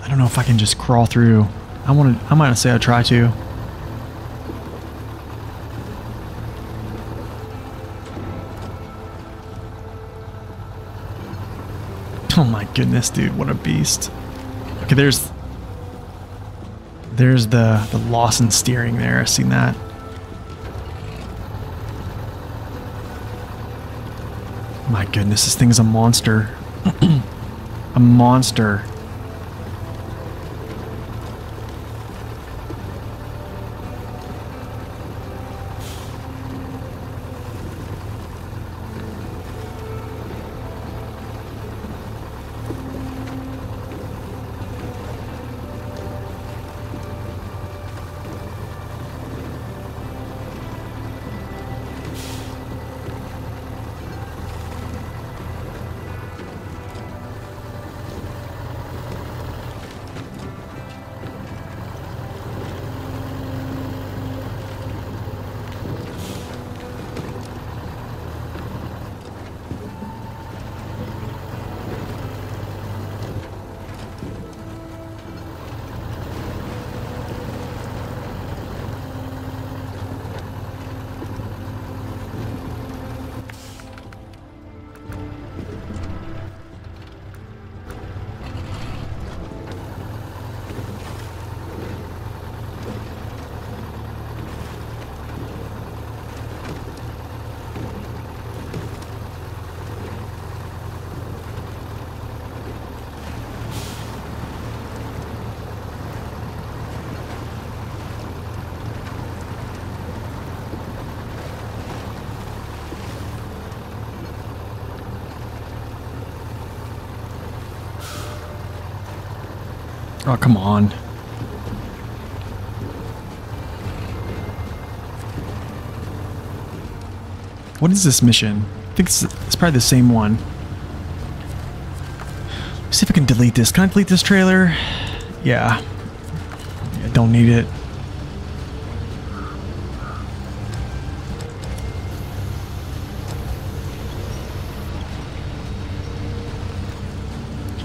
don't know if I can just crawl through. I might say I'll try to. Oh my goodness, dude, what a beast. Okay, there's the loss in steering there. I've seen that. My goodness, this thing is a monster. A monster. Oh, come on. What is this mission? I think it's probably the same one. Let's see if I can delete this. Can I delete this trailer? Yeah. I don't need it.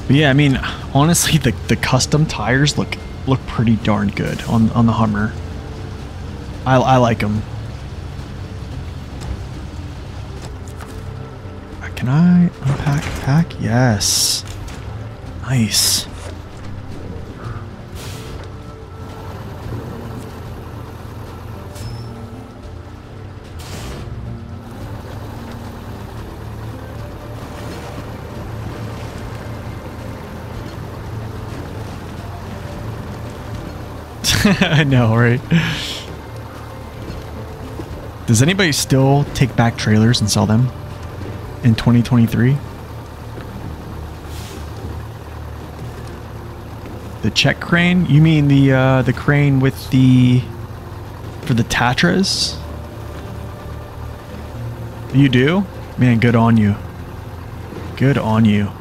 But yeah, I mean, honestly, the custom tires look pretty darn good on the Hummer. I like them. Can I unpack pack? Yes. Nice. I know, right? Does anybody still take back trailers and sell them in 2023? The check crane? You mean the crane with for the Tatras? You do? Man, good on you. Good on you.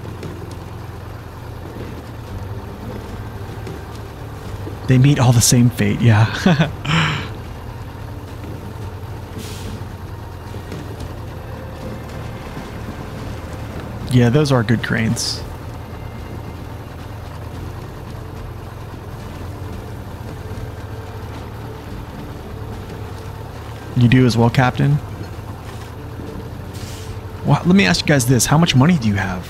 They meet all the same fate, yeah. Yeah, those are good cranes. You do as well, Captain? Well, let me ask you guys this. How much money do you have?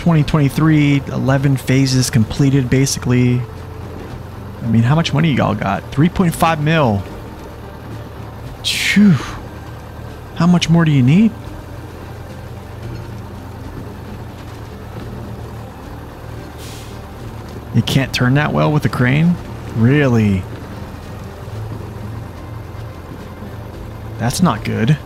2023, 11 phases completed, basically. I mean, how much money y'all got? 3.5 mil. Phew. How much more do you need? You can't turn that well with a crane? Really? That's not good.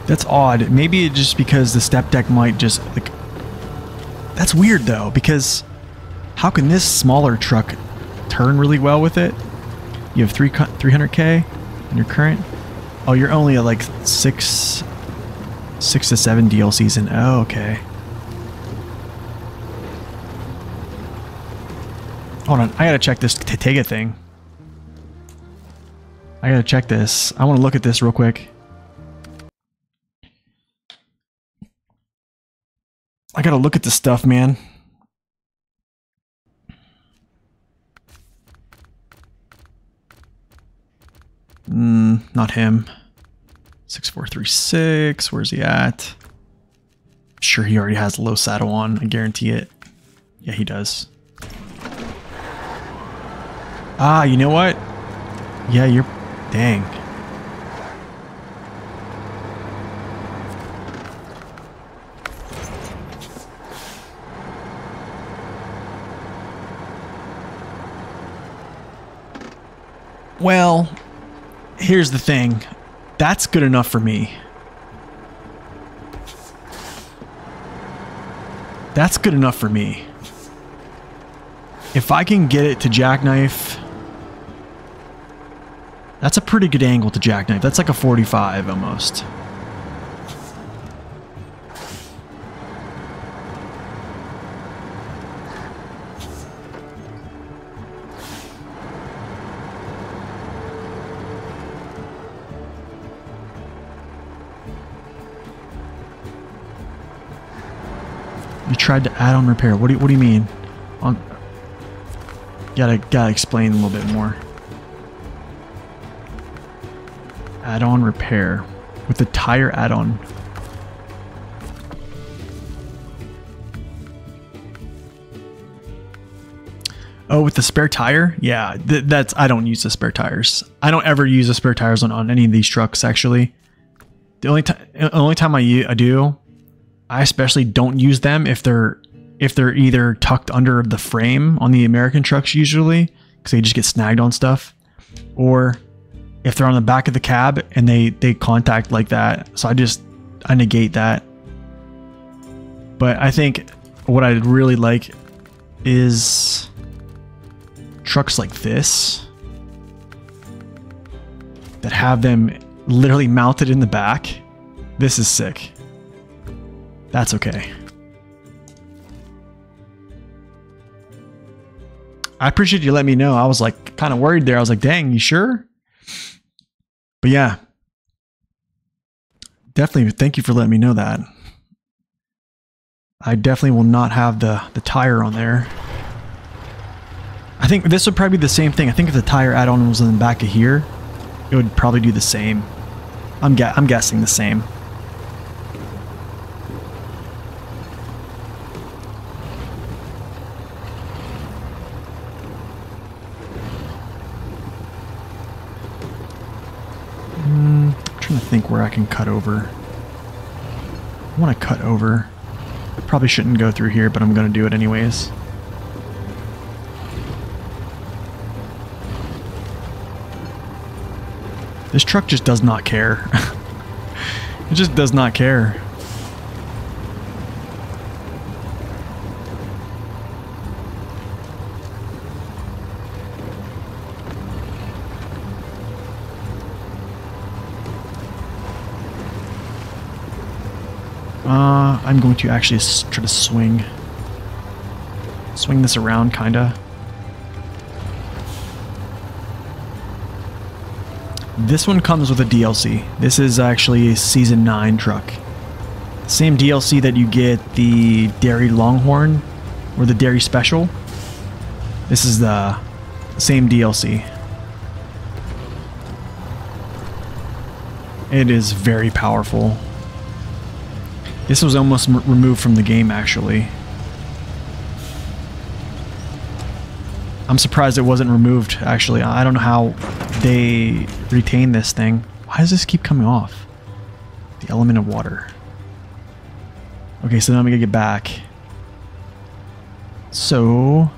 That's odd. Maybe it's just because the step deck might just like... That's weird though, because how can this smaller truck turn really well with it? You have 300k in your current. Oh, you're only at like 6 to 7 DLCs in. Oh, okay. Hold on, I gotta check this Tega thing. I gotta check this. I want to look at this real quick. I gotta look at this stuff, man. Not him. 6436. Where's he at? I'm sure he already has low saddle on. I guarantee it. Yeah, he does. Ah, you know what? Yeah, you're... Dang. Well, here's the thing. That's good enough for me. That's good enough for me. If I can get it to jackknife... That's a pretty good angle to jackknife. That's like a 45 almost. You tried to add on repair. What do you mean? Gotta explain a little bit more. Add-on repair with the tire add-on. Oh, with the spare tire? Yeah, that's... I don't use the spare tires. I don't ever use the spare tires on any of these trucks, actually. The only time I do, I especially don't use them if they're either tucked under the frame on the American trucks usually, because they just get snagged on stuff, or if they're on the back of the cab and they contact like that. So I negate that. But I think what I'd really like is trucks like this that have them literally mounted in the back. This is sick. That's okay. I appreciate you letting me know. I was like kind of worried there. I was like, dang, you sure? But yeah, definitely thank you for letting me know that. I definitely will not have the tire on there. I think this would probably be the same thing. I think if the tire add-on was in the back of here, it would probably do the same. I'm guessing the same. I'm trying to think where I can cut over. I want to cut over. I probably shouldn't go through here, but I'm going to do it anyways. This truck just does not care. It just does not care. I'm going to actually try to swing this around, kinda. This one comes with a DLC. This is actually a Season 9 truck. Same DLC that you get the Dairy Longhorn or the Dairy Special. This is the same DLC. It is very powerful. This was almost removed from the game, actually. I'm surprised it wasn't removed, actually. I don't know how they retain this thing. Why does this keep coming off? The element of water. Okay, so now I'm gonna get back. So...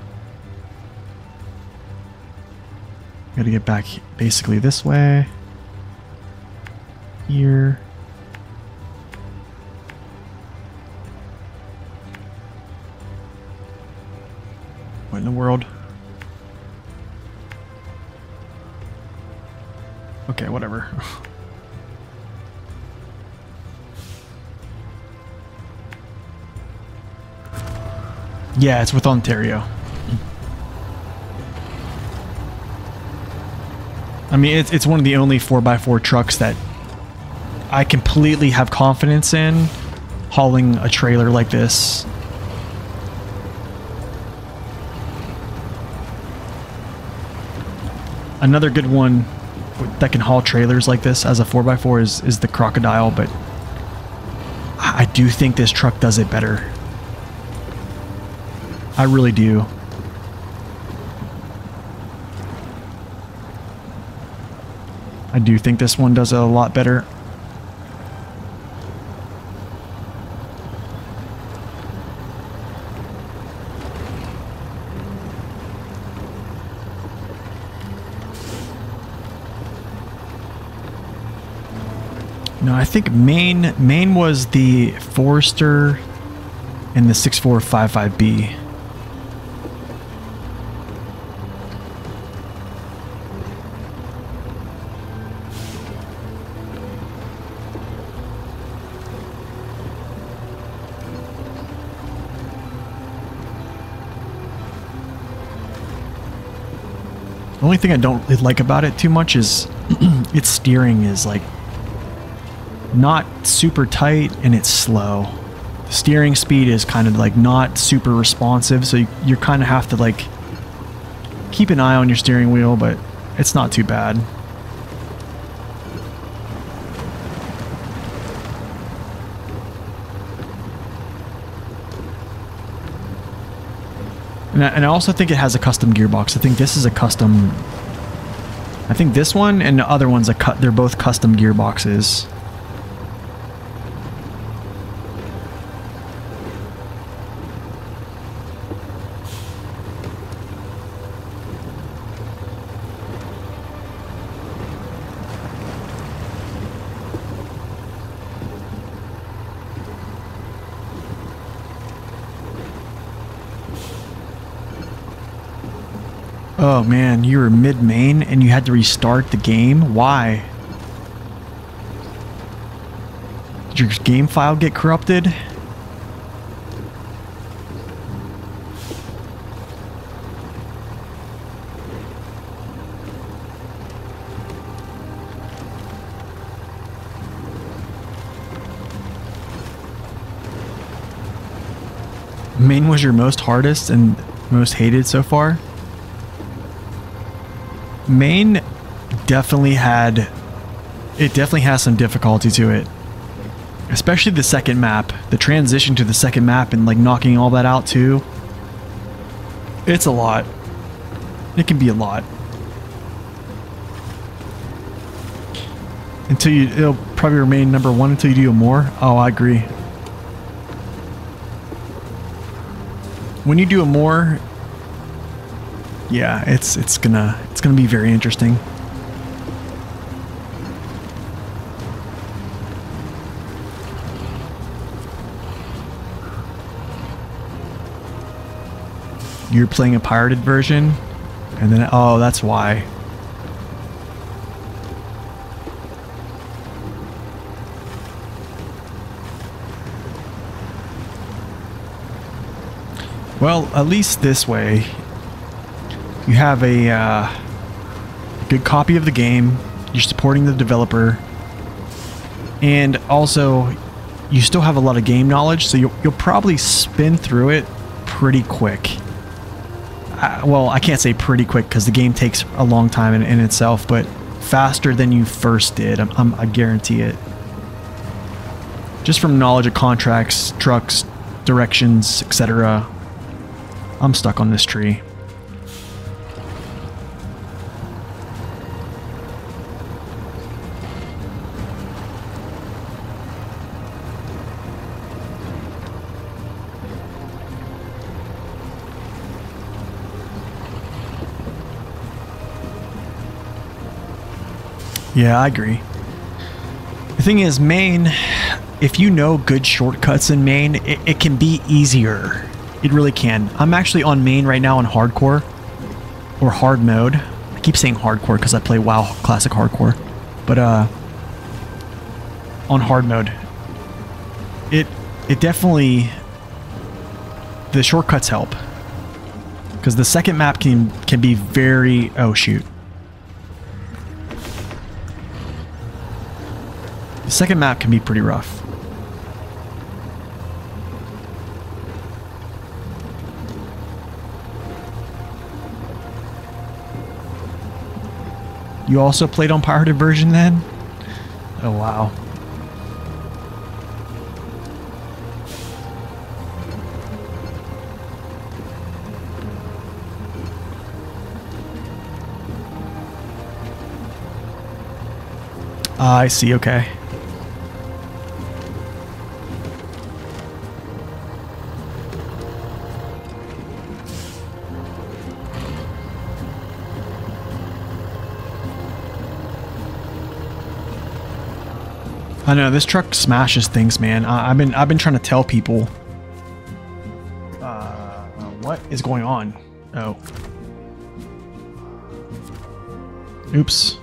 gotta get back basically this way. Here. What in the world? Okay, whatever. Yeah, it's with Ontario. I mean, it's one of the only 4x4 trucks that I completely have confidence in hauling a trailer like this. Another good one that can haul trailers like this as a 4x4 is the Crocodile, but I do think this truck does it better. I really do. I do think this one does it a lot better. No, I think Maine was the Forester and the 6455B. The only thing I don't like about it too much is its steering is like not super tight and it's slow. The steering speed is kind of like not super responsive, so you kind of have to like keep an eye on your steering wheel, but it's not too bad. And I also think it has a custom gearbox. I think this is a custom... I think this one and the other one's they're both custom gearboxes. Oh man, you were mid-main and you had to restart the game? Why? Did your game file get corrupted? Main was your most hardest and most hated so far? Main definitely has some difficulty to it. Especially the second map. The transition to the second map and like knocking all that out too. It's a lot. It can be a lot. It'll probably remain number one until you do more. Oh, I agree. When you do a more, yeah, it's gonna be very interesting. You're playing a pirated version, and then oh, that's why. Well, at least this way, you have a good copy of the game, you're supporting the developer, and also you still have a lot of game knowledge, so you'll probably spin through it pretty quick. Well, I can't say pretty quick because the game takes a long time in itself, but faster than you first did, I guarantee it. Just from knowledge of contracts, trucks, directions, etc. I'm stuck on this tree. Yeah, I agree. The thing is, main, if you know good shortcuts in main, it can be easier. It really can. I'm actually on main right now on hardcore or hard mode. I keep saying hardcore because I play WoW Classic Hardcore, but on hard mode, it definitely, the shortcuts help because the second map can be very, oh shoot. The second map can be pretty rough. You also played on pirated version then? Oh wow. I see, okay. I know this truck smashes things, man. I've been trying to tell people. What is going on? Oh. Oops.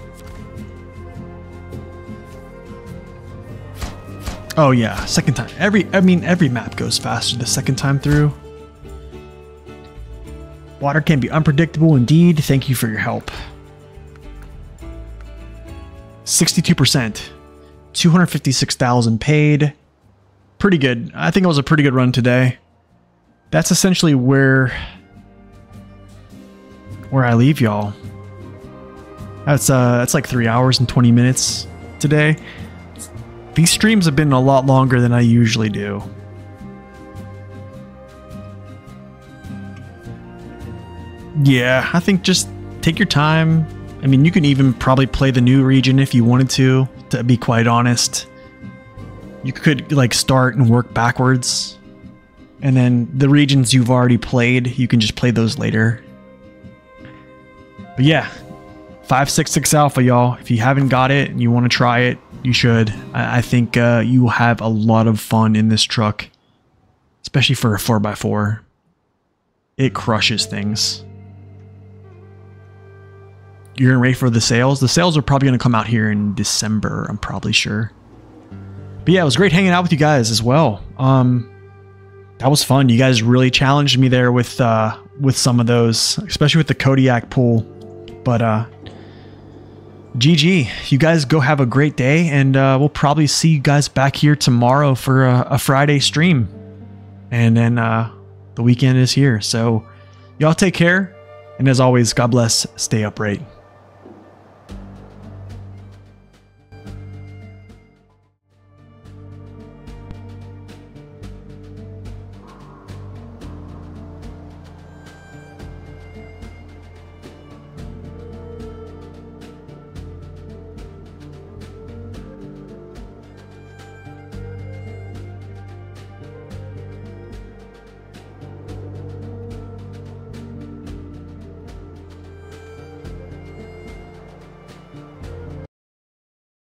Oh yeah, second time. Every map goes faster the second time through. Water can be unpredictable indeed. Thank you for your help. 62%. 256,000 paid. Pretty good. I think it was a pretty good run today. That's essentially where I leave y'all. That's like 3 hours and 20 minutes today. These streams have been a lot longer than I usually do. Yeah, I think just take your time. I mean, you can even probably play the new region if you wanted to be quite honest. You could like start and work backwards. And then the regions you've already played, you can just play those later. But yeah, 566 Alpha, y'all. If you haven't got it and you want to try it, you should. I think you will have a lot of fun in this truck. Especially for a 4x4. It crushes things. you're gonna wait for the sales. The sales are probably gonna come out here in December, I'm probably sure. But yeah, it was great hanging out with you guys as well. That was fun. You guys really challenged me there with some of those, especially with the Kodiak pool. But GG. You guys go have a great day, and we'll probably see you guys back here tomorrow for a Friday stream. And then the weekend is here. So y'all take care. And as always, God bless. Stay upright.